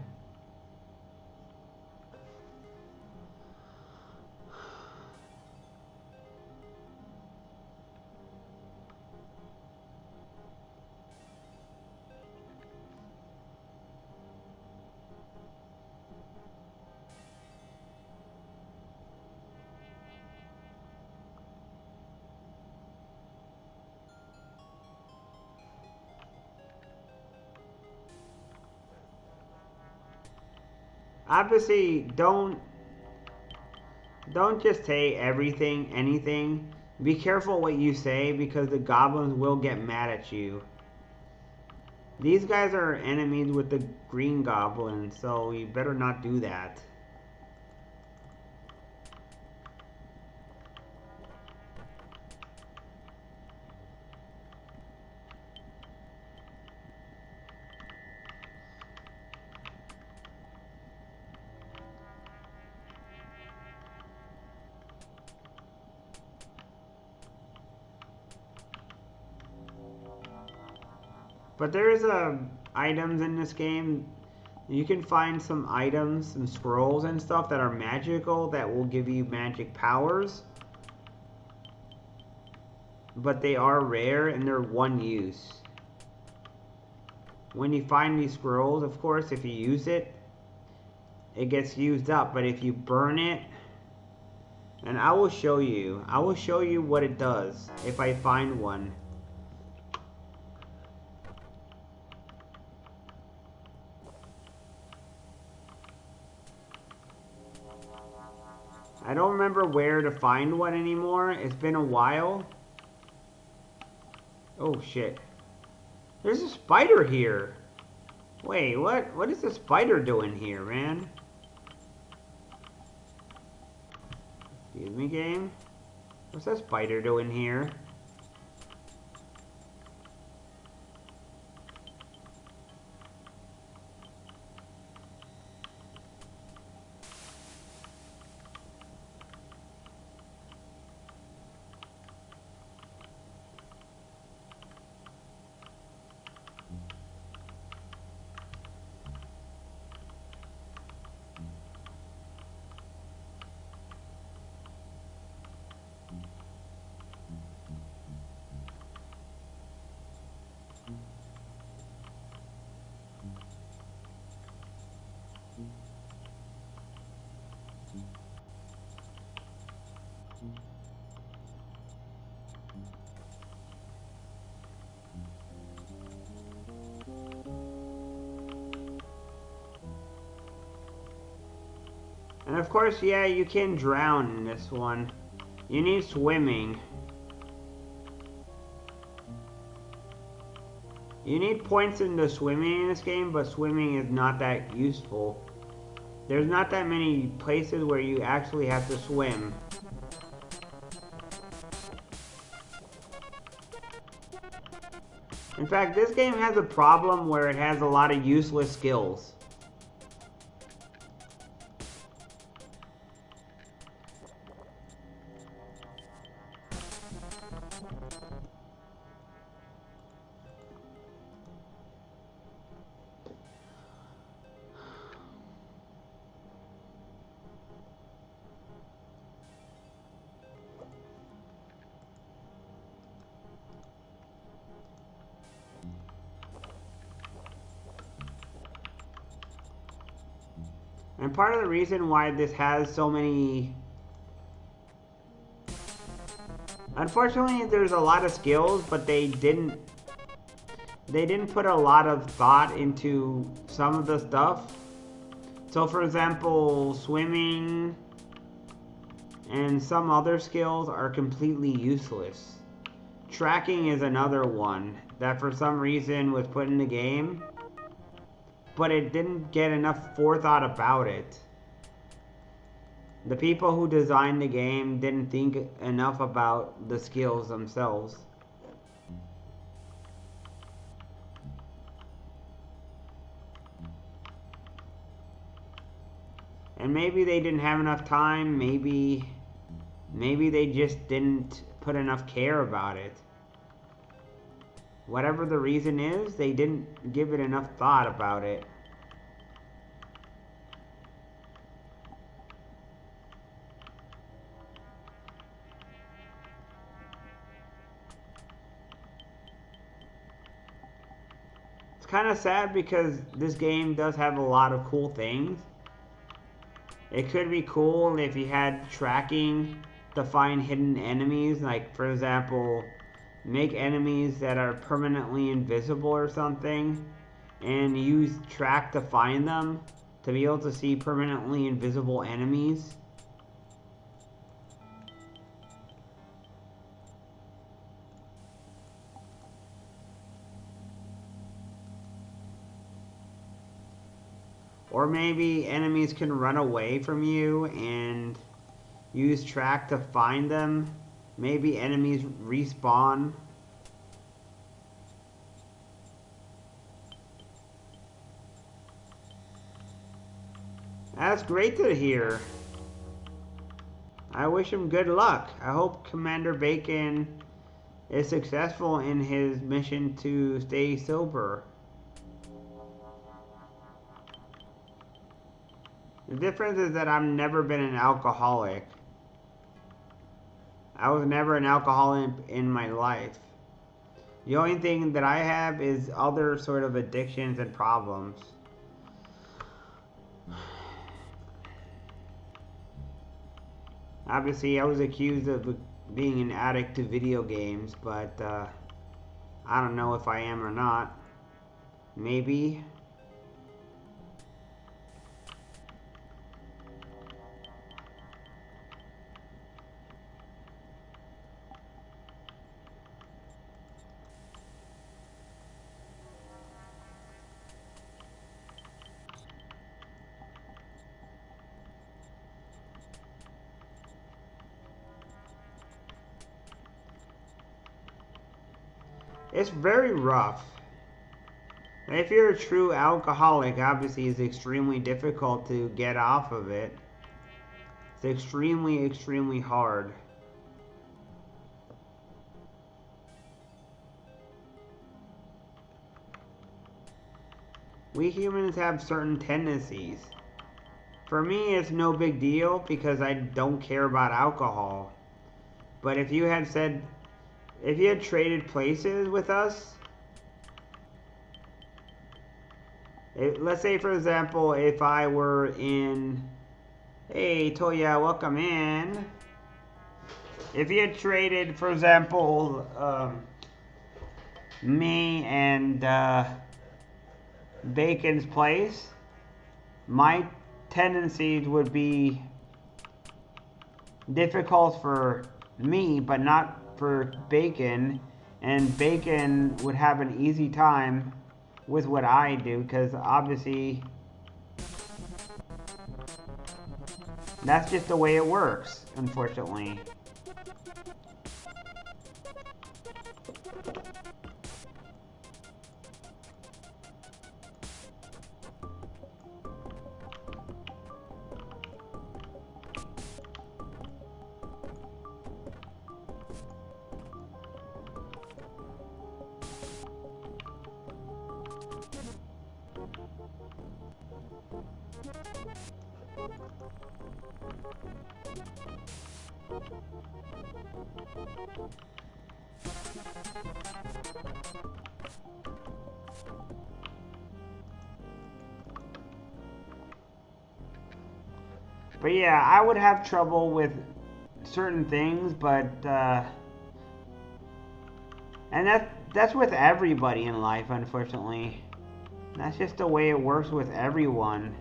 Obviously, don't just say anything. Be careful what you say because the goblins will get mad at you. These guys are enemies with the green goblins, so you better not do that. But there is items in this game. You can find some items, some scrolls and stuff that are magical that will give you magic powers. But they are rare and they're one use. When you find these scrolls, of course, if you use it, it gets used up. But if you burn it, and I will show you what it does if I find one. I don't remember where to find one anymore. It's been a while. Oh shit. There's a spider here. Wait, what? What is the spider doing here, man? Excuse me, game. What's that spider doing here? And of course, yeah, you can drown in this one. You need swimming. You need points in the swimming in this game, but swimming is not that useful. There's not that many places where you actually have to swim. In fact, this game has a problem where it has a lot of useless skills. And part of the reason why this has so many... Unfortunately, there's a lot of skills, but they didn't put a lot of thought into some of the stuff. So for example, swimming and some other skills are completely useless. Tracking is another one that for some reason was put in the game, but it didn't get enough forethought about it. The people who designed the game didn't think enough about the skills themselves. And maybe they didn't have enough time, maybe they just didn't put enough care about it. Whatever the reason is, they didn't give it enough thought about it. It's kind of sad because this game does have a lot of cool things. It could be cool if you had tracking to find hidden enemies, like for example, make enemies that are permanently invisible or something, and use track to find them to be able to see permanently invisible enemies. Or maybe enemies can run away from you and use track to find them. Maybe enemies respawn. That's great to hear. I wish him good luck. I hope Commander Bacon is successful in his mission to stay sober. The difference is that I've never been an alcoholic. I was never an alcoholic in my life. The only thing that I have is other sort of addictions and problems. Obviously, I was accused of being an addict to video games, but I don't know if I am or not. Maybe. It's very rough. If you're a true alcoholic, obviously it's extremely difficult to get off of it. It's extremely, extremely hard. We humans have certain tendencies. For me, it's no big deal because I don't care about alcohol. But if you had said, if you had traded places with us, let's say for example, if I were in, hey Toya, welcome in. If you had traded, for example, me and Bacon's place, my tendencies would be difficult for me, but not for Bacon, and Bacon would have an easy time with what I do, because obviously that's just the way it works, unfortunately. But yeah, I would have trouble with certain things, but and that's with everybody in life, unfortunately. That's just the way it works with everyone.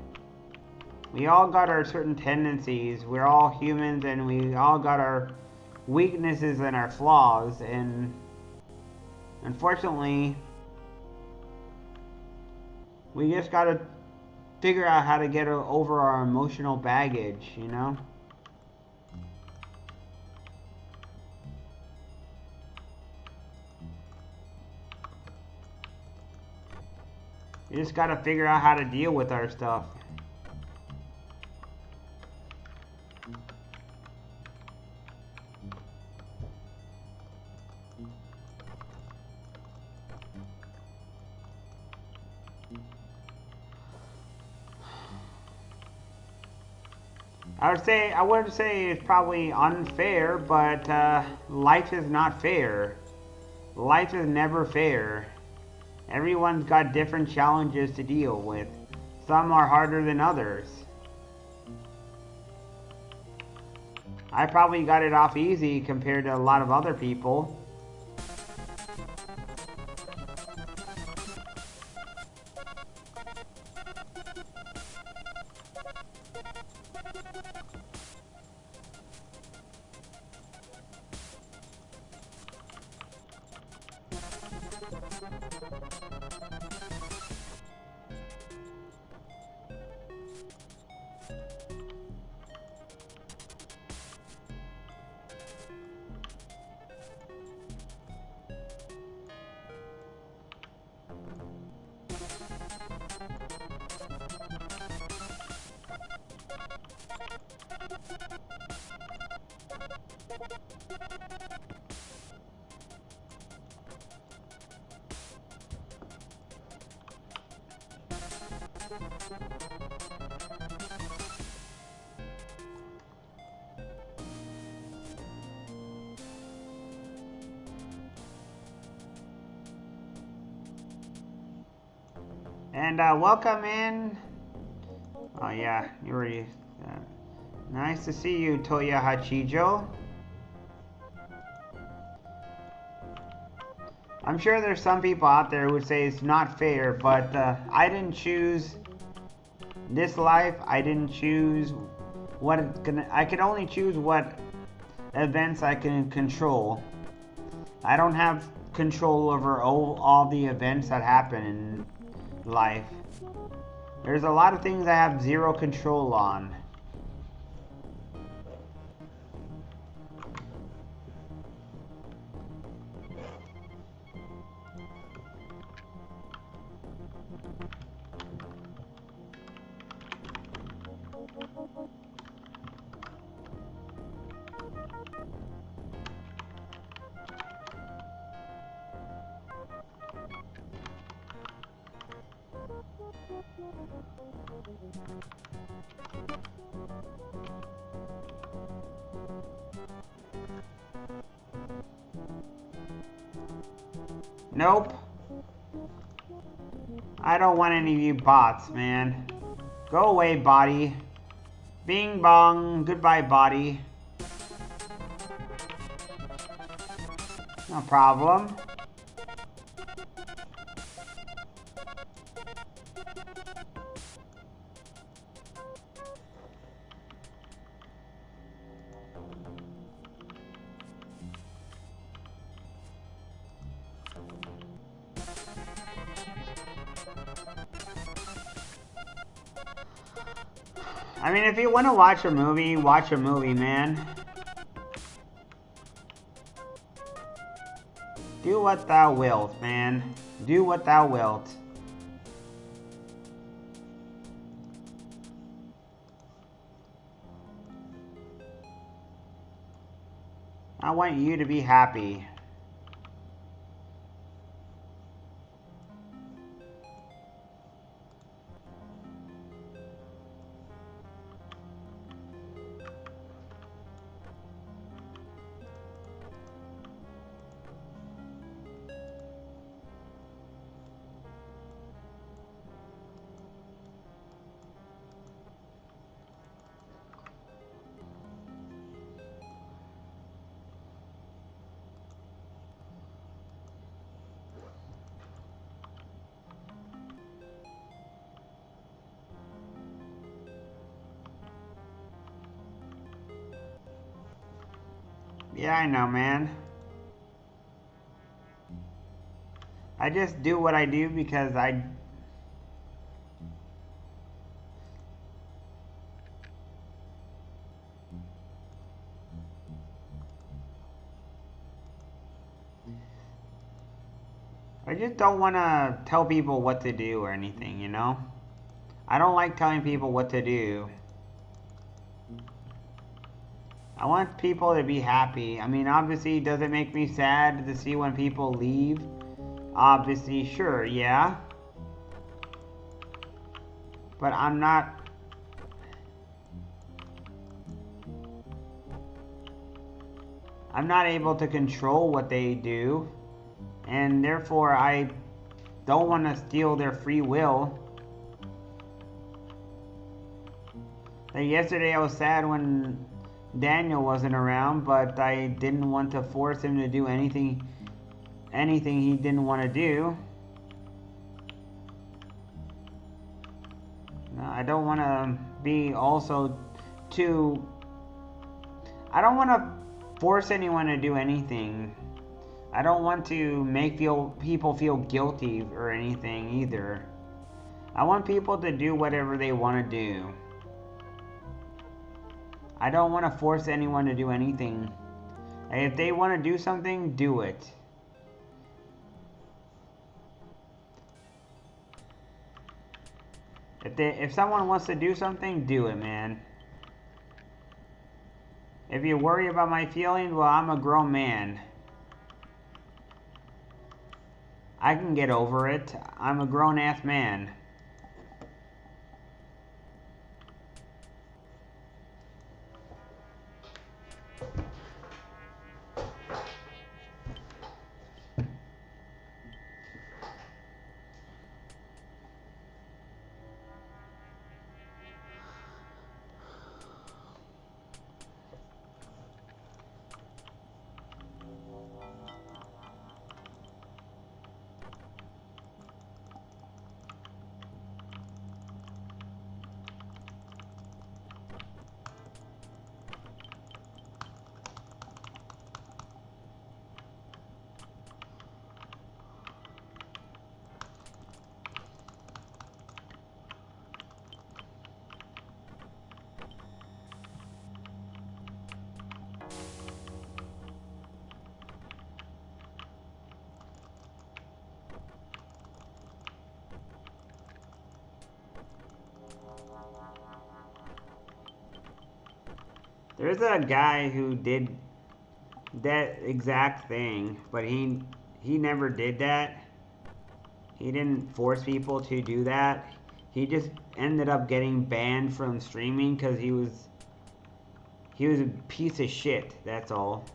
We all got our certain tendencies. We're all humans, and we all got our weaknesses and our flaws, and unfortunately, we just gotta figure out how to get over our emotional baggage, you know? We just gotta figure out how to deal with our stuff. I wouldn't say it's probably unfair, but life is not fair. Life is never fair. Everyone's got different challenges to deal with. Some are harder than others. I probably got it off easy compared to a lot of other people. And welcome in. Oh yeah, you already. Nice to see you, Toya Hachijo. I'm sure there's some people out there who would say it's not fair, but I didn't choose this life. I didn't choose what it's gonna. I can only choose what events I can control. I don't have control over all the events that happen in life. There's a lot of things I have zero control on. Nope. I don't want any of you bots, man. Go away, body. Bing bong. Goodbye, body. No problem. I mean, if you want to watch a movie, man. Do what thou wilt, man. Do what thou wilt. I want you to be happy. Yeah, I know, man. I just do what I do because I just don't want to tell people what to do or anything, you know? I don't like telling people what to do. I want people to be happy. I mean, obviously, does it make me sad to see when people leave? Obviously, sure, yeah. But I'm not able to control what they do. And therefore, I don't want to steal their free will. Like yesterday, I was sad when Daniel wasn't around, but I didn't want to force him to do anything he didn't want to do. No, I don't want to be also too... I don't want to force anyone to do anything. I don't want to make people feel guilty or anything either. I want people to do whatever they want to do. I don't want to force anyone to do anything. If they want to do something, do it. If someone wants to do something, do it, man. If you worry about my feelings, well, I'm a grown man. I can get over it. I'm a grown-ass man. There's a guy who did that exact thing, but he never did that. He didn't force people to do that. He just ended up getting banned from streaming because he was a piece of shit, that's all.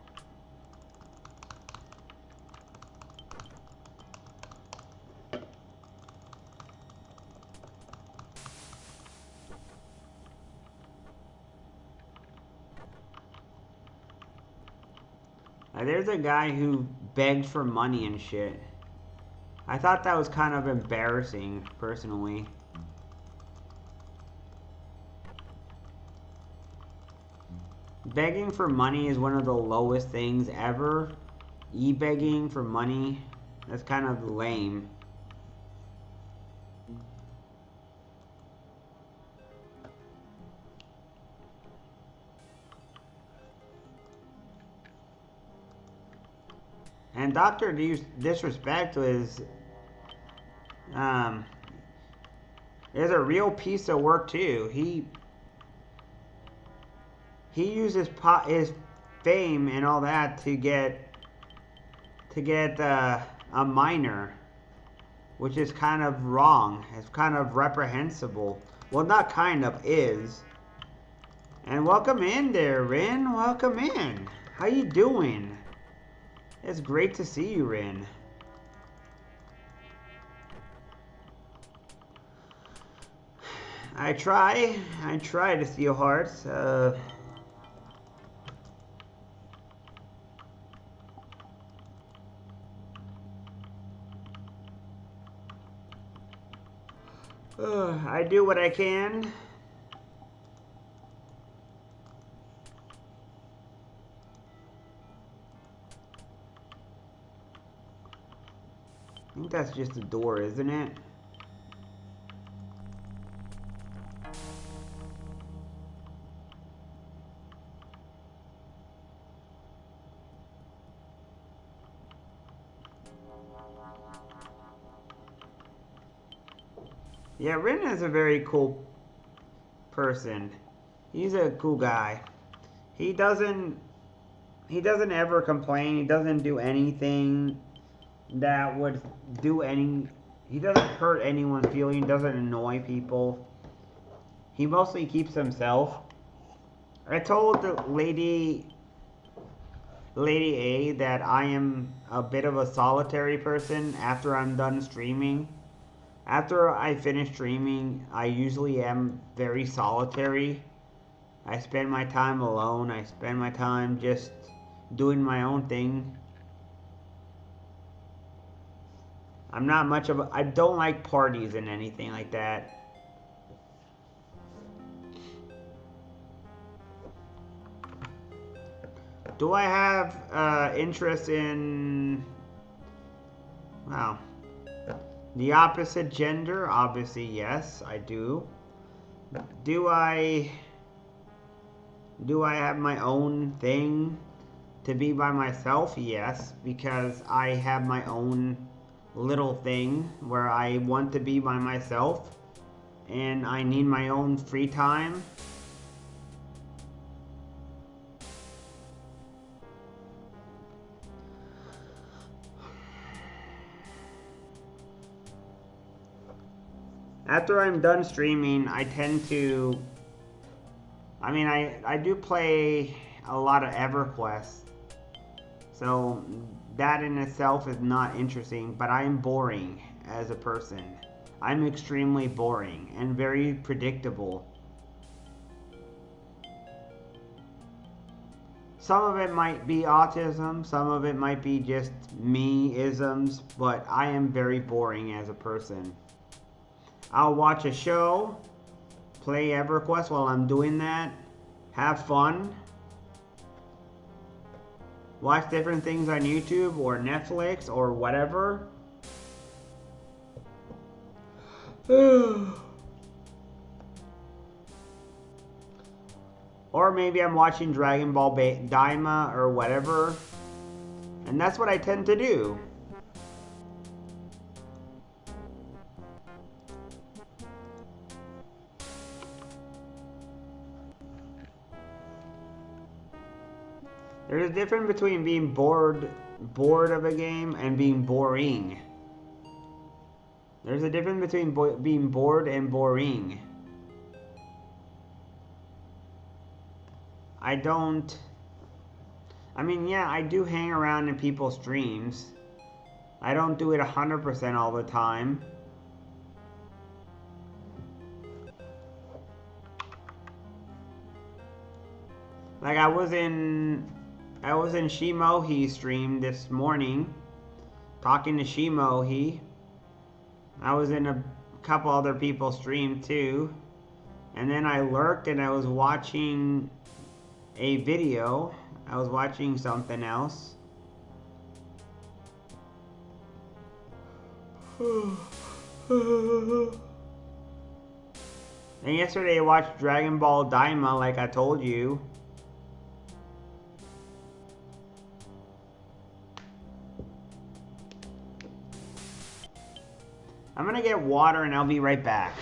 There's a guy who begged for money and shit. I thought that was kind of embarrassing, personally. Begging for money is one of the lowest things ever. E-begging for money, that's kind of lame. And Dr. Disrespect was, is a real piece of work too. He uses his fame and all that to get a minor, which is kind of wrong. It's kind of reprehensible. Well, not kind of, is. And welcome in there, Rin. Welcome in. How you doing? It's great to see you, Rin. I try to steal hearts. I do what I can. I think that's just a door, isn't it? Yeah, Rin is a very cool person. He's a cool guy. He doesn't ever complain. He doesn't do anything that would do any... He doesn't hurt anyone's feeling. He doesn't annoy people. He mostly keeps himself. I told the Lady A that I am a bit of a solitary person after I'm done streaming. After I finish streaming, I usually am very solitary. I spend my time alone. I spend my time just doing my own thing. I'm not much of a... I don't like parties and anything like that. Do I have interest in... Wow. The opposite gender? Obviously, yes, I do. Do I have my own thing to be by myself? Yes, because I have my own little thing where I want to be by myself and I need my own free time. After I'm done streaming, I tend to... I mean, I do play a lot of EverQuest. So, that in itself is not interesting, but I am boring as a person. I'm extremely boring and very predictable. Some of it might be autism, some of it might be just me-isms, but I am very boring as a person. I'll watch a show, play EverQuest while I'm doing that, have fun, watch different things on YouTube or Netflix or whatever. Or maybe I'm watching Dragon Ball Daima or whatever. And that's what I tend to do. There's a difference between being bored of a game and being boring. There's a difference between being bored and boring. I mean, yeah, I do hang around in people's streams. I don't do it 100% all the time. Like, I was in I was in Shimohi's stream this morning, talking to Shimohi. I was in a couple other people's stream too. And then I lurked and I was watching a video. I was watching something else. And yesterday I watched Dragon Ball Daima like I told you. I'm gonna get water and I'll be right back.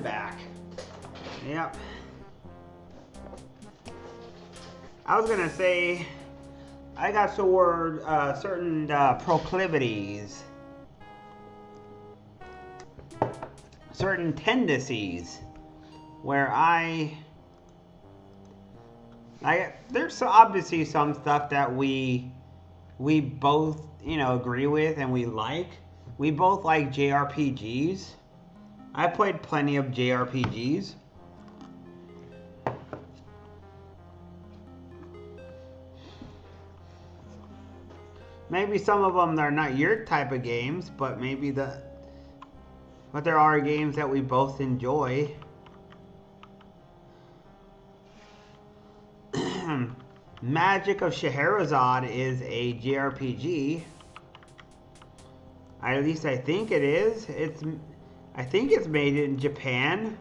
I'm back. Yep. I was gonna say, I got certain proclivities, certain tendencies, where there's obviously some stuff that we both, agree with and we like. We both like JRPGs. I played plenty of JRPGs. Maybe some of them are not your type of games, but but there are games that we both enjoy. Magic of Scheherazade is a JRPG. At least I think it is. I think it's made in Japan.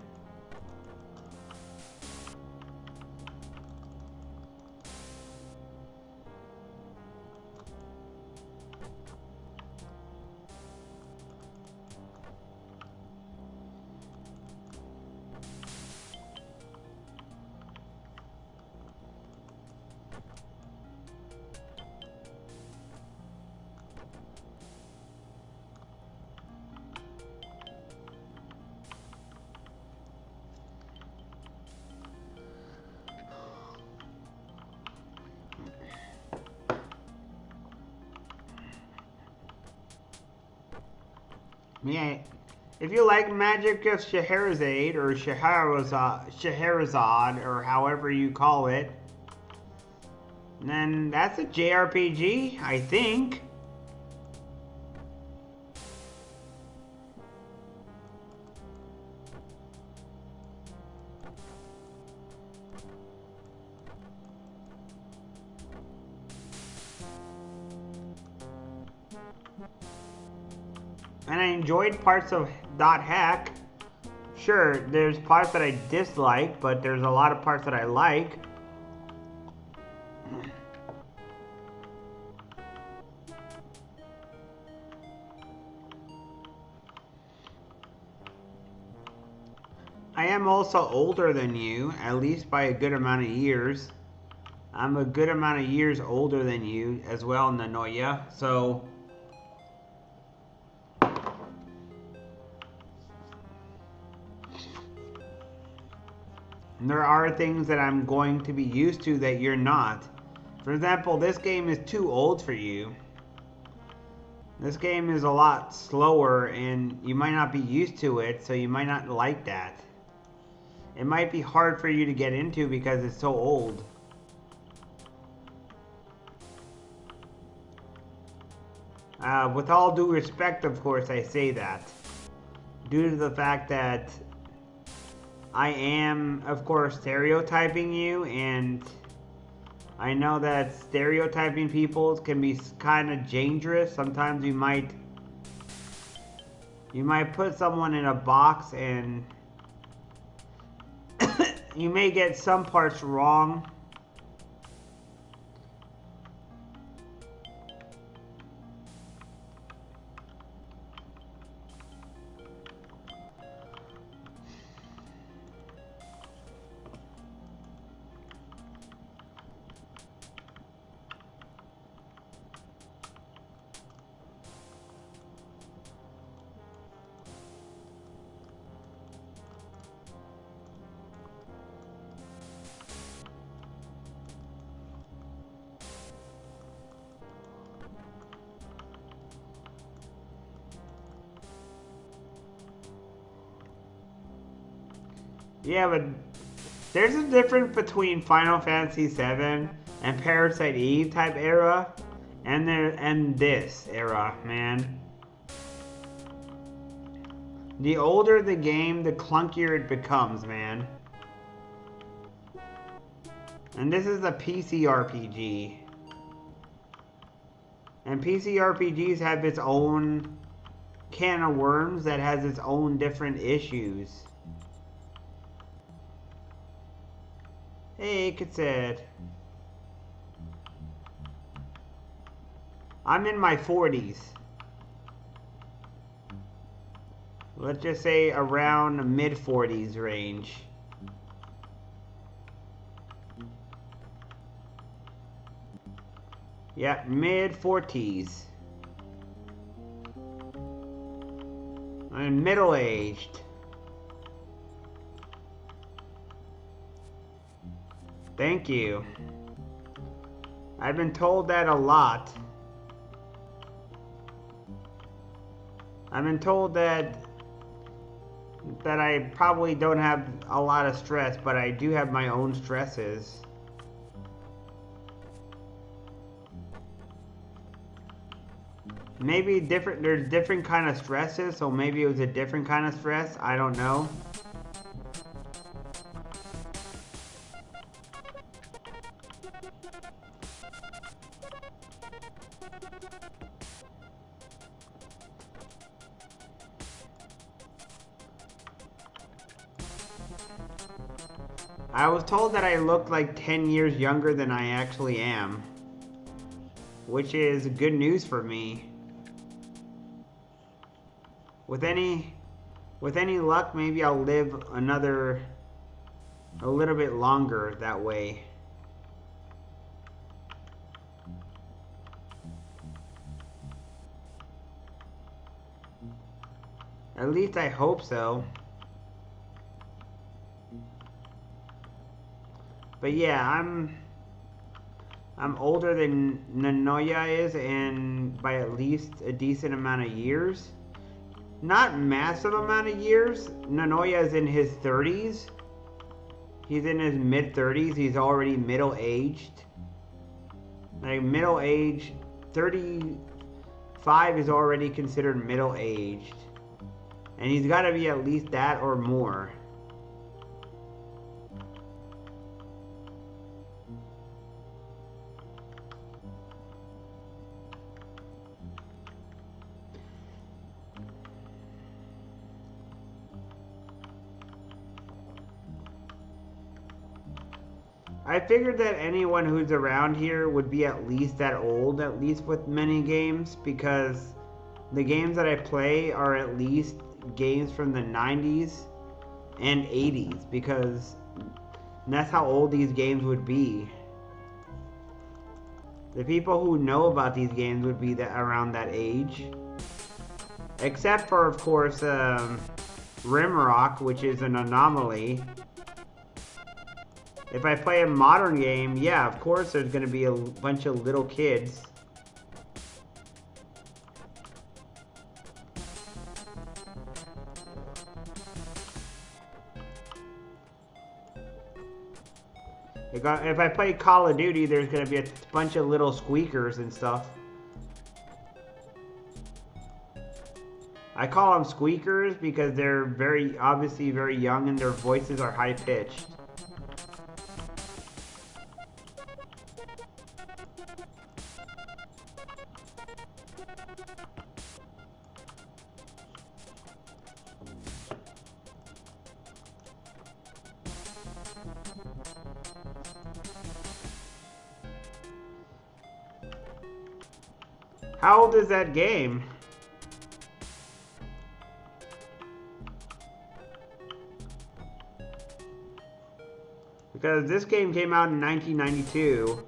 Yeah, if you like Magic of Scheherazade or Scheherazade or however you call it, then that's a JRPG, I think. And I enjoyed parts of Dot Hack. Sure, there's parts that I dislike, but there's a lot of parts that I like. I am also older than you, at least by a good amount of years. I'm a good amount of years older than you as well, Nanoya, so... there are things that I'm going to be used to that you're not. For example, this game is too old for you. This game is a lot slower and you might not be used to it, so you might not like that. It might be hard for you to get into because it's so old. With all due respect, of course, I say that. Due to the fact that I am, of course, stereotyping you, and I know that stereotyping people can be kind of dangerous. Sometimes you might put someone in a box and you may get some parts wrong. Yeah, but there's a difference between Final Fantasy VII and Parasite Eve type era and this era, man. The older the game, the clunkier it becomes, man. And this is a PC RPG. And PC RPGs have its own can of worms that has its own different issues. Hey, Cassette. I'm in my 40s. let's just say around mid-40s range. Yeah, mid-40s. I'm middle-aged. Thank you. I've been told that a lot. I've been told that I probably don't have a lot of stress, but I do have my own stresses. Maybe there's different kind of stresses, so maybe it was a different kind of stress, I don't know. I was told that I looked like 10 years younger than I actually am, which is good news for me. With any luck, maybe I'll live a little bit longer that way. At least I hope so. But yeah, I'm older than Nanoya is, and by at least a decent amount of years. Not massive amount of years. Nanoya is in his 30s. He's in his mid-30s. He's already middle-aged. Like middle-aged, 35 is already considered middle-aged. And he's got to be at least that or more. I figured that anyone who's around here would be at least that old, at least with many games, because the games that I play are at least games from the 90s and 80s, because that's how old these games would be. The people who know about these games would be around that age. Except for, of course, Rimrock, which is an anomaly. If I play a modern game, yeah, of course there's going to be a bunch of little kids. If I play Call of Duty, there's going to be a bunch of little squeakers and stuff. I call them squeakers because they're obviously very young and their voices are high-pitched. How old is that game? Because this game came out in 1992.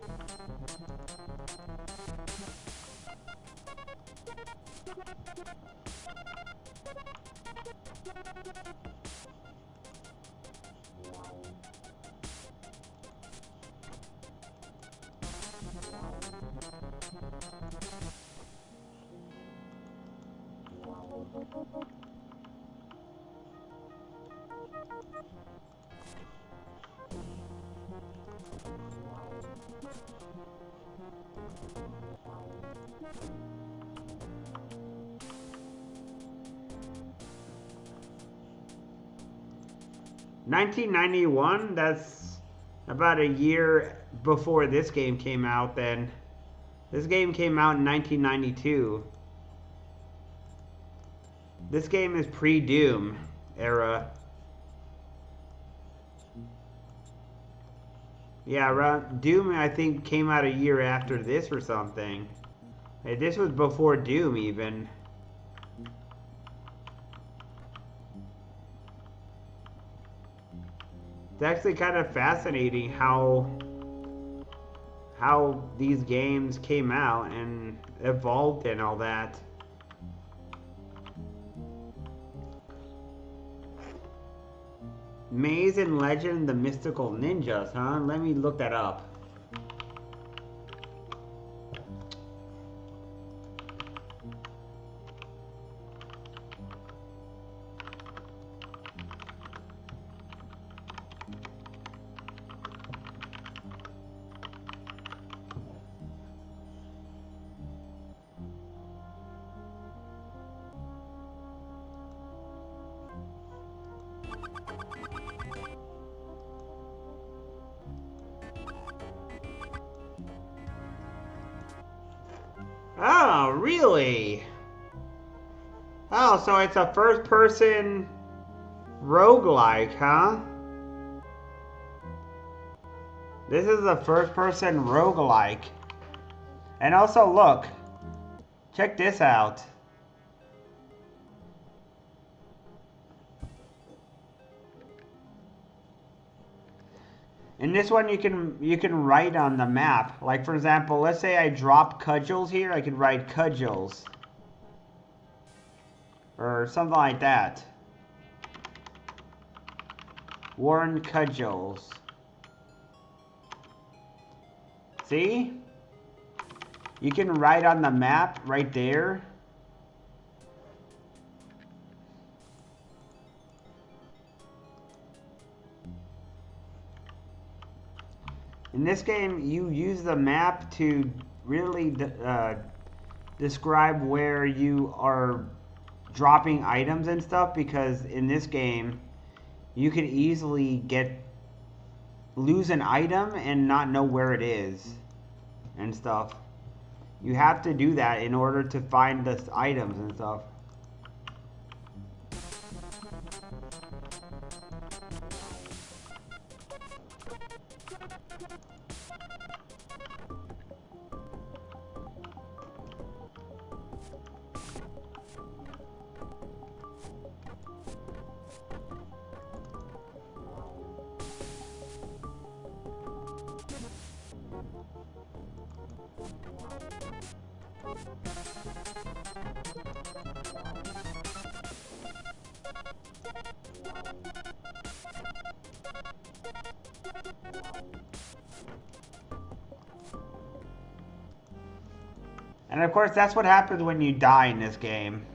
$1991? That's about a year before this game came out then. This game came out in 1992. This game is pre-Doom era. Yeah, Doom I think came out a year after this or something. Hey, this was before Doom even. It's actually kind of fascinating how these games came out and evolved and all that. Maze and Legend, the Mystical Ninjas, huh? Let me look that up. Oh, really? Oh, so it's a first-person roguelike, huh? This is a first-person roguelike. And also, look. Check this out. In this one, you can write on the map. Like, for example, let's say I drop cudgels here. I could write cudgels. Or something like that. Worn cudgels. See? You can write on the map right there. In this game, you use the map to really describe where you are dropping items and stuff, because in this game, you could easily lose an item and not know where it is and stuff. You have to do that in order to find the items and stuff. And of course, that's what happens when you die in this game.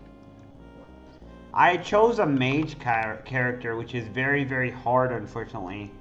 I chose a mage character, which is very, very hard, unfortunately.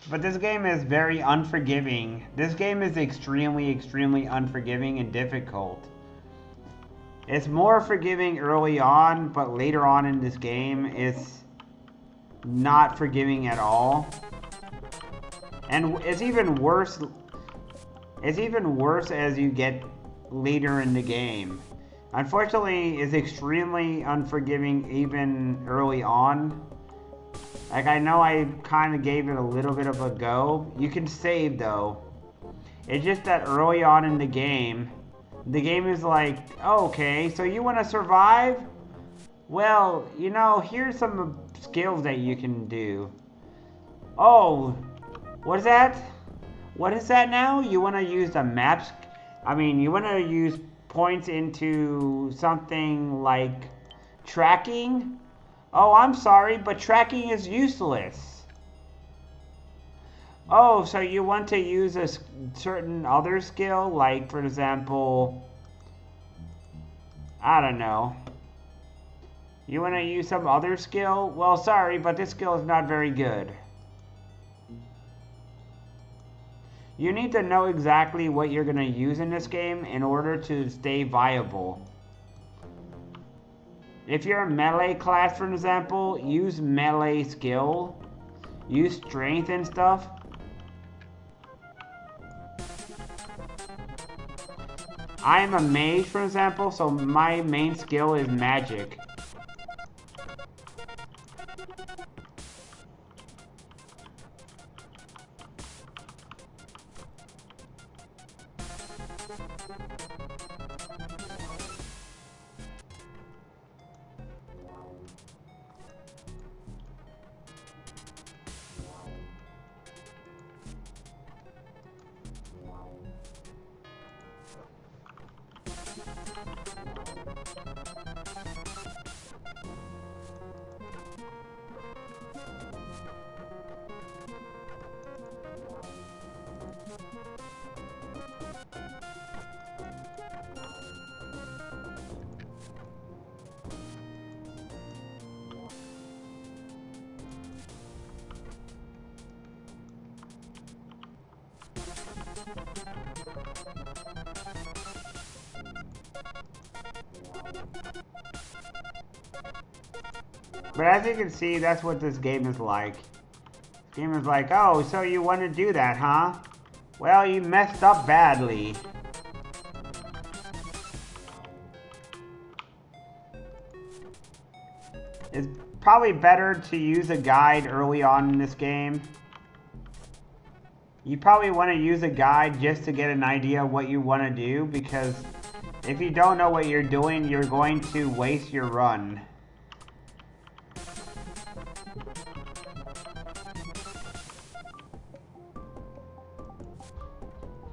But this game is very unforgiving. This game is extremely, extremely unforgiving and difficult. It's more forgiving early on, but later on in this game, it's not forgiving at all. And it's even worse. It's even worse as you get later in the game. Unfortunately, it's extremely unforgiving even early on. Like, I know I kind of gave it a little bit of a go. You can save, though. It's just that early on in the game is like, oh, okay, so you want to survive? Well, you know, here's some skills that you can do. Oh, what is that? What is that now? You want to use the maps? You want to use points into something like tracking? Oh, I'm sorry, but tracking is useless. Oh, so you want to use a certain other skill, like, for example, I don't know. You want to use some other skill? Well, sorry, but this skill is not very good. You need to know exactly what you're going to use in this game in order to stay viable. If you're a melee class, for example, use melee skill. Use strength and stuff. I am a mage, for example, so my main skill is magic. But as you can see, that's what this game is like. This game is like, oh, so you want to do that, huh? Well, you messed up badly. It's probably better to use a guide early on in this game. You probably want to use a guide just to get an idea of what you want to do, because if you don't know what you're doing, you're going to waste your run.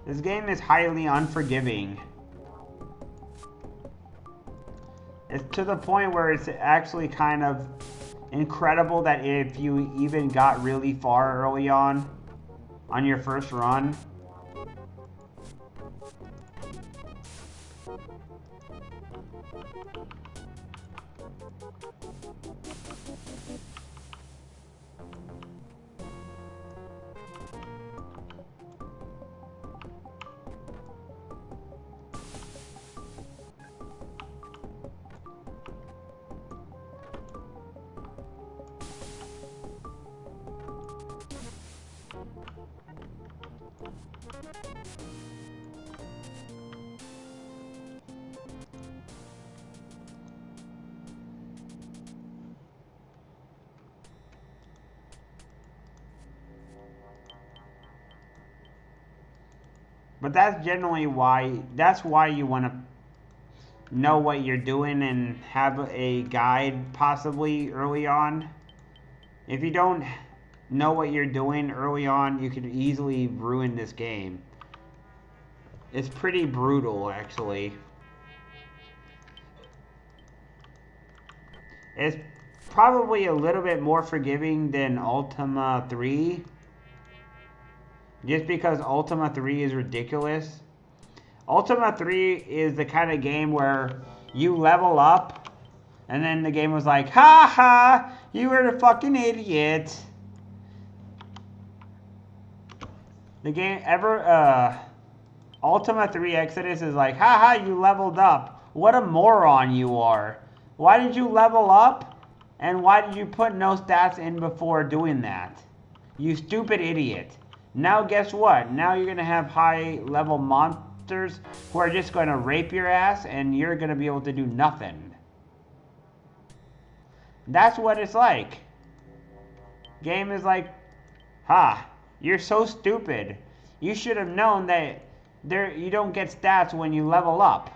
This game is highly unforgiving. It's to the point where it's actually kind of incredible that if you even got really far early on your first run. But that's generally why you want to know what you're doing and have a guide possibly early on. If you don't know what you're doing early on, you could easily ruin this game. It's pretty brutal, actually. It's probably a little bit more forgiving than Ultima 3. Just because Ultima 3 is ridiculous. Ultima 3 is the kind of game where you level up and then the game was like, ha ha, you were the fucking idiot. The game Ultima 3 Exodus is like, ha ha, you leveled up. What a moron you are. Why did you level up? And why did you put no stats in before doing that? You stupid idiot. Now guess what? Now you're going to have high level monsters who are just going to rape your ass and you're going to be able to do nothing. That's what it's like. Game is like, ha, you're so stupid. You should have known that you don't get stats when you level up.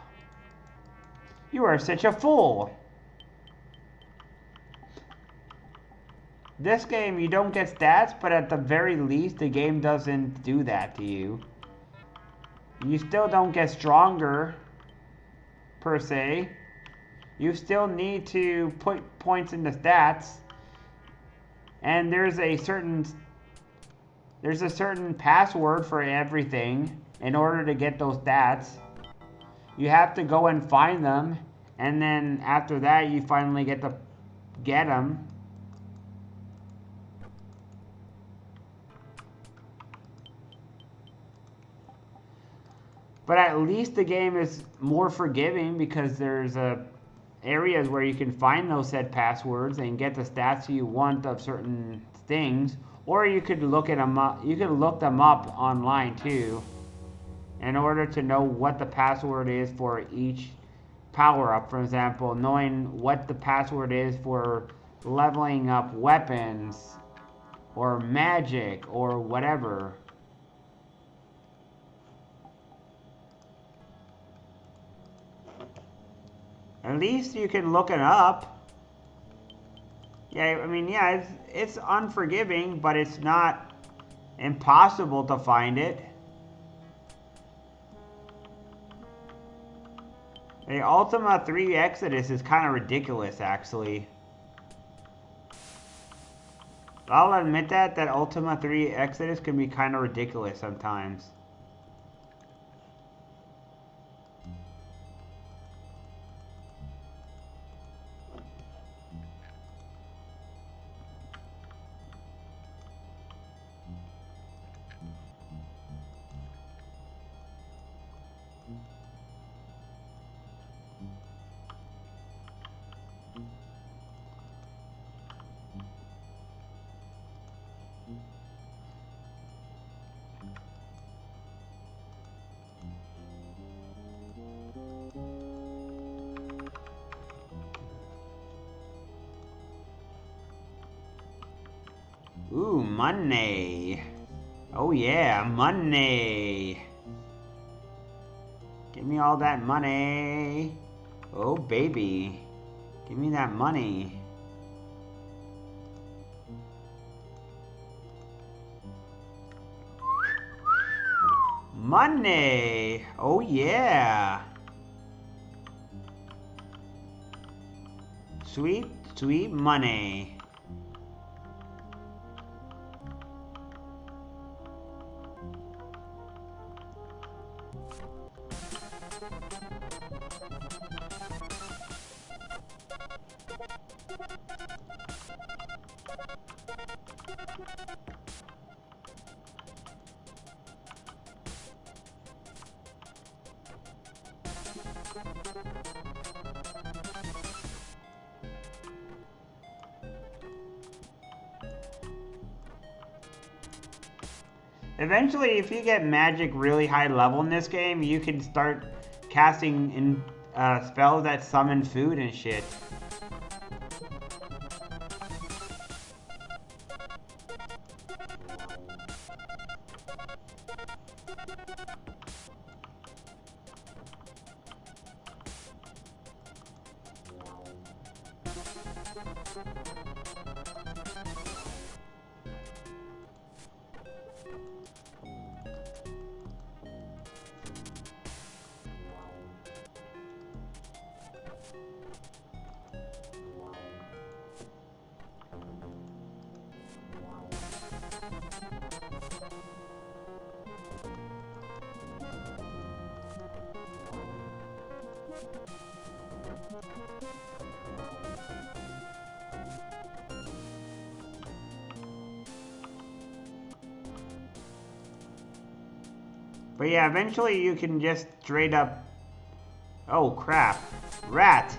You are such a fool. This game, you don't get stats, but at the very least, the game doesn't do that to you. You still don't get stronger, per se. You still need to put points in the stats. And there's a certain password for everything in order to get those stats. You have to go and find them, and then after that, you finally get the get them. But at least the game is more forgiving because there's areas where you can find those said passwords and get the stats you want of certain things, or you could look at them up. You could look them up online too, in order to know what the password is for each power up. For example, knowing what the password is for leveling up weapons or magic or whatever. At least you can look it up. Yeah, I mean, yeah, it's unforgiving, but it's not impossible to find it. The Ultima 3 Exodus is kind of ridiculous, actually. I'll admit that Ultima 3 Exodus can be kind of ridiculous sometimes. Ooh, money. Oh yeah, money. Give me all that money. Oh baby. Give me that money. Money. Oh yeah. Sweet, sweet money. Eventually, if you get magic really high level in this game, you can start casting in spells that summon food and shit. But yeah, eventually you can just straight up... Oh crap. Rat.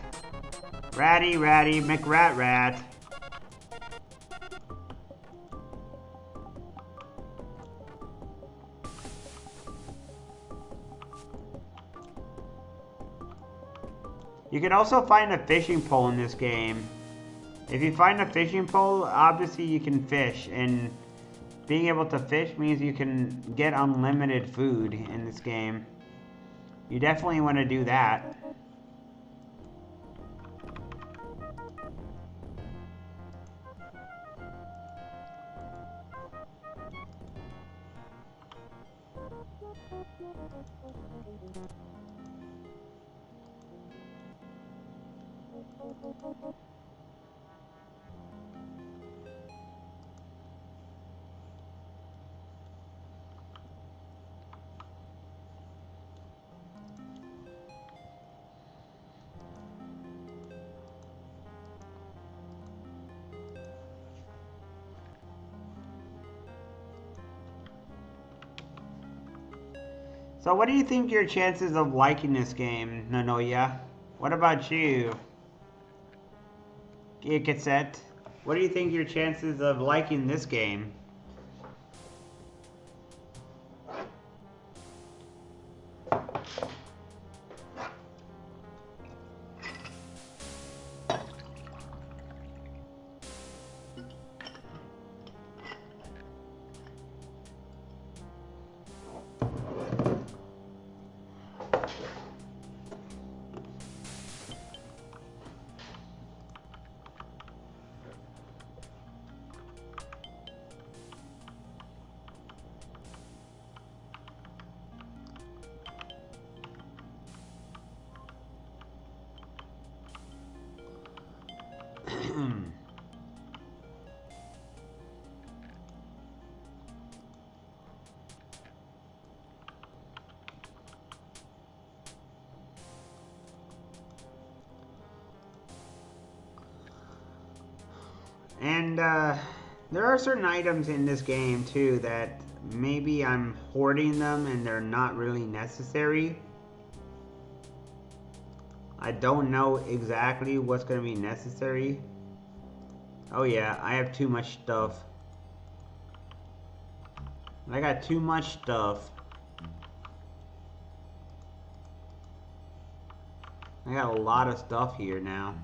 Ratty, ratty, McRat rat. You can also find a fishing pole in this game. If you find a fishing pole, obviously you can fish, and being able to fish means you can get unlimited food in this game. You definitely want to do that. So what do you think your chances of liking this game, Nonoya? What about you? Cassette? What do you think your chances of liking this game? And there are certain items in this game too that maybe I'm hoarding them and they're not really necessary. I don't know exactly what's going to be necessary. Oh yeah, I have too much stuff. I got too much stuff. I got a lot of stuff here now.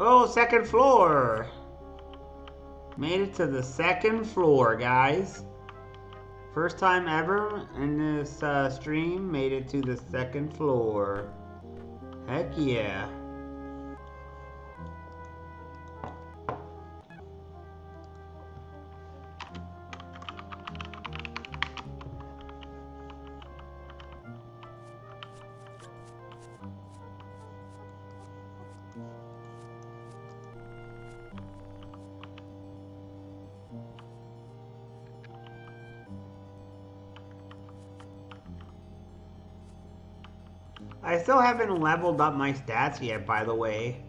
Oh, second floor. Made it to the second floor, guys. First time ever in this stream, made it to the second floor. Heck yeah. I still haven't leveled up my stats yet, by the way.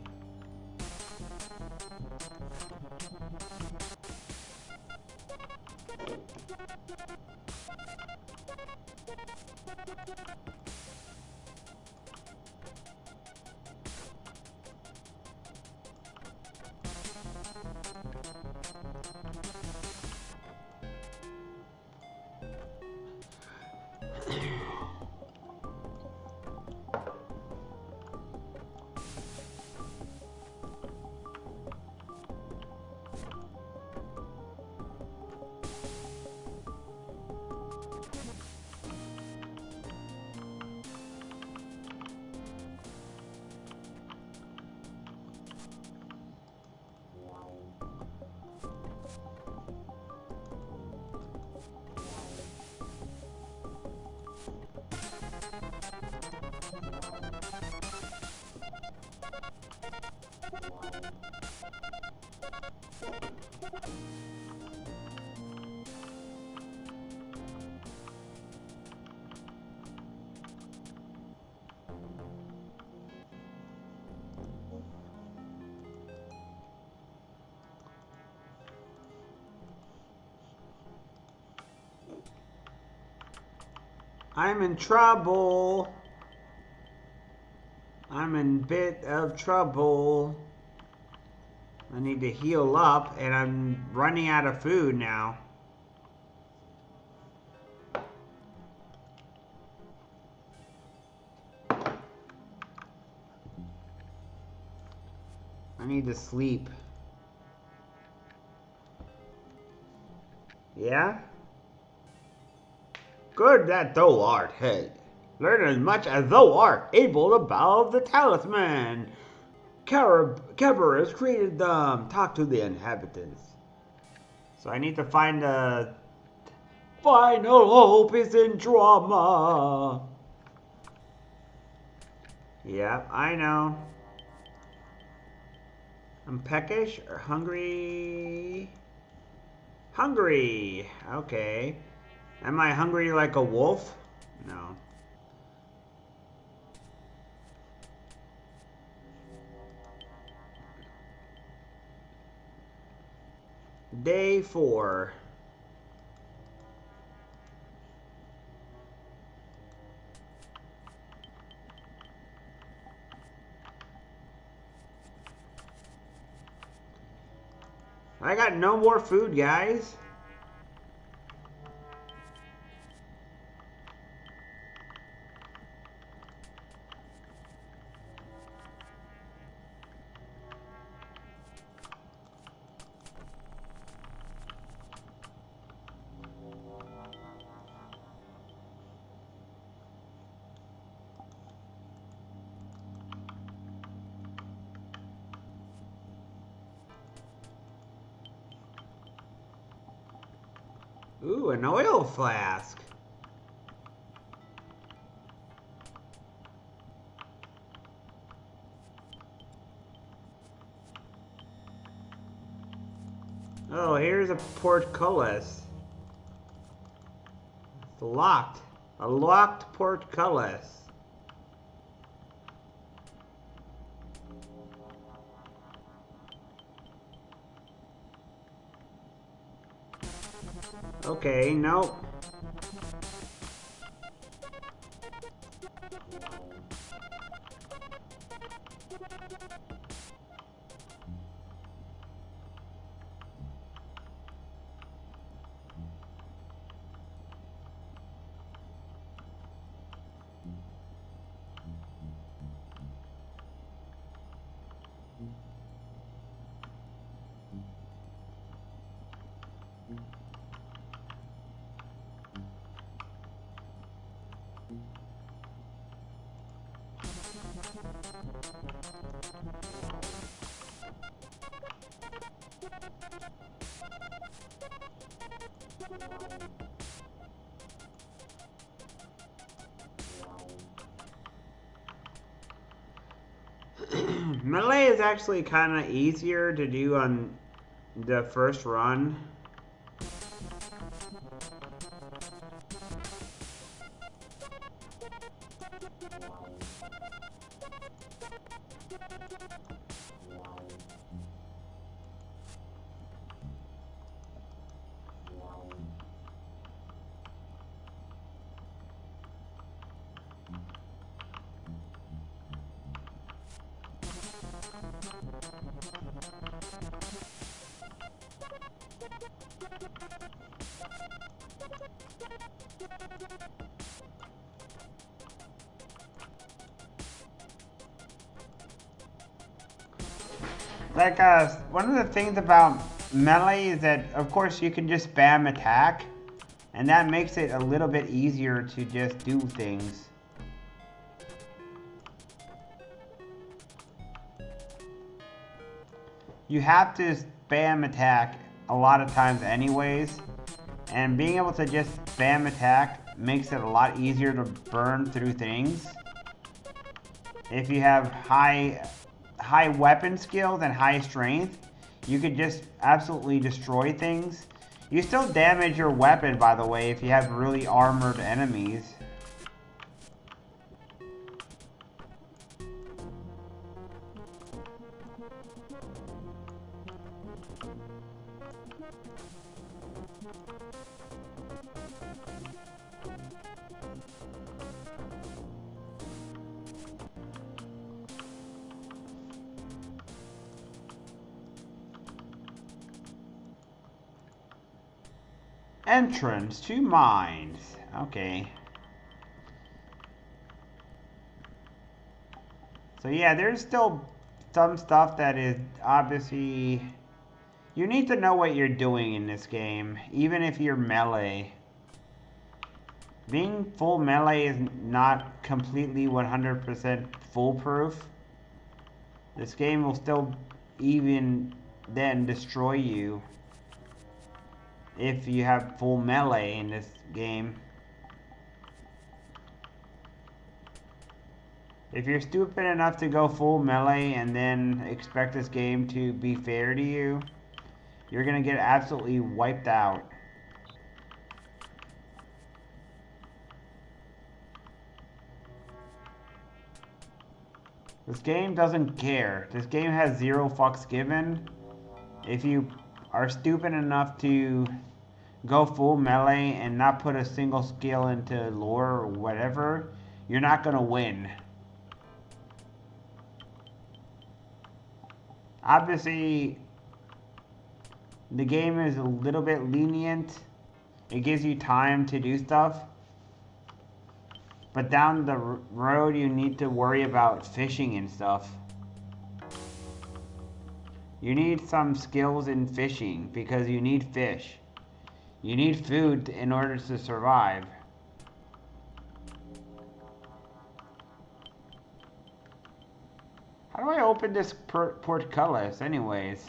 I'm in trouble. I'm in a bit of trouble. I need to heal up, and I'm running out of food now. need to sleep. Yeah? Good that thou art, head. Learn as much as thou art able about the talisman. Kerberos created them. Talk to the inhabitants. So I need to find the final hope is in drama. Yep, I know. I'm peckish or hungry? Hungry. Okay. Am I hungry like a wolf? No. Day 4. I got no more food, guys. Ooh, an oil flask. Oh, here's a portcullis. It's locked. A locked portcullis. Okay, nope. Melee is actually kind of easier to do on the first run. Like, one of the things about melee is that, of course, you can just spam attack, and that makes it a little bit easier to just do things. You have to spam attack a lot of times anyways, and being able to just spam attack makes it a lot easier to burn through things. If you have high weapon skills and high strength, you could just absolutely destroy things. You still damage your weapon, by the way, if you have really armored enemies. Entrance to mines. Okay. So yeah, there's still some stuff that is obviously... You need to know what you're doing in this game, even if you're melee. Being full melee is not completely 100% foolproof. This game will still even then destroy you if you have full melee in this game. If you're stupid enough to go full melee and then expect this game to be fair to you, you're gonna get absolutely wiped out. This game doesn't care. This game has zero fucks given. If you are stupid enough to go full melee and not put a single skill into lore or whatever, you're not gonna win. Obviously, the game is a little bit lenient. It gives you time to do stuff. But down the road, you need to worry about fishing and stuff. You need some skills in fishing because you need fish. You need food in order to survive. How do I open this portcullis anyways?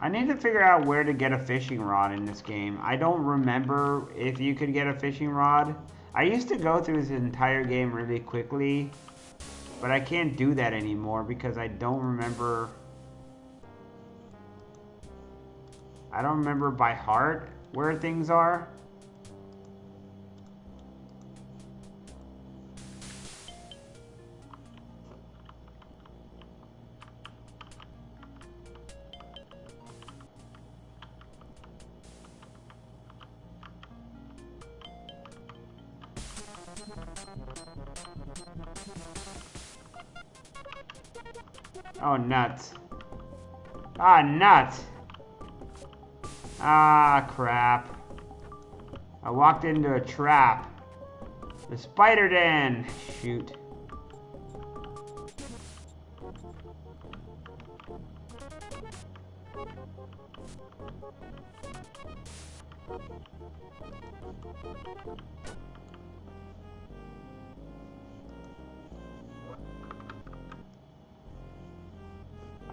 I need to figure out where to get a fishing rod in this game. I don't remember if you could get a fishing rod. I used to go through this entire game really quickly, but I can't do that anymore because I don't remember. I don't remember by heart where things are. Oh, nuts. Ah, nuts. Ah, crap. I walked into a trap. The spider den. Shoot.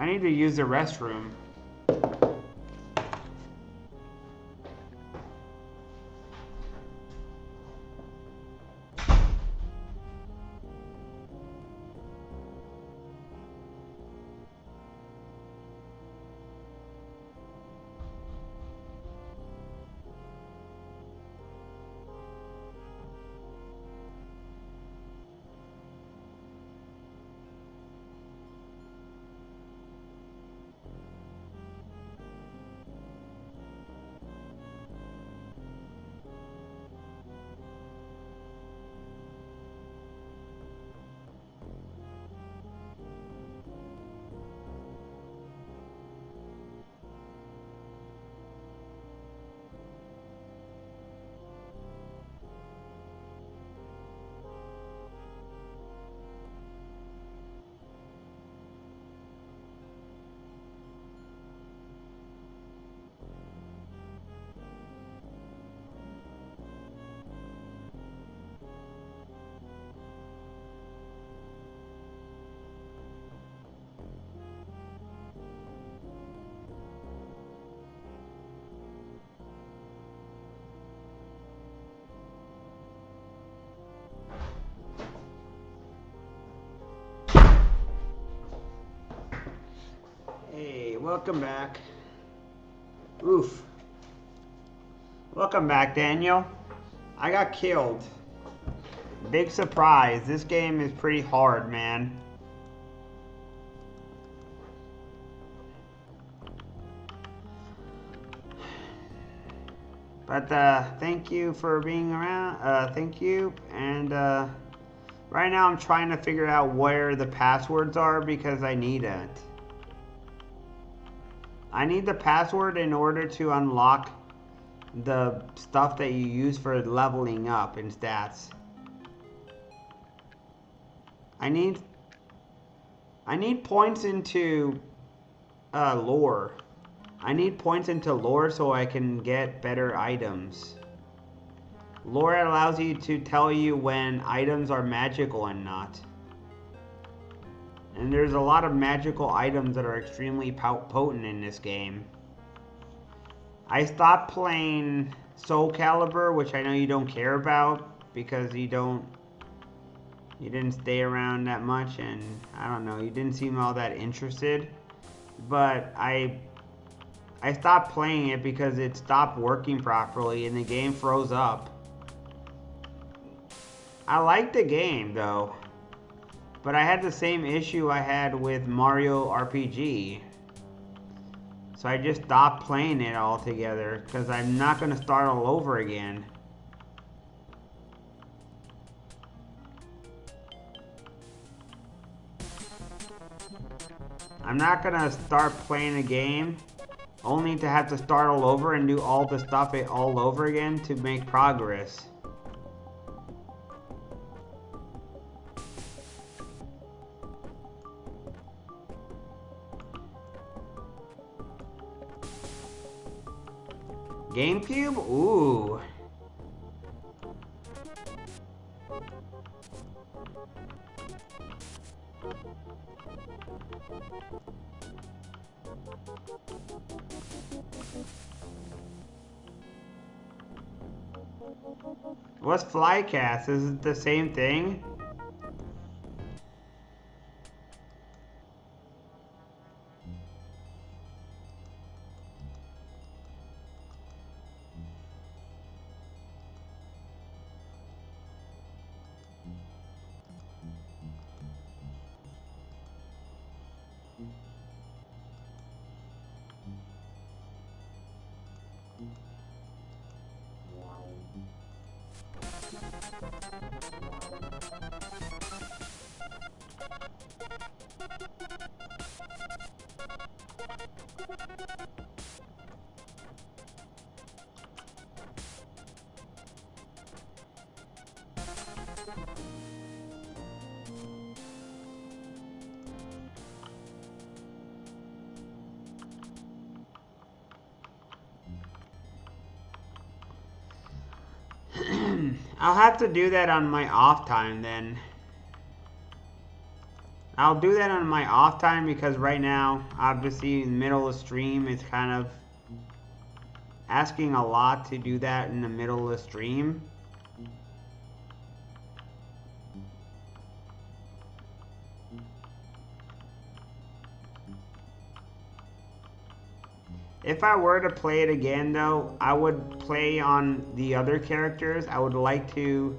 I need to use the restroom. Welcome back. Oof. Welcome back, Daniel. I got killed. Big surprise. This game is pretty hard, man. But thank you for being around. Thank you. And right now I'm trying to figure out where the passwords are because I need it. I need the password in order to unlock the stuff that you use for leveling up in stats. I need points into lore. I need points into lore so I can get better items. Lore allows you to tell you when items are magical and not. And there's a lot of magical items that are extremely potent in this game. I stopped playing Soul Calibur, which I know you don't care about because you didn't stay around that much, and I don't know, you didn't seem all that interested. But I stopped playing it because it stopped working properly and the game froze up. I like the game though, but I had the same issue I had with Mario RPG. So I just stopped playing it altogether because I'm not going to start all over again. I'm not going to start playing a game only to have to start all over and do all the stuff all over again to make progress. GameCube? Ooh. What's Flycast? Is it the same thing? I'll have to do that on my off time then. I'll do that on my off time because right now, obviously in the middle of the stream, it's kind of asking a lot to do that in the middle of the stream. If I were to play it again though, I would play on the other characters. I would like to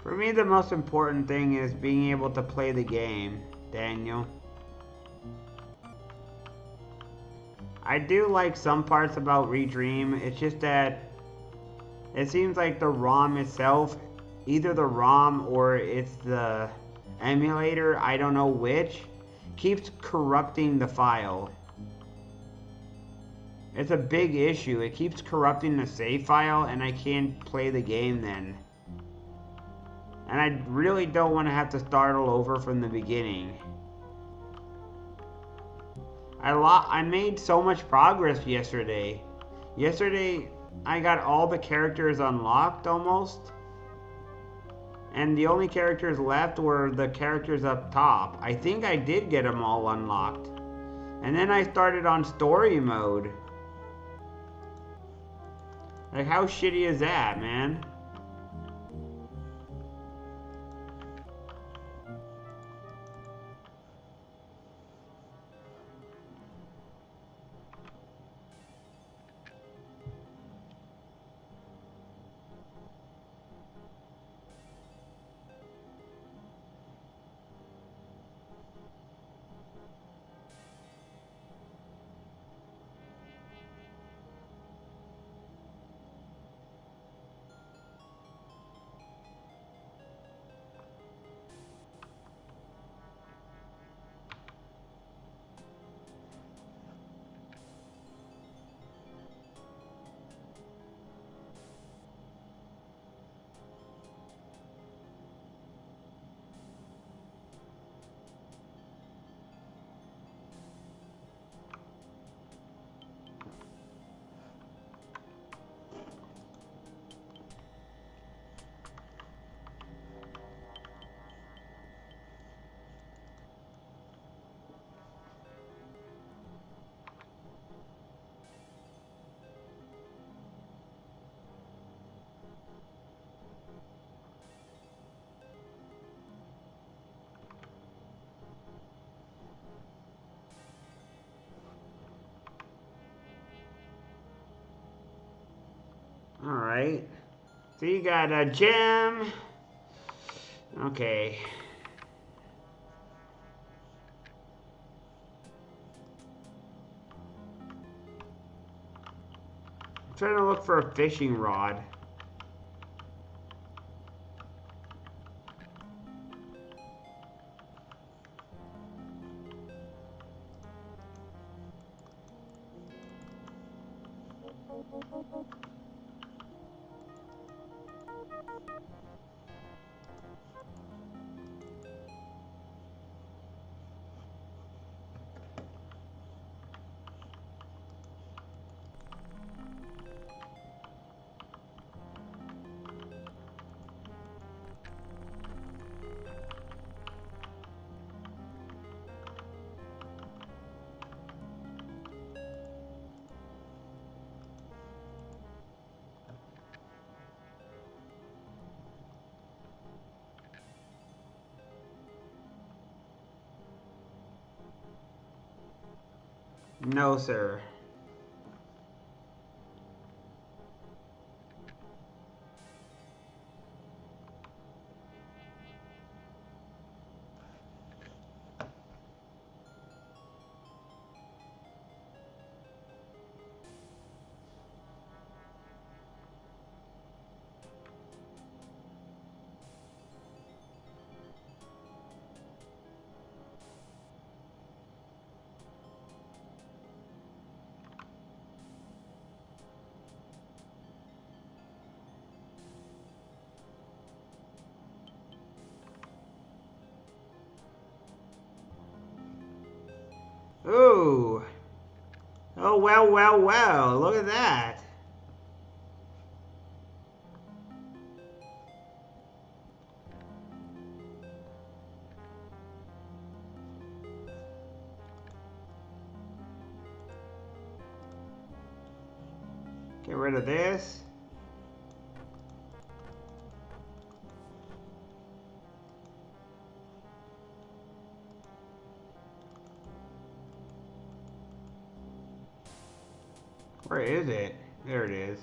For me, the most important thing is being able to play the game, Daniel. I do like some parts about Redream. It's just that It seems like the ROM itself, either the ROM or it's the emulator, I don't know which, keeps corrupting the file. It's a big issue. It keeps corrupting the save file and I can't play the game then. And I really don't want to have to start all over from the beginning. I made so much progress yesterday. Yesterday, I got all the characters unlocked almost. And the only characters left were the characters up top. I think I did get them all unlocked. And then I started on story mode. Like, how shitty is that, man? Alright. So you got a gem. Okay. I'm trying to look for a fishing rod. No, sir. Ooh. Oh, well, well, well. Look at that. Get rid of this. Where is it? There it is.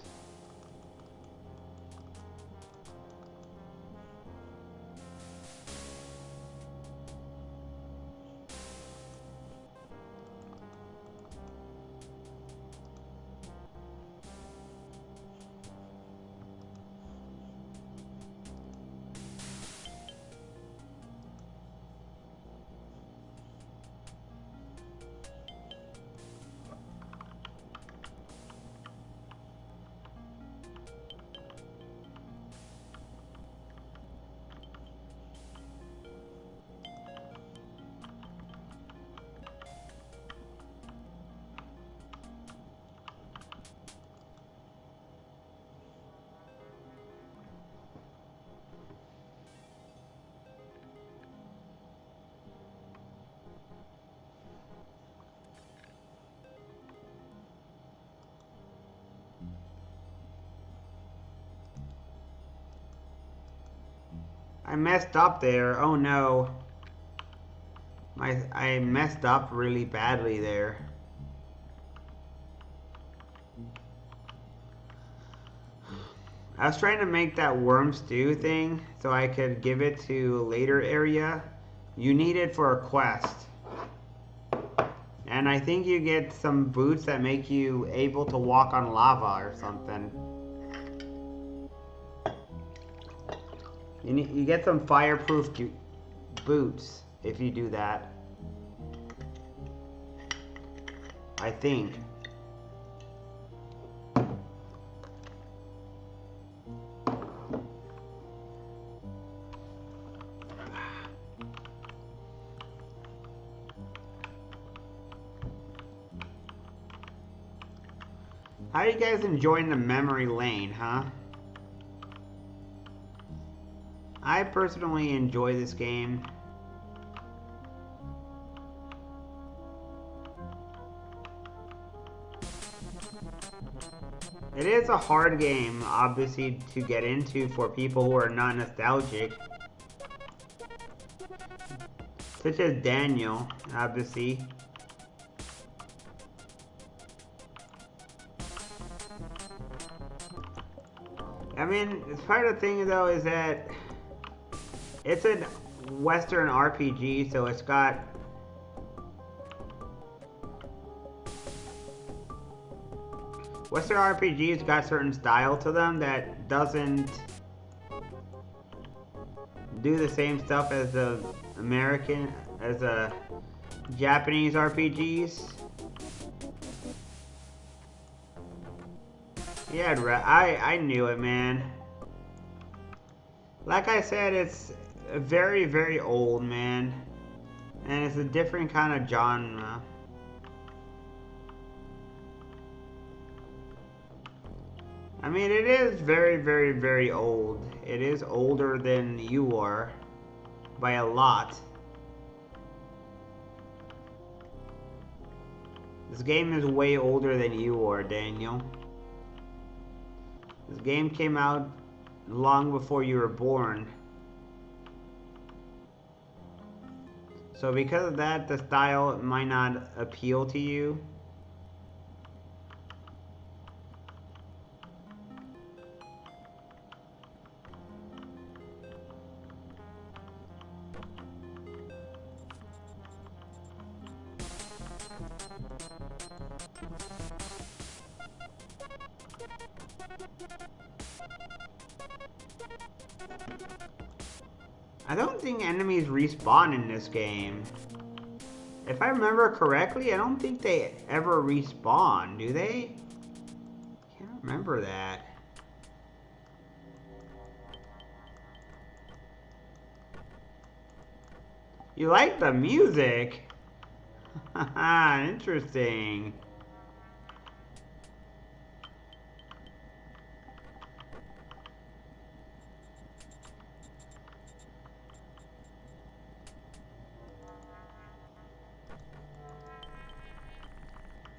I messed up there. Oh no. I messed up really badly there. I was trying to make that worm stew thing so I could give it to a later area. You need it for a quest. And I think you get some boots that make you able to walk on lava or something. You get some fireproof boots if you do that. I think. How are you guys enjoying the memory lane, huh? I personally enjoy this game. It is a hard game, obviously, to get into for people who are not nostalgic. Such as Daniel, obviously. I mean, part of the thing though is that it's a Western RPG, so it's got Western RPGs got certain style to them that doesn't do the same stuff as the Japanese RPGs. Yeah, I knew it, man. Like I said, it's very, very old, man. And it's a different kind of genre. I mean, it is very, very, very old. It is older than you are. By a lot. This game is way older than you are, Daniel. This game came out long before you were born. So because of that, the style might not appeal to you. I don't think enemies respawn in this game. If I remember correctly, I don't think they ever respawn, do they? Can't remember that. You like the music? Haha, interesting.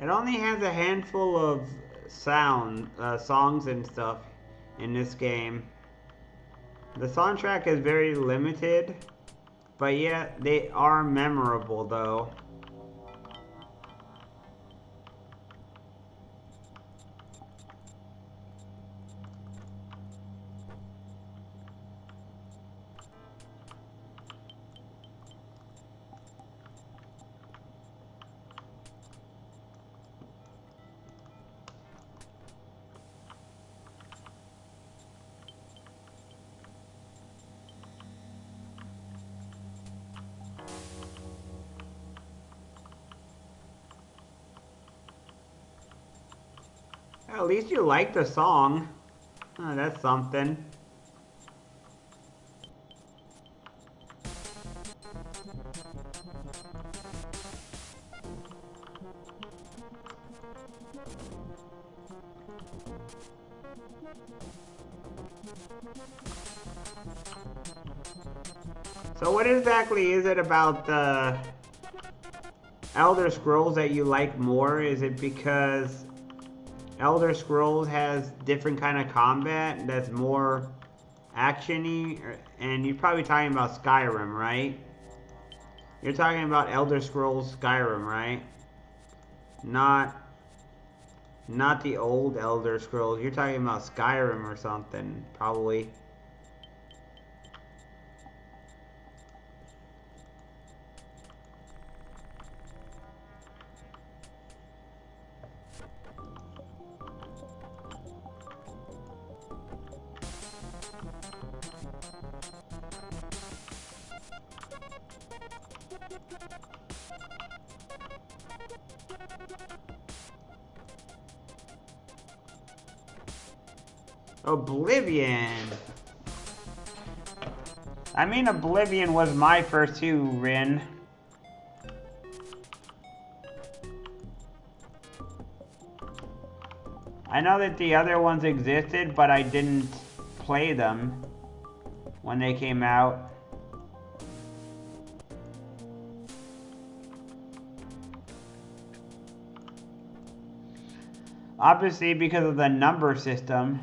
It only has a handful of songs and stuff in this game. The soundtrack is very limited, but yeah, they are memorable though. At least you like the song. Oh, that's something. So what exactly is it about the Elder Scrolls that you like more? Is it because Elder Scrolls has different kind of combat that's more actiony, and you're probably talking about Skyrim, right? You're talking about Elder Scrolls Skyrim, right? Not the old Elder Scrolls. You're talking about Skyrim or something, probably. Oblivion. I mean, Oblivion was my first too, Rin. I know that the other ones existed, but I didn't play them when they came out. Obviously, because of the number system.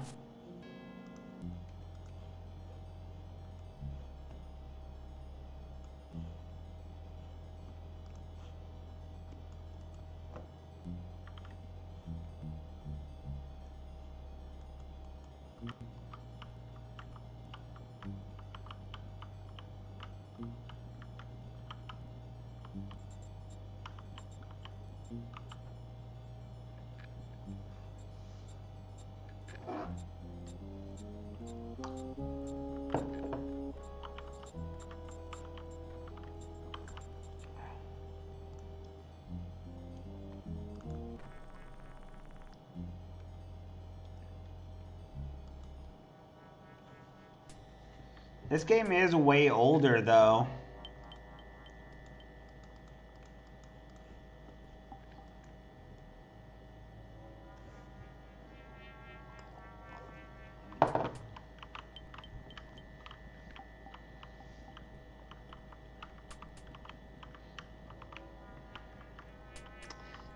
This game is way older, though.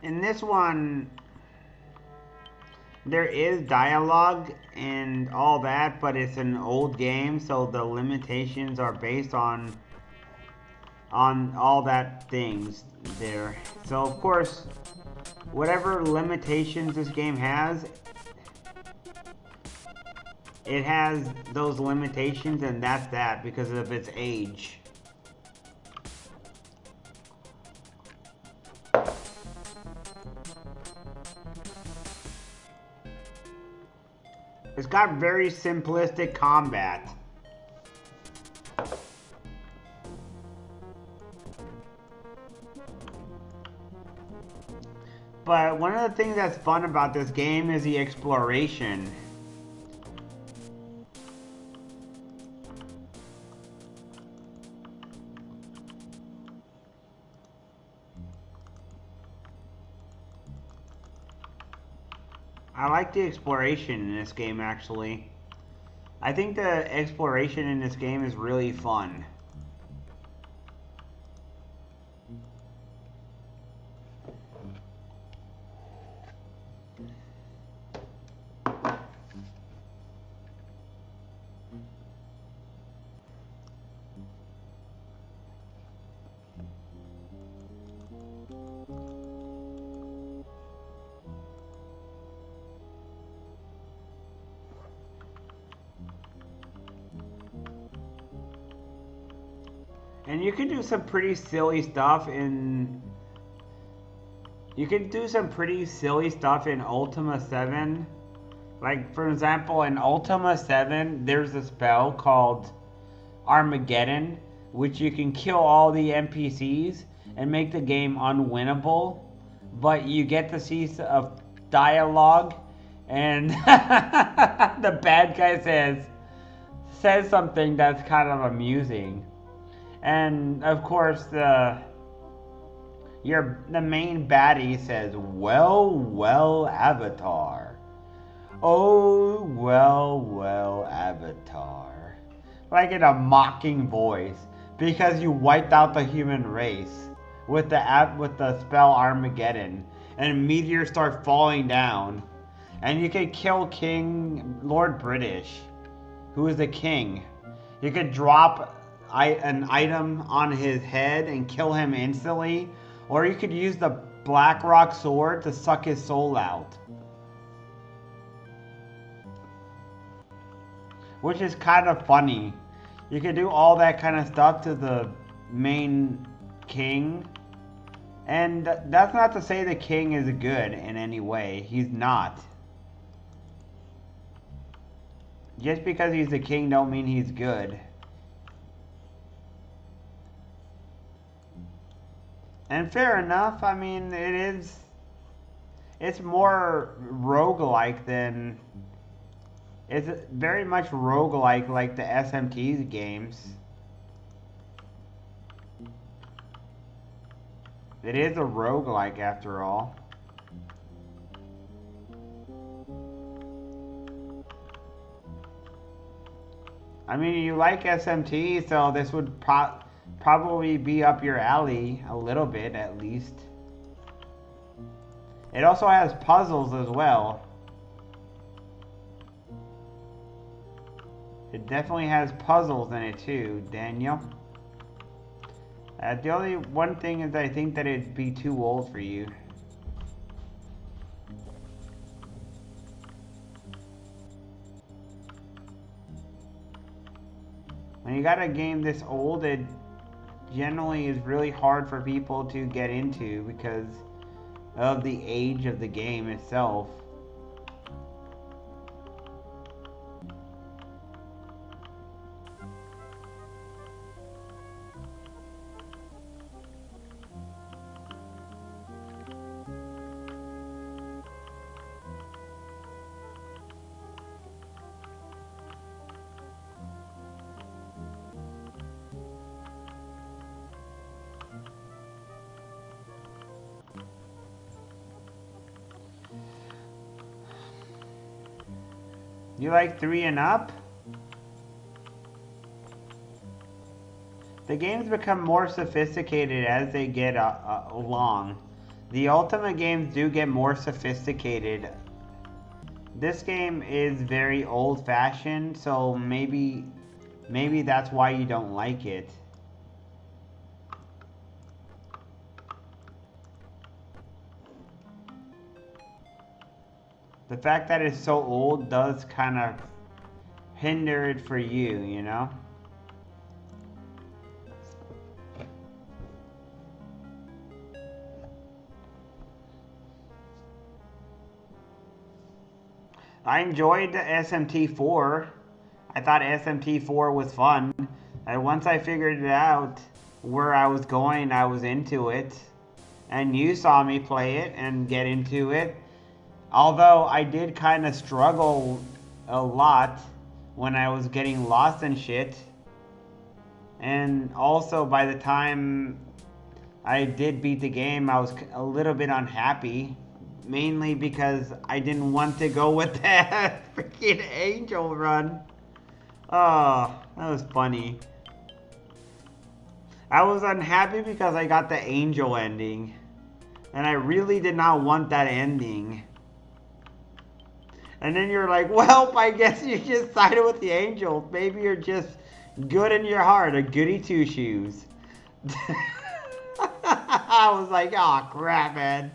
In this one, there is dialogue and all that, but it's an old game, so the limitations are based on all that things there. So of course, whatever limitations this game has, it has those limitations, and that's that because of its age. It's got very simplistic combat. But one of the things that's fun about this game is the exploration. I like the exploration in this game, actually. I think the exploration in this game is really fun. And you can do some pretty silly stuff in... You can do some pretty silly stuff in Ultima 7. Like, for example, in Ultima 7, there's a spell called Armageddon, which you can kill all the NPCs and make the game unwinnable. But you get to see a dialogue, and the bad guy says something that's kind of amusing. And of course, the main baddie says, "Well, Avatar. Oh, well, Avatar." Like in a mocking voice, because you wiped out the human race with the spell Armageddon, and meteors start falling down, and you can kill Lord British. who is the king. You could drop an item on his head and kill him instantly, or you could use the Black Rock sword to suck his soul out. Which is kind of funny. You could do all that kind of stuff to the main king. And that's not to say the king is good in any way. He's not. Just because he's the king don't mean he's good. And fair enough, I mean, it's more roguelike than, it's very much roguelike like the SMT games. It is a roguelike after all. I mean, you like SMT, so this would probably be up your alley a little bit at least. It also has puzzles as well. It definitely has puzzles in it too, Daniel. The only one thing is I think that it'd be too old for you. When you got a game this old, it generally is really hard for people to get into because of the age of the game itself. You like 3 and up? The games become more sophisticated as they get along. The Ultima games do get more sophisticated. This game is very old-fashioned, so maybe that's why you don't like it. The fact that it's so old does kind of hinder it for you, you know? I enjoyed the SMT4. I thought SMT4 was fun. And once I figured it out where I was going, I was into it. And you saw me play it and get into it. Although I did kind of struggle a lot when I was getting lost and shit. And also by the time I did beat the game, I was a little bit unhappy. Mainly because I didn't want to go with that freaking angel run. Oh, that was funny. I was unhappy because I got the angel ending. And I really did not want that ending. And then you're like, well, I guess you just sided with the angels. Maybe you're just good in your heart, a goody two-shoes. I was like, oh crap, man.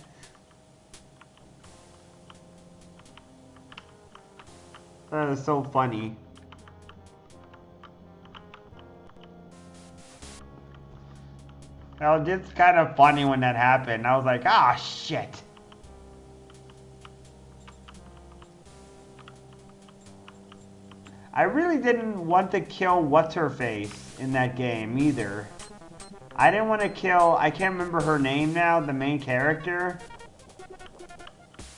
That was so funny. It was just kind of funny when that happened. I was like, ah, shit. I really didn't want to kill What's-Her-Face in that game either. I didn't want to kill, I can't remember her name now, the main character.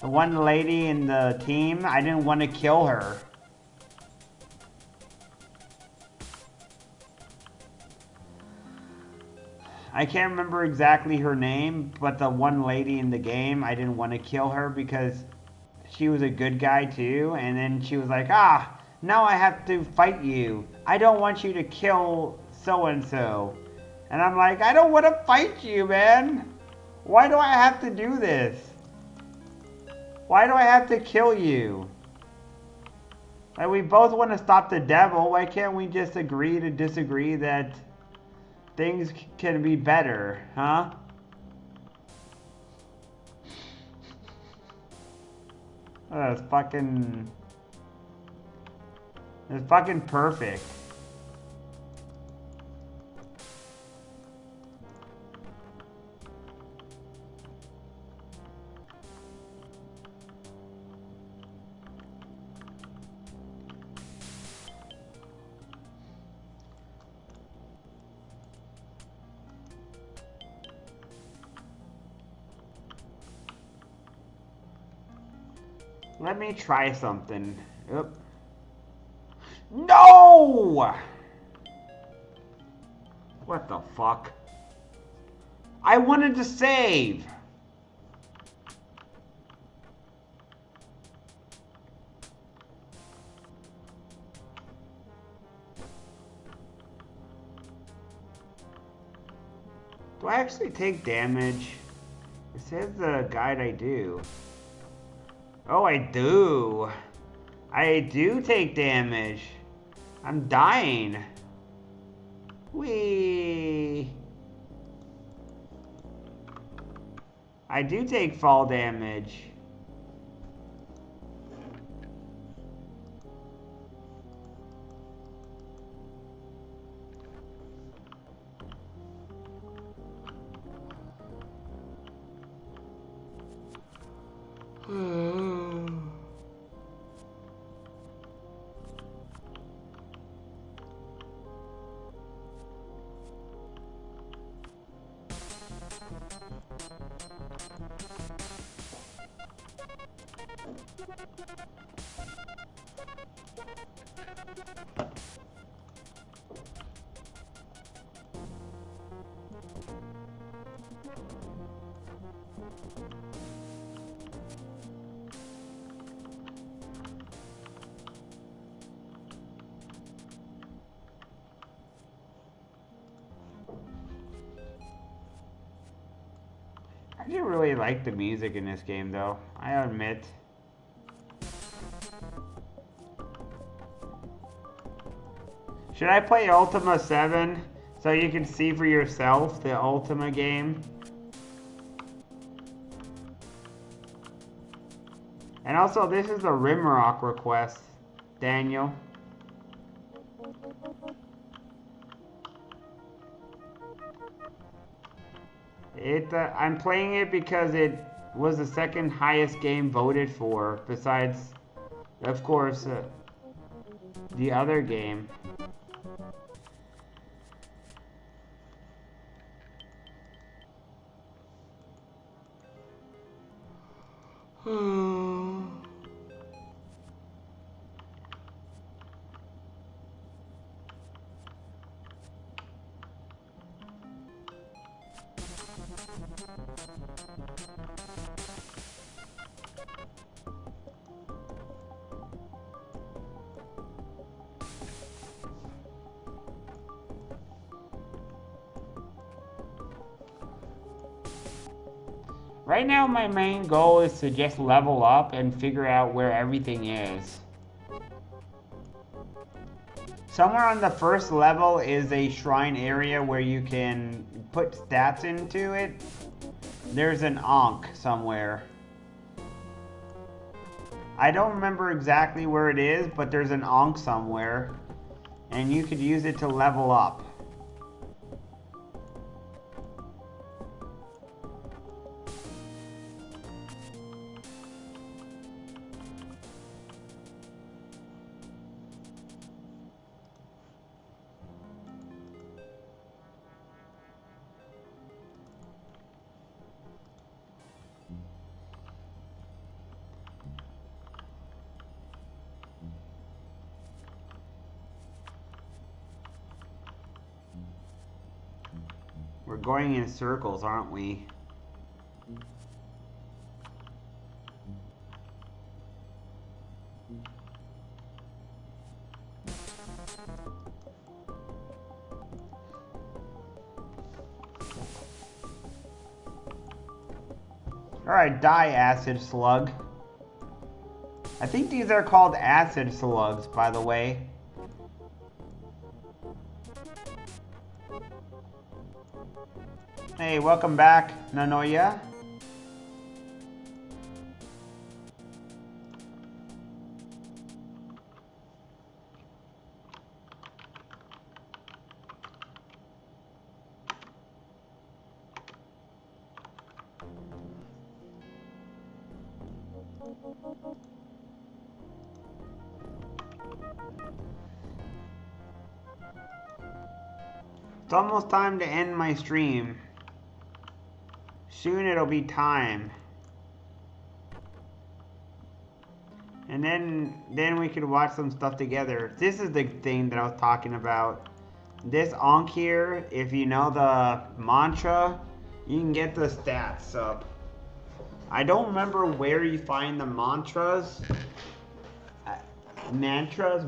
The one lady in the team, I didn't want to kill her. I can't remember exactly her name, but the one lady in the game, I didn't want to kill her because she was a good guy too. And then she was like, ah, now I have to fight you. I don't want you to kill so-and-so. And I'm like, I don't want to fight you, man. Why do I have to do this? Why do I have to kill you? Like, we both want to stop the devil. Why can't we just agree to disagree that things can be better, huh? Oh, that's fucking... It's fucking perfect. Let me try something. Oop. No! What the fuck? I wanted to save! Do I actually take damage? It says the guide I do. Oh, I do. I do take damage. I'm dying. Whee! I do take fall damage. I do really like the music in this game, though. I admit. Should I play Ultima 7 so you can see for yourself the Ultima game? And also, this is the Rimrock request, Daniel. I'm playing it because it was the second highest game voted for, besides, of course, the other game. Right now, my main goal is to just level up and figure out where everything is. Somewhere on the first level is a shrine area where you can put stats into it. There's an Ankh somewhere. I don't remember exactly where it is, but there's an Ankh somewhere. And you could use it to level up. We're going in circles, aren't we? Alright, die, acid slug. I think these are called acid slugs, by the way. Hey, welcome back, Nanoya. It's almost time to end my stream. Soon it'll be time. And then we could watch some stuff together. This is the thing that I was talking about. This Ankh here, if you know the mantra, you can get the stats up. I don't remember where you find the mantras. Mantras.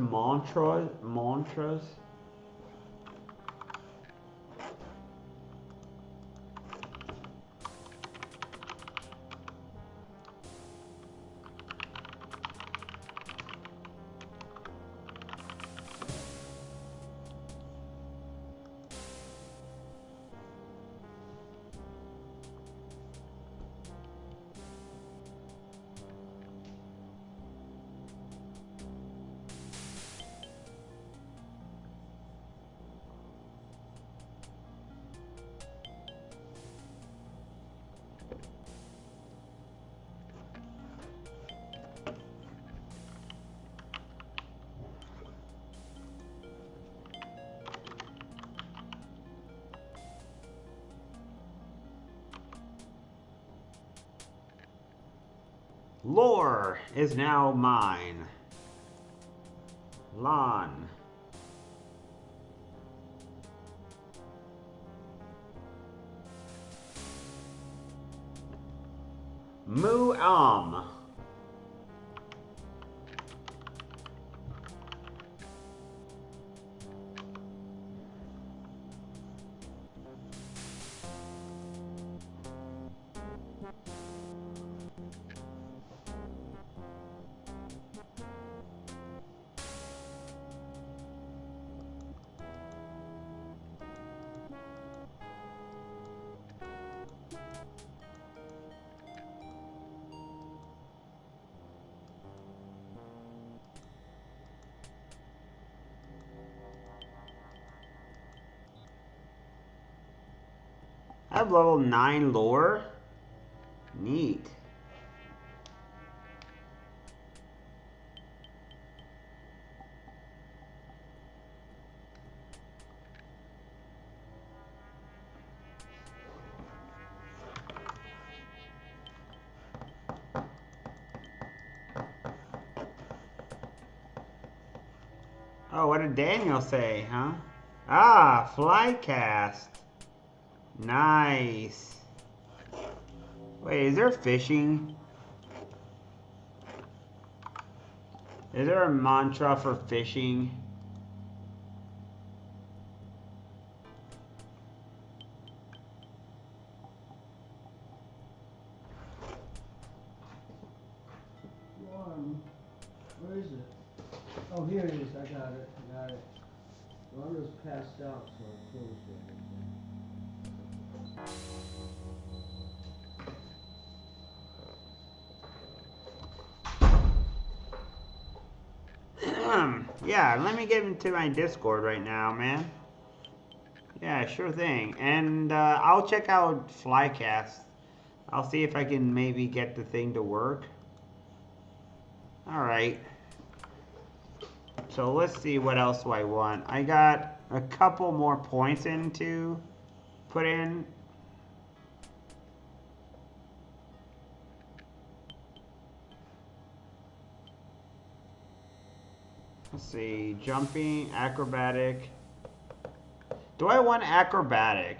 Lore is now mine. Lon. Mu'am. I have level 9 lore. Neat. Oh, what did Daniel say, huh? Ah, flycast. Nice. Wait, is there fishing? Is there a mantra for fishing? Where is it? Oh, here it is. I got it. Wanda's passed out, so I closed it. Yeah, let me get into my Discord right now, man. Yeah, sure thing. And I'll check out Flycast. I'll see if I can maybe get the thing to work. Alright. So let's see what else do I want. I got a couple more points in to put in. Let's see, jumping, acrobatic. Do I want acrobatic?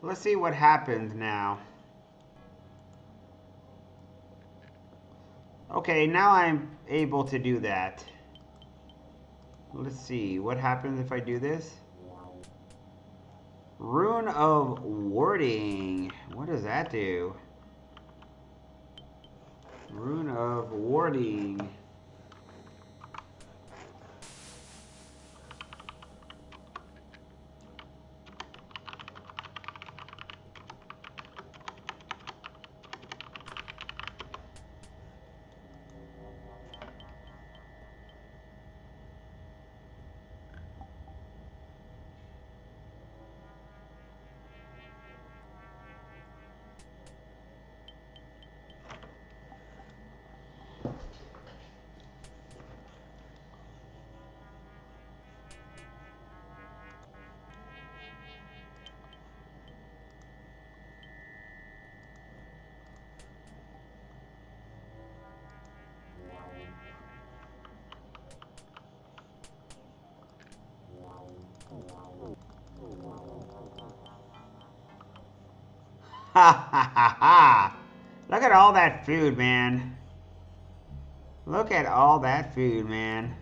Let's see what happens now. Okay, now I'm able to do that. Let's see, what happens if I do this? Rune of Warding. What does that do? Rune of Warding. Ha ha ha ha! Look at all that food, man. Look at all that food, man.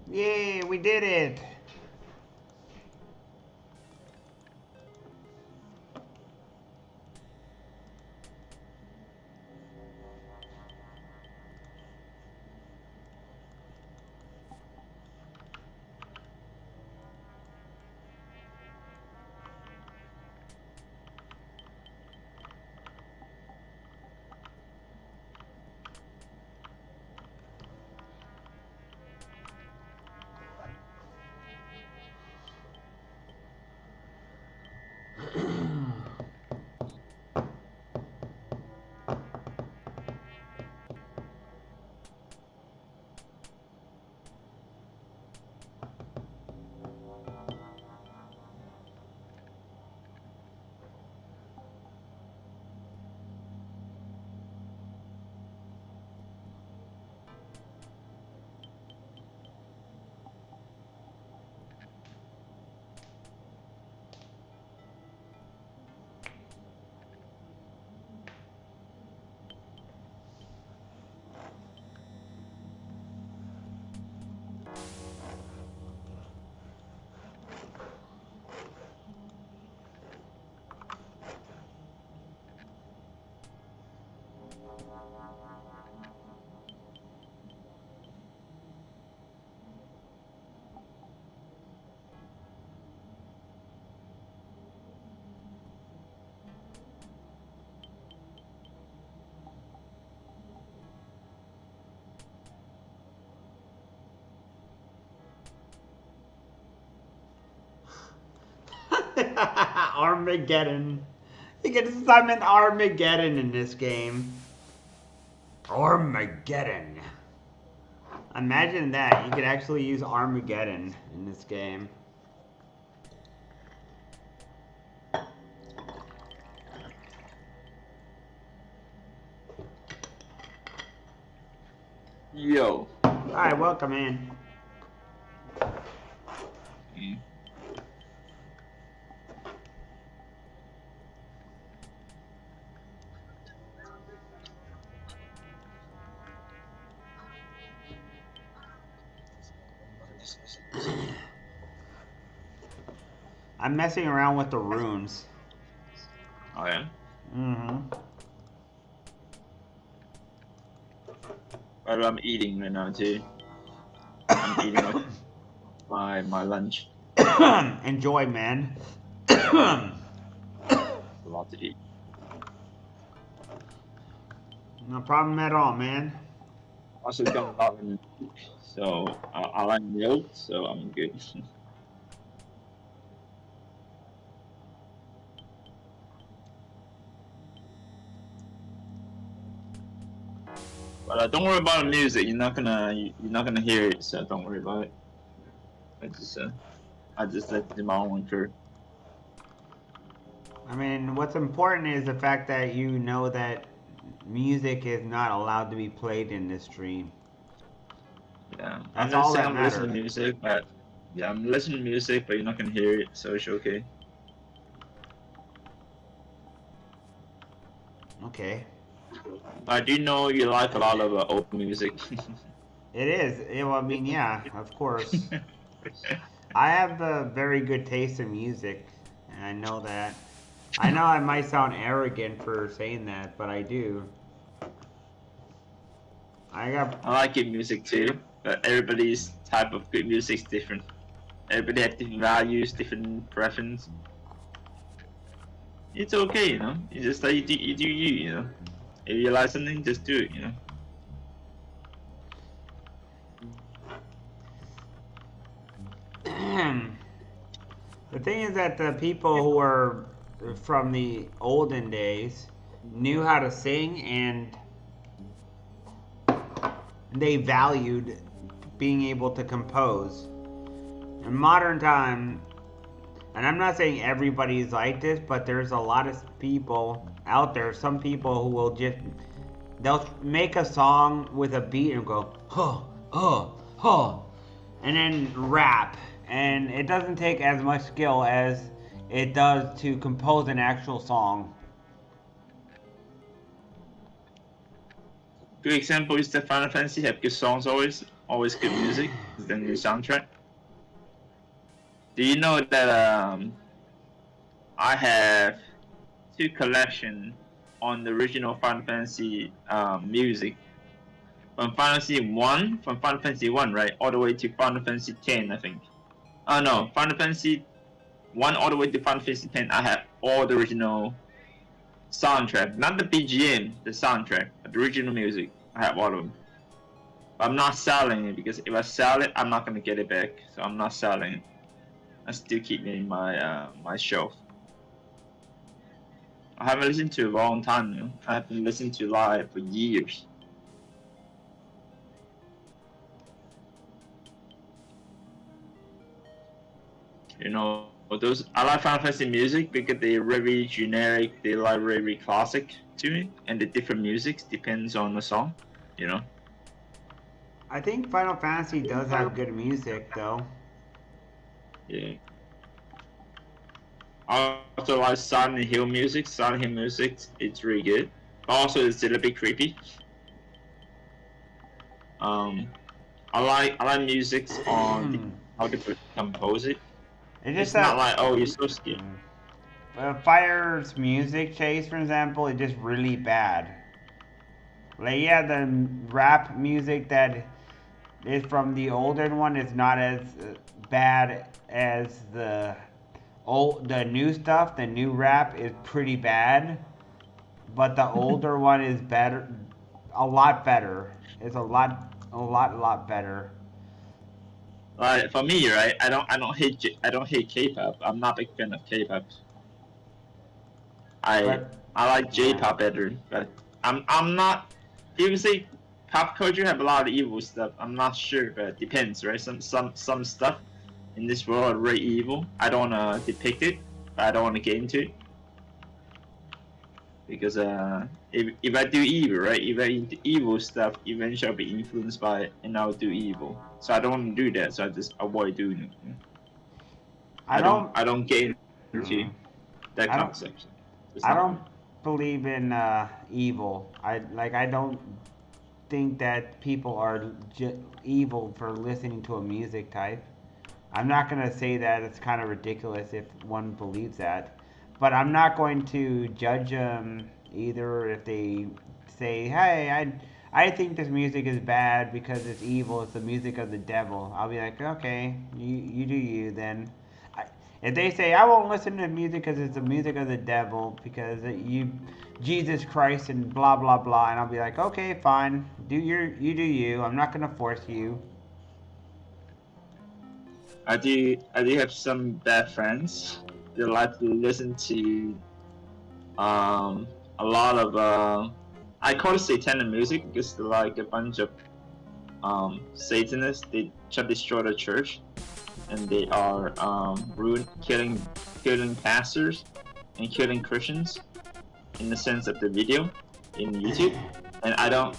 Yay, we did it! Armageddon. You get to summon Armageddon in this game. Armageddon. Imagine that. You could actually use Armageddon in this game. Yo. Alright, welcome in. I'm messing around with the runes. Oh yeah. Mm-hmm. But I'm eating right now too. I'm eating my lunch. Enjoy, man. A lot to eat. No problem at all, man. Also got a lot of milk, so I like milk, so I'm good. But don't worry about the music. You're not gonna hear it, so don't worry about it. I just let the own through. I mean, what's important is the fact that you know that music is not allowed to be played in this stream. Yeah, I'm That's not all saying that I'm listening matters. to music, but yeah, I'm listening to music, but you're not gonna hear it, so it's okay. Okay. I do know you like a lot of old music. It is. Well, I mean, yeah, of course. I have a very good taste in music, and I know that. I know I might sound arrogant for saying that, but I do. I got. I like good music too, but everybody's type of good music is different. Everybody has different values, different preference. It's okay, you know. It's just like you do you, you know. If you like something, just do it, you know. The thing is that the people who are from the olden days knew how to sing and they valued being able to compose. In modern time, and I'm not saying everybody's like this, but there's a lot of people out there, some people who will just they'll make a song with a beat and go, huh, huh, huh, and then rap. And it doesn't take as much skill as it does to compose an actual song. Good example is the Final Fantasy have good songs always good music, then the soundtrack. Do you know that I have two collections on the original Final Fantasy music from Final Fantasy One, right, all the way to Final Fantasy 10, I think. Oh no, Final Fantasy One all the way to Final Fantasy 10. I have all the original soundtrack, not the BGM, the soundtrack, the original music. I have all of them. But I'm not selling it because if I sell it, I'm not gonna get it back. So I'm not selling it. I still keep it in my shelf. I haven't listened to it a long time now. I haven't listened to live for years. You know, those I like Final Fantasy music because they're very generic. They like very classic to me, and the different music depends on the song. You know. I think Final Fantasy does have good music, though. Yeah. I also like Silent Hill music. Silent Hill music, it's really good. But also, it's a little bit creepy. Um, I like music on how to compose it. It's just It's not that like oh you're so scared. Fire's music chase, for example, is just really bad. Like, yeah, the rap music that is from the older one is not as bad as the new stuff. The new rap is pretty bad, but the older one is better, a lot better. It's a lot better. Like for me, right? I don't hate K-pop. I'm not a big fan of K-pop. I But I like yeah, J-pop better, but I'm not. People say pop culture have a lot of evil stuff. I'm not sure, but it depends, right? Some stuff in this world are very evil. I don't wanna depict it, but I don't wanna get into it because if I do evil, right? If I into evil stuff, eventually I'll be influenced by it and I'll do evil. So I don't want to do that. So I just avoid doing it. I don't. I don't get into Uh, that I don't. concept. It's I not me. don't believe in evil. I don't think that people are evil for listening to a music type. I'm not gonna say that it's kind of ridiculous if one believes that, but I'm not going to judge them either if they say, "Hey, I think this music is bad because it's evil. It's the music of the devil." I'll be like, "Okay, you do you then." I, if they say, "I won't listen to music because it's the music of the devil because you Jesus Christ and blah blah blah," and I'll be like, "Okay, fine. You do you. I'm not gonna force you." I do have some bad friends. They like to listen to a lot of I call it satanic music because they're like a bunch of Satanists. They try to destroy the church, and they are killing pastors and killing Christians in the sense of the video in YouTube. And I don't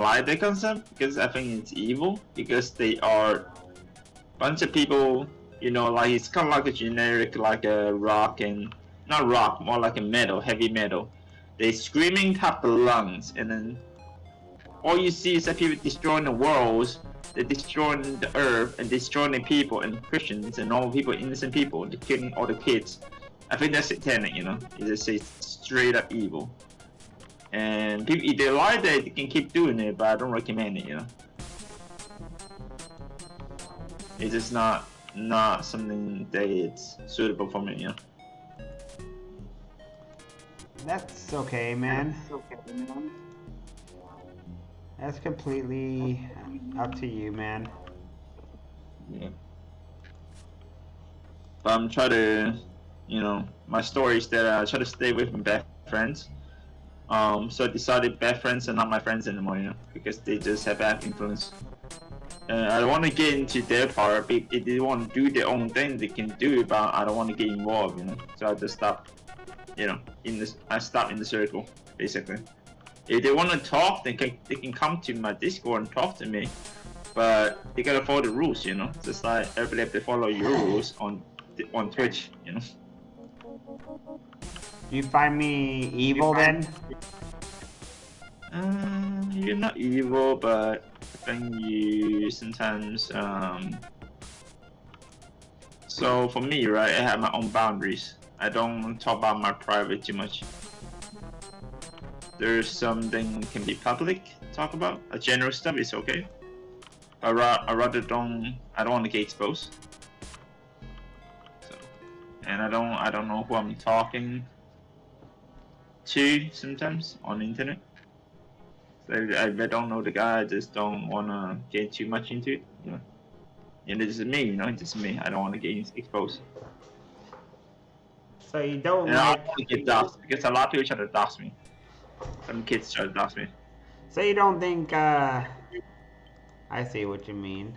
like that concept because I think it's evil because they are bunch of people, you know, like it's kind of like a generic, like a rock and not rock, more like a metal, heavy metal. They screaming top the lungs, and then all you see is that people destroying the worlds, they're destroying the earth and destroying the people and Christians and all people, innocent people, they're killing all the kids. I think that's satanic, you know. It's just straight up evil. And people, if they like that, they can keep doing it, but I don't recommend it, you know. It's just not something that is suitable for me, you know. That's okay, man. That's completely up to you, man. Yeah. But I'm trying to, you know, my story is that I try to stay away from bad friends. So I decided bad friends are not my friends anymore, you know, because they just have bad influence. I don't want to get into their part. If they want to do their own thing, they can do it, but I don't want to get involved, you know. So I just stop, you know, I stop in the circle, basically. If they want to talk, they can come to my Discord and talk to me, but they gotta follow the rules, you know. Just like everybody have to follow your rules on Twitch, you know. You find me evil then? You're not evil, but I think you sometimes So for me, right, I have my own boundaries. I don't talk about my private too much. There's something can be public talk about. A general stuff is okay. I rather don't. I don't want to get exposed. So, and I don't know who I'm talking to sometimes on the internet. So I don't know the guy. I just don't want to get too much into it. You know. And this is me. You know, it's just me. I don't want to get exposed. So you don't And I like... don't want to get doxxed because a lot of people try to dox me. Some kids try to dox me. So you don't think, I see what you mean.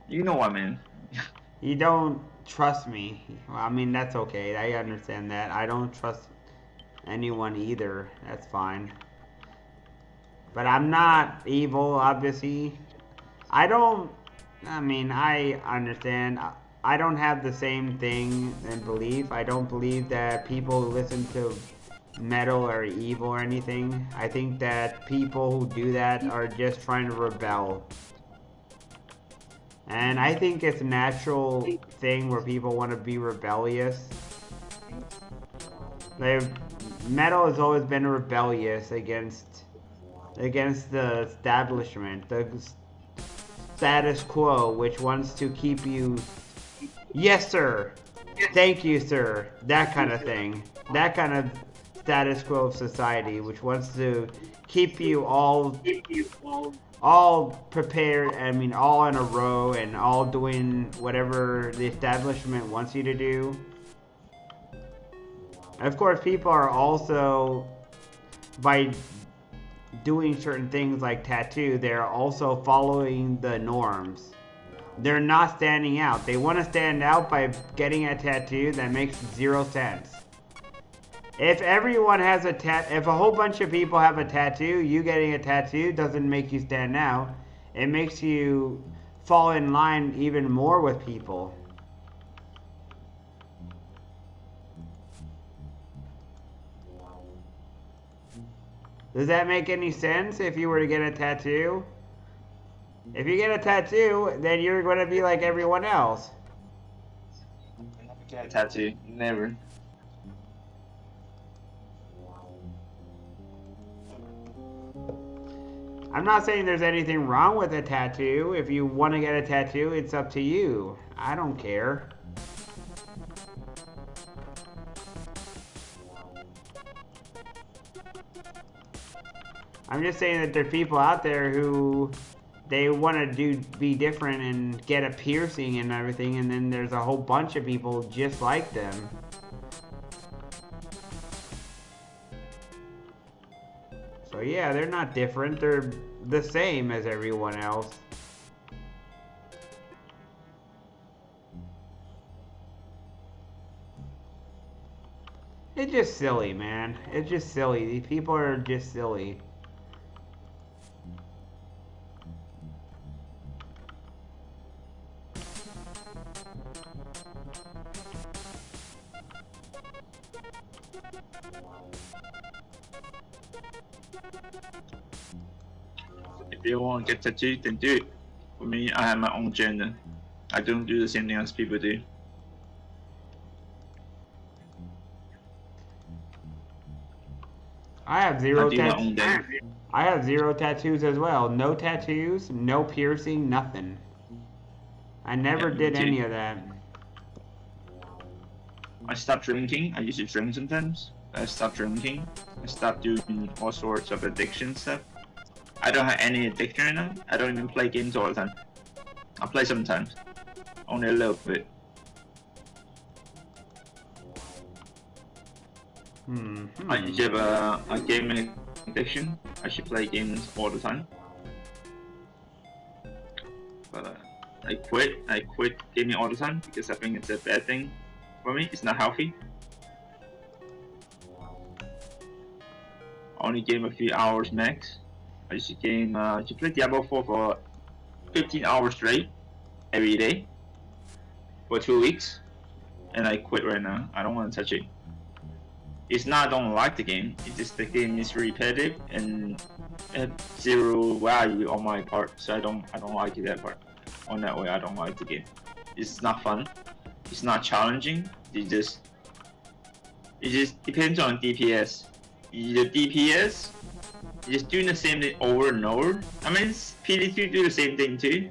You know what I mean. You don't trust me. Well, I mean, that's okay. I understand that. I don't trust anyone either. That's fine. But I'm not evil, obviously. I mean, I understand. I don't have the same thing and belief. I don't believe that people who listen to metal are evil or anything. I think that people who do that are just trying to rebel. And I think it's a natural thing where people want to be rebellious. Metal has always been rebellious against the establishment, the status quo, which wants to keep you, yes sir, thank you sir, that kind of thing, that kind of status quo of society, which wants to keep you all prepared, I mean all in a row and all doing whatever the establishment wants you to do. And of course people are also, by doing certain things like tattoo, they're also following the norms. They're not standing out. They want to stand out by getting a tattoo that makes 0 sense. If everyone has if a whole bunch of people have a tattoo, you getting a tattoo doesn't make you stand out. It makes you fall in line even more with people. Does that make any sense if you were to get a tattoo? If you get a tattoo, then you're going to be like everyone else. Get a tattoo. Never. I'm not saying there's anything wrong with a tattoo. If you want to get a tattoo, it's up to you. I don't care. I'm just saying that there's people out there who they want to be different and get a piercing and everything, and then there's a whole bunch of people just like them. So yeah, they're not different. They're the same as everyone else. It's just silly, man. It's just silly. These people are just silly. If you want to get tattooed, then do it. For me, I have my own gender. I don't do the same thing as people do. I have zero I do my tattoos. own thing. I have zero tattoos as well. No tattoos, no piercing, nothing. I never Yeah, me did too. any of that. I stopped drinking. I used to drink sometimes. I stopped drinking. I stopped doing all sorts of addiction stuff. I don't have any addiction right now. I don't even play games all the time. I play sometimes. Only a little bit. I used to have a gaming addiction. I should play games all the time. But I quit. I quit gaming all the time because I think it's a bad thing for me. It's not healthy. I only game a few hours max. I used to game. I used to play Diablo 4 for 15 hours straight every day for 2 weeks, and I quit right now. I don't want to touch it. It's not I don't like the game. It's just the game is repetitive and had zero value on my part. So I don't like it that part. On that way, I don't like the game. It's not fun. It's not challenging. It just depends on DPS. The DPS, you're just doing the same thing over and over. I mean, PD2 do the same thing too.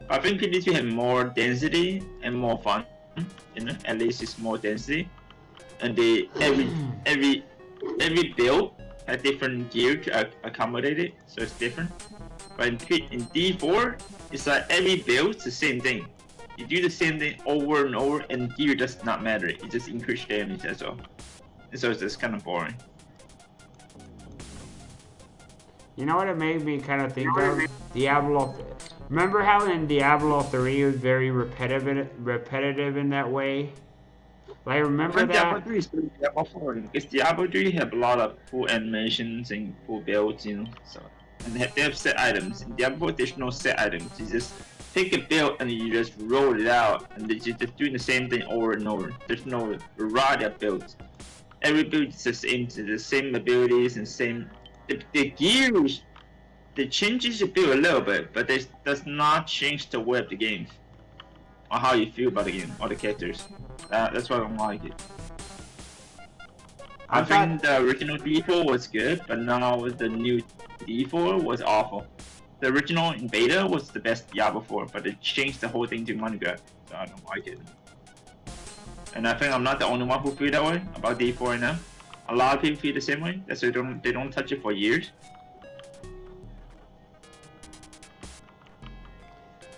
I think PD2 have more density and more fun. You know, at least it's more density. And they every build has different gear to accommodate it, so it's different. But in D4, it's like every build is the same thing. You do the same thing over and over, and gear does not matter. It just increases damage, that's all. And so it's just kind of boring. You know what it made me kind of think of? Diablo. Remember how in Diablo 3 it was very repetitive in that way? Like, remember that? Diablo 3 is better than Diablo 4 because Diablo 3 have a lot of full animations and full builds, you know. So and they have set items. In Diablo 4, there's no set items. You just take a build and you just roll it out, and you're just doing the same thing over and over. There's no variety of builds. Every build is the same abilities and same. The gears, they changes the build a little bit, but this does not change the way of the game or how you feel about the game or the characters. That's why I don't like it. I think the original D4 was good, but now with the new D4 was awful. The original in beta was the best Diablo 4, but they changed the whole thing to money grab, so I don't like it. And I think I'm not the only one who feel that way about D4 right now. A lot of people feel the same way. That's why they don't touch it for years.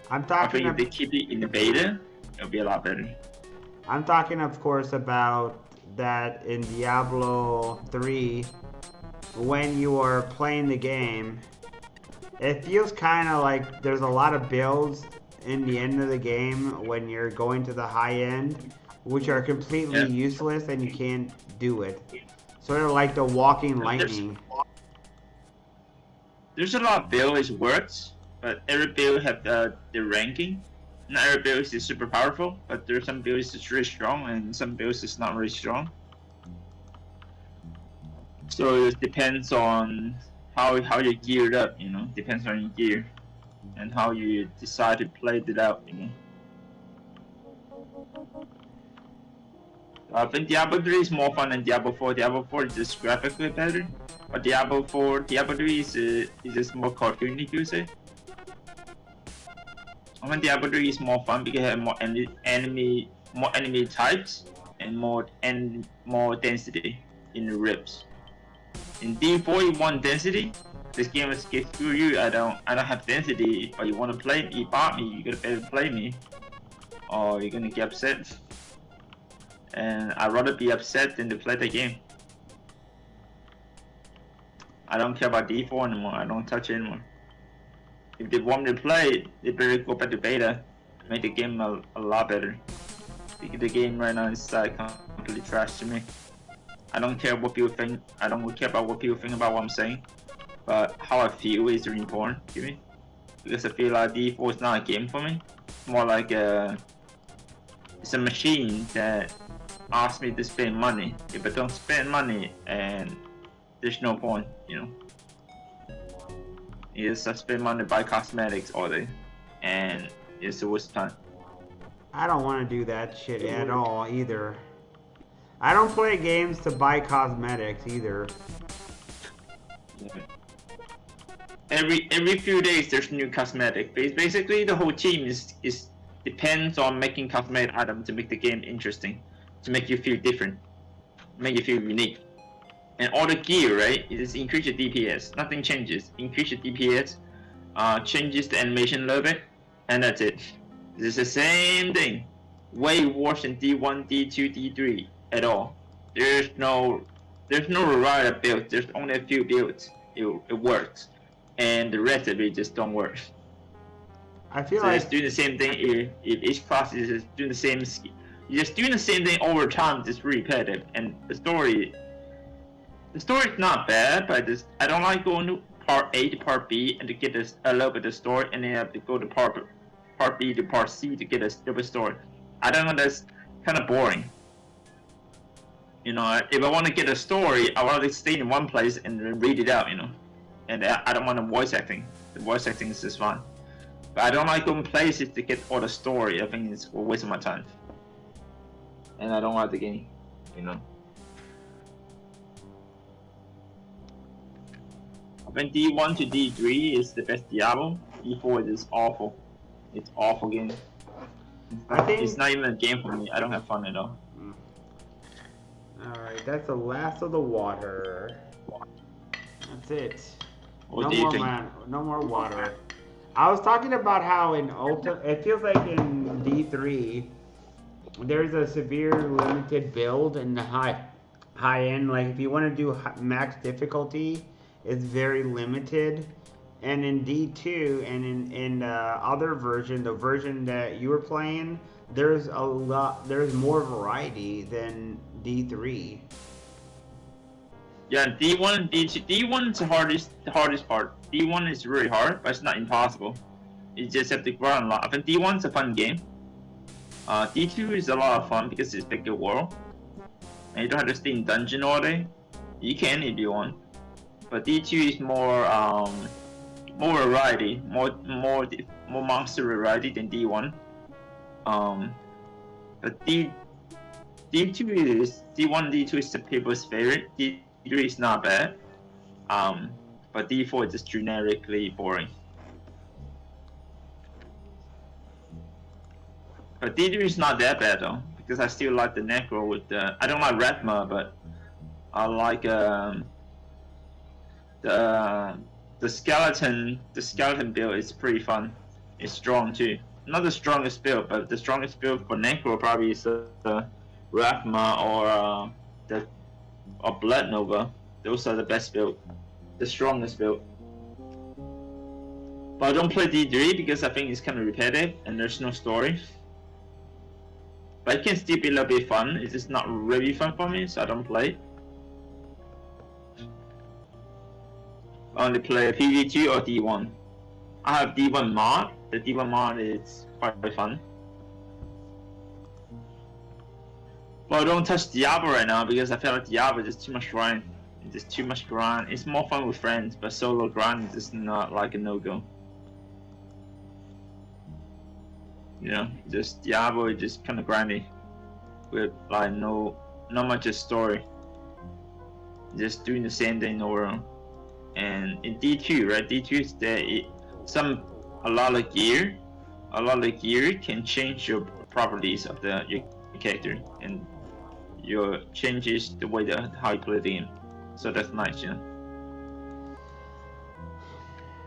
I'm I talking. think if they keep it in the beta, it'll be a lot better. I'm talking, of course, about that in Diablo 3, when you are playing the game, it feels kind of like there's a lot of builds in the end of the game when you're going to the high end, which are completely useless and you can't do it. Sort of like the walking lightning. There's a lot of builds works, but every build have the ranking. Not every build is super powerful, but there's some builds that's really strong and some builds is not really strong. So it depends on how you're geared up, you know. Depends on your gear and how you decide to play it out, you know. I think Diablo 3 is more fun than Diablo 4. Diablo 4 is just graphically better, but Diablo 3 is just more cartoony, you say. I think Diablo 3 is more fun because it has more enemy types and more density in the rips. In D4 you want density. This game is screw you. I don't have density. But you want to play me, you bought me. You gotta better play me, or you're gonna get upset. And I'd rather be upset than to play the game. I don't care about D4 anymore. I don't touch it anymore. If they want me to play it, they better go back to beta, make the game a lot better. Because the game right now is completely trash to me. I don't care what people think. I don't care about what people think about what I'm saying. But how I feel is really important to me. Because I feel like D4 is not a game for me. It's more like it's a machine that asks me to spend money. If I don't spend money, and there's no point, you know. Yes, I spend money to buy cosmetics all day, and it's a waste of time. I don't want to do that shit at all either. I don't play games to buy cosmetics either. Every few days there's new cosmetic. Basically, the whole team is depends on making cosmetic items to make the game interesting, to make you feel different, make you feel unique. And all the gear, right, is increase your DPS. Nothing changes. Increase your DPS, changes the animation a little bit, and that's it. It's the same thing. Way worse than D1, D2, D3 at all. There's no variety of builds. There's only a few builds. It works, and the rest of it just don't work. I feel so like it's doing the same thing. If each class is just doing the same, you're just doing the same thing over time. Just repetitive, and the story is not bad, but I don't like going to part A to part B and to get a little bit of story, and then have to go to part B to part C to get a stupid story. I don't know, that's kind of boring. You know, if I want to get a story, I want to stay in one place and then read it out, you know. And I don't want the voice acting. The voice acting is just fun. But I don't like going places to get all the story. I think it's a waste of my time. And I don't like the game, you know. I think D1 to D3 is the best Diablo. D4 is awful. It's awful game. It's not even a game for me. I don't have fun at all. Alright, that's the last of the water. That's it. What do you think? No more water. I was talking about how in it feels like in D3 there's a severe limited build in the high end. Like if you want to do max difficulty, it's very limited. And in D2 and in other version, the version that you were playing, there's more variety than D3. Yeah, D1 and D2. D1 is the hardest part. D1 is really hard, but it's not impossible. You just have to grind a lot. I think D1 is a fun game. D2 is a lot of fun because it's a bigger world, and you don't have to stay in dungeon all day. You can if you want, but D2 is more variety, more monster variety than D1. But D2 is D1, D2 is the people's favorite. D3 is not bad. But D4 is just generically boring. But D3 is not that bad though, because I still like the Necro with the. I don't like Redma, but I like the skeleton build is pretty fun. It's strong too. Not the strongest build, but the strongest build for Necro probably is the Rathma or Blood Nova. Those are the best build, the strongest build. But I don't play D3 because I think it's kind of repetitive and there's no story. But it can still be a little bit fun. It's just not really fun for me, so I don't play. I only play PvT or D1. I have D1 mod. The D1 mod is quite fun. But I don't touch Diablo right now because I feel like Diablo is just too much grind. It's just too much grind. It's more fun with friends, but solo grind is just not like a no-go. You know, just Diablo is just kind of grindy. with like not much of story. Just doing the same thing over. And in D2, right? D2 is that a lot of gear can change your properties of your character, and your changes the way that how you play the game. So that's nice, yeah.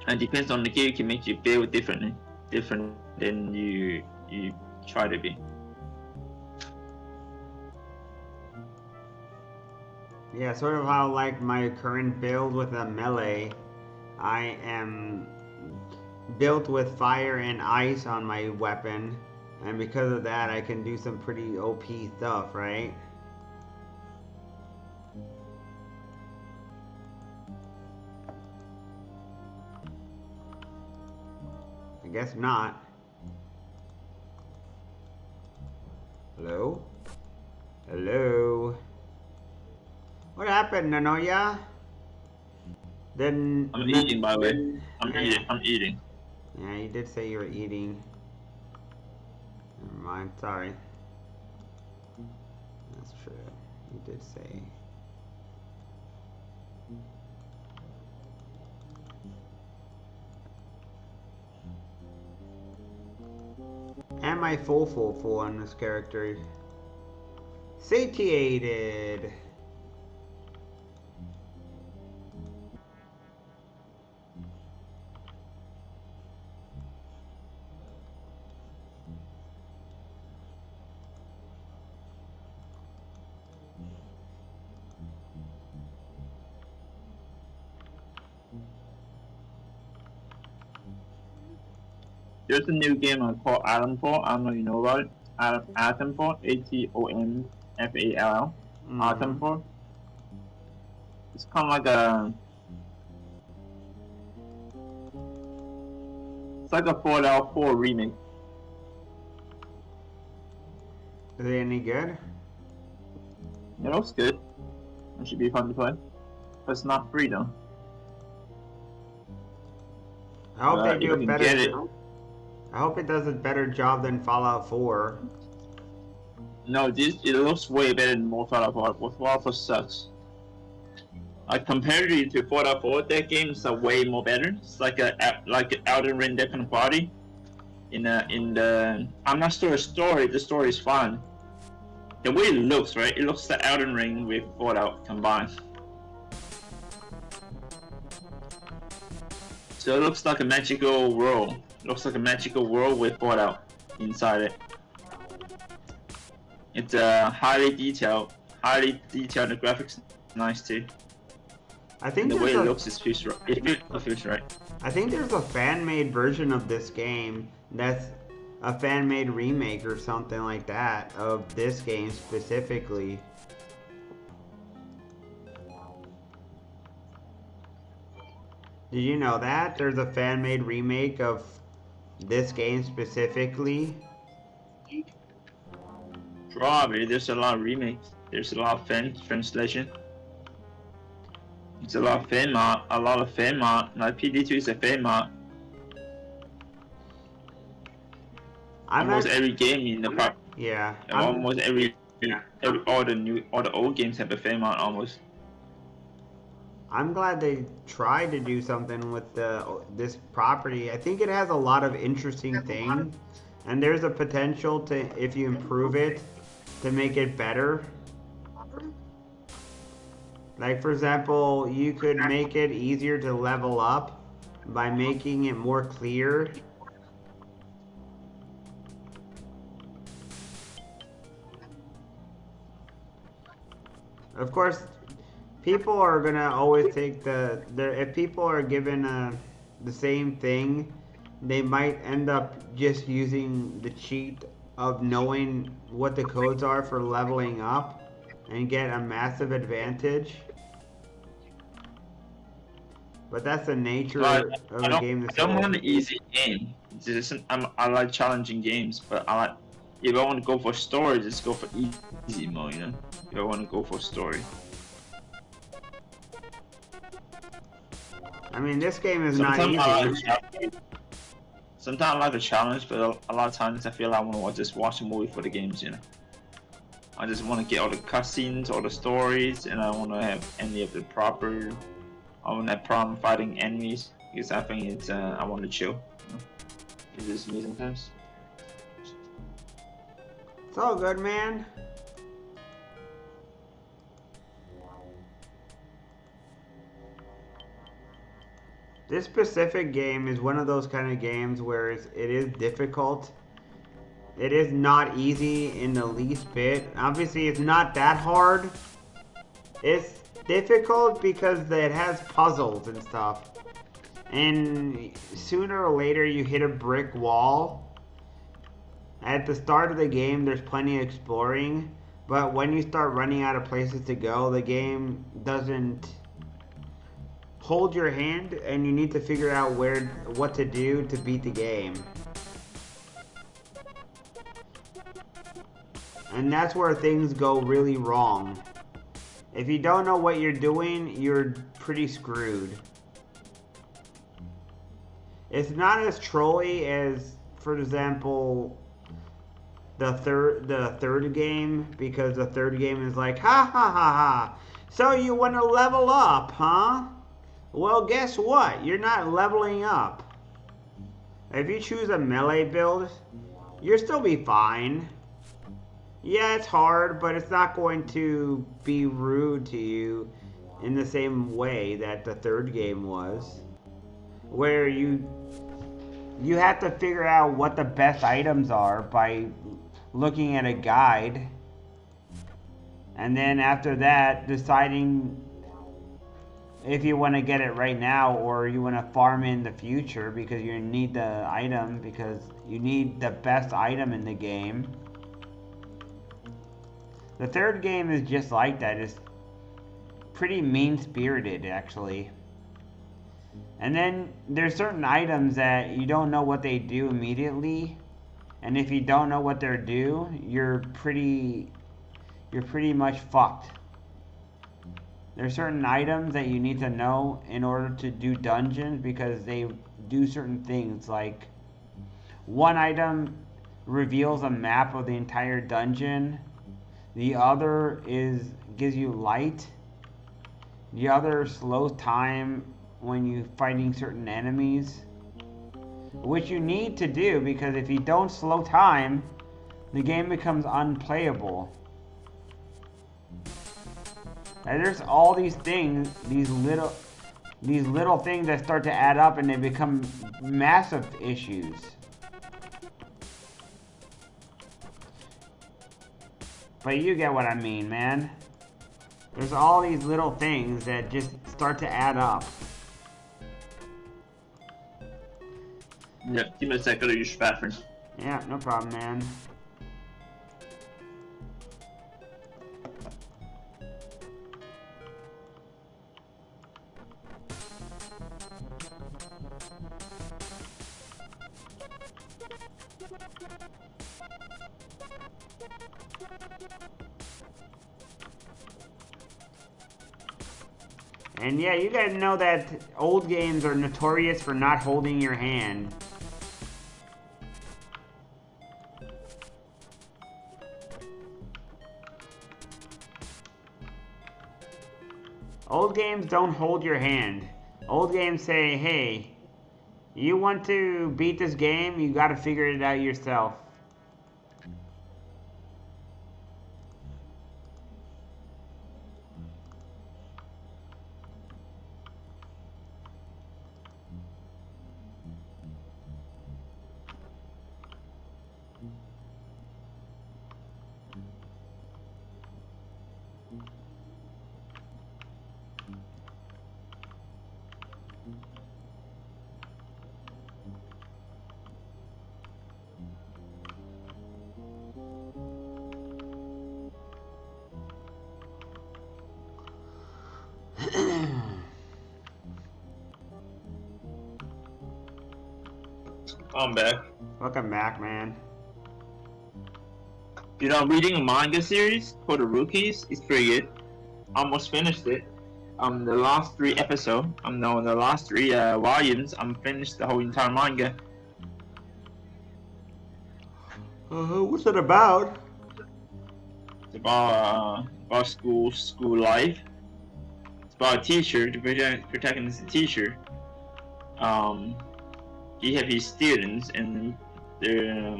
And depends on the gear, it can make you build different than you try to be. Yeah, sort of how like my current build with a melee, I am built with fire and ice on my weapon, and because of that I can do some pretty OP stuff, right? I guess not. Hello? Hello? What happened, Nanoya? Then I'm eating, by the way. I'm eating. Yeah, you did say you were eating. Never mind, sorry. That's true. You did say. Am I full on this character? Satiated. There's a new game called Atomfall. I don't know if you know about it. Atomfall, Atomfall. Atomfall. It's kind of like it's like a Fallout 4 remake. Is it any good? It looks good. It should be fun to play. But it's not free though. I hope they do if a you better. get it. I hope it does a better job than Fallout 4. No, it looks way better than more Fallout 4. Fallout 4 sucks. Like comparatively to Fallout 4, that game is way more better. It's like an Elden Ring that kind of party. In the I'm not sure the story. The story is fun. The way it looks, right? It looks like Elden Ring with Fallout combined. So it looks like a magical world. It looks like a magical world with Fallout inside it. It's highly detailed. The graphics nice too. I think and the way it looks is feels right. It feels right. I think there's a fan-made version of this game that's a fan-made remake or something like that of this game specifically. Did you know that? There's a fan-made remake of this game specifically? Probably. There's a lot of remakes. There's a lot of fan translation. It's a lot of fan mod. Like PD2 is a fan mod. Almost every game in the park. Yeah. Almost all the old games have a fan mod almost. I'm glad they tried to do something with this property. I think it has a lot of interesting things, and there's a potential to, if you improve it, to make it better. Like for example, you could make it easier to level up by making it more clear. Of course, people are gonna always take if people are given the same thing, they might end up just using the cheat of knowing what the codes are for leveling up and get a massive advantage. But that's the nature of a game. I don't want an easy game. I like challenging games, but if I want to go for story, just go for easy mode, you know? If I want to go for story. I mean, this game is not easy. Sometimes I like a challenge, but a lot of times I feel like I want to just watch a movie for the games, you know? I just want to get all the cutscenes, all the stories, and I want to have any of the proper. I won't have problem fighting enemies because I think it's I want to chill. You know? It's just me sometimes. It's all good, man. This specific game is one of those kind of games where it is difficult. It is not easy in the least bit. Obviously, it's not that hard. It's difficult because it has puzzles and stuff. And sooner or later, you hit a brick wall. At the start of the game, there's plenty of exploring. But when you start running out of places to go, the game doesn't hold your hand, and you need to figure out what to do to beat the game. And that's where things go really wrong. If you don't know what you're doing, you're pretty screwed. It's not as trolly as, for example, the third game, because the third game is like, ha ha ha ha. So you want to level up, huh? Well, guess what? You're not leveling up. If you choose a melee build, you'll still be fine. Yeah, it's hard, but it's not going to be rude to you in the same way that the third game was. Where you have to figure out what the best items are by looking at a guide. And then after that, deciding if you want to get it right now or you want to farm in the future because you need the item, because you need the best item in the game. The third game is just like that. It's pretty mean-spirited, actually. And then there's certain items that you don't know what they do immediately. And if you don't know what they do, you're pretty much fucked. There's certain items that you need to know in order to do dungeons because they do certain things. Like, one item reveals a map of the entire dungeon. The other gives you light. The other slows time when you're fighting certain enemies. Which you need to do, because if you don't slow time, the game becomes unplayable. And there's all these things, these little things that start to add up and they become massive issues. But you get what I mean, man. There's all these little things that just start to add up. Yeah, give me a second to use the bathroom. Yeah, no problem, man. And yeah, you guys know that old games are notorious for not holding your hand. Old games don't hold your hand. Old games say, hey, you want to beat this game, you gotta figure it out yourself. I'm back. Welcome back, man. You know, I'm reading a manga series for the rookies. It's pretty good. Almost finished it. The last 3 episodes. No, the last 3 volumes. I'm finished the whole entire manga. What's it about? It's about school life. It's about a teacher. The protagonist is a teacher. He have his students, and they're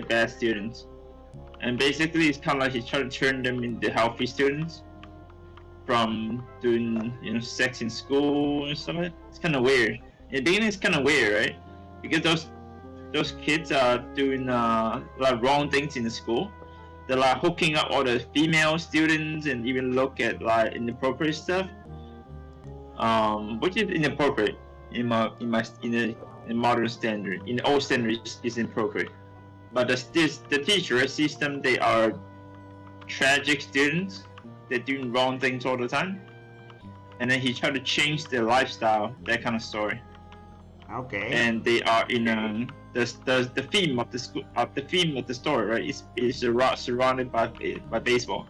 bad students. And basically, it's kind of like he's trying to turn them into healthy students from doing sex in school and stuff like that. It's kind of weird. In the beginning, it's kind of weird, right? Because those kids are doing like wrong things in the school. They're like hooking up all the female students and even look at like inappropriate stuff, which is inappropriate in modern standard. In old standards, is inappropriate. But the teacher sees them. They are tragic students. They're doing wrong things all the time, and then he tried to change their lifestyle. That kind of story. Okay. And they are in the theme of the school. The theme of the story, right? Is surrounded by baseball.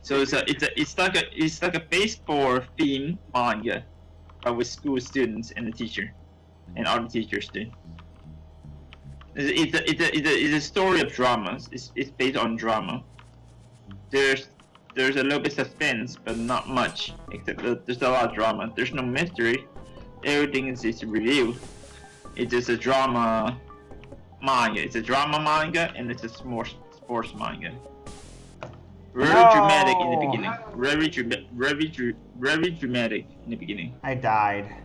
So it's like a baseball theme manga, but with school students and the teacher, and other teachers too. It's a story of drama. It's based on drama. There's a little bit suspense, but not much. Except there's a lot of drama. There's no mystery. Everything is revealed. It is a drama manga. It's a drama manga, and it's a sports manga. Very dramatic in the beginning. Very dramatic in the beginning. I died.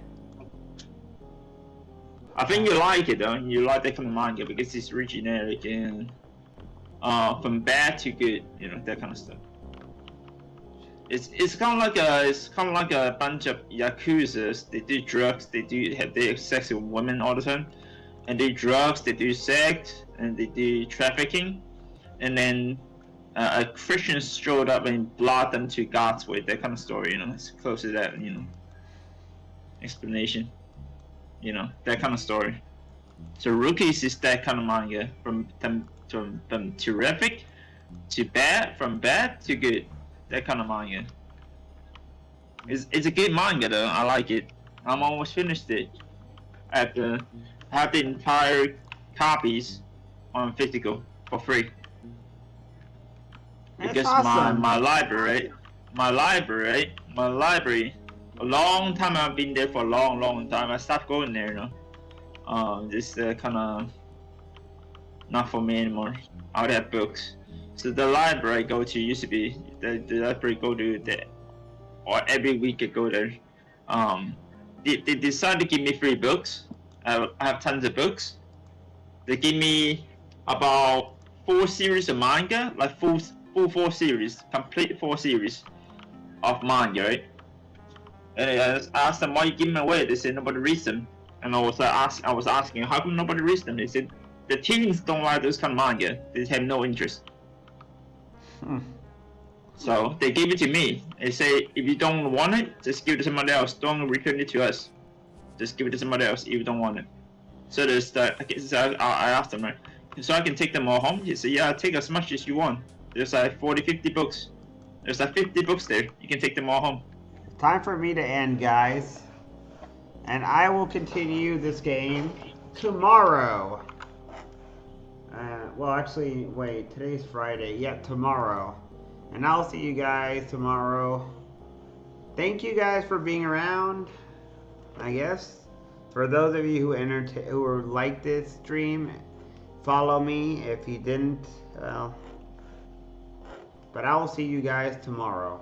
I think you like it though. You like that kind of manga because it's very generic and from bad to good, that kind of stuff. It's kind of like a bunch of yakuzas. They do drugs. They have sex with women all the time, and they do drugs. They do sex and they do trafficking, and then a Christian showed up and brought them to God's way. That kind of story, it's close to that, explanation. That kind of story. So Rookies is that kind of manga, from terrific to bad, from bad to good. That kind of manga. It's a good manga though. I like it. I'm almost finished it. I have the entire copies on physical for free. That's Because awesome. my library, a long time. I've been there for a long time. I stopped going there, This kind of not for me anymore. I would have books. So the library I go to used to be the library go to there, or every week I go there. They decided to give me free books. I have tons of books. They give me about 4 series of manga, like full 4 series, complete 4 series of manga, right? And I asked them why you give them away. They said nobody reads them. And I was asking how come nobody reads them. They said the teens don't like those kind of manga. They have no interest. So they gave it to me. They say if you don't want it, just give it to somebody else. Don't return it to us. Just give it to somebody else if you don't want it. So I asked them, right, so I can take them all home. He said, yeah, take as much as you want. There's like 50 books. There's like 50 books there. You can take them all home. Time for me to end, guys. And I will continue this game tomorrow. Well, actually, wait. Today's Friday. Yeah, tomorrow. And I'll see you guys tomorrow. Thank you guys for being around, I guess. For those of you who like this stream, follow me. If you didn't, well. But I will see you guys tomorrow.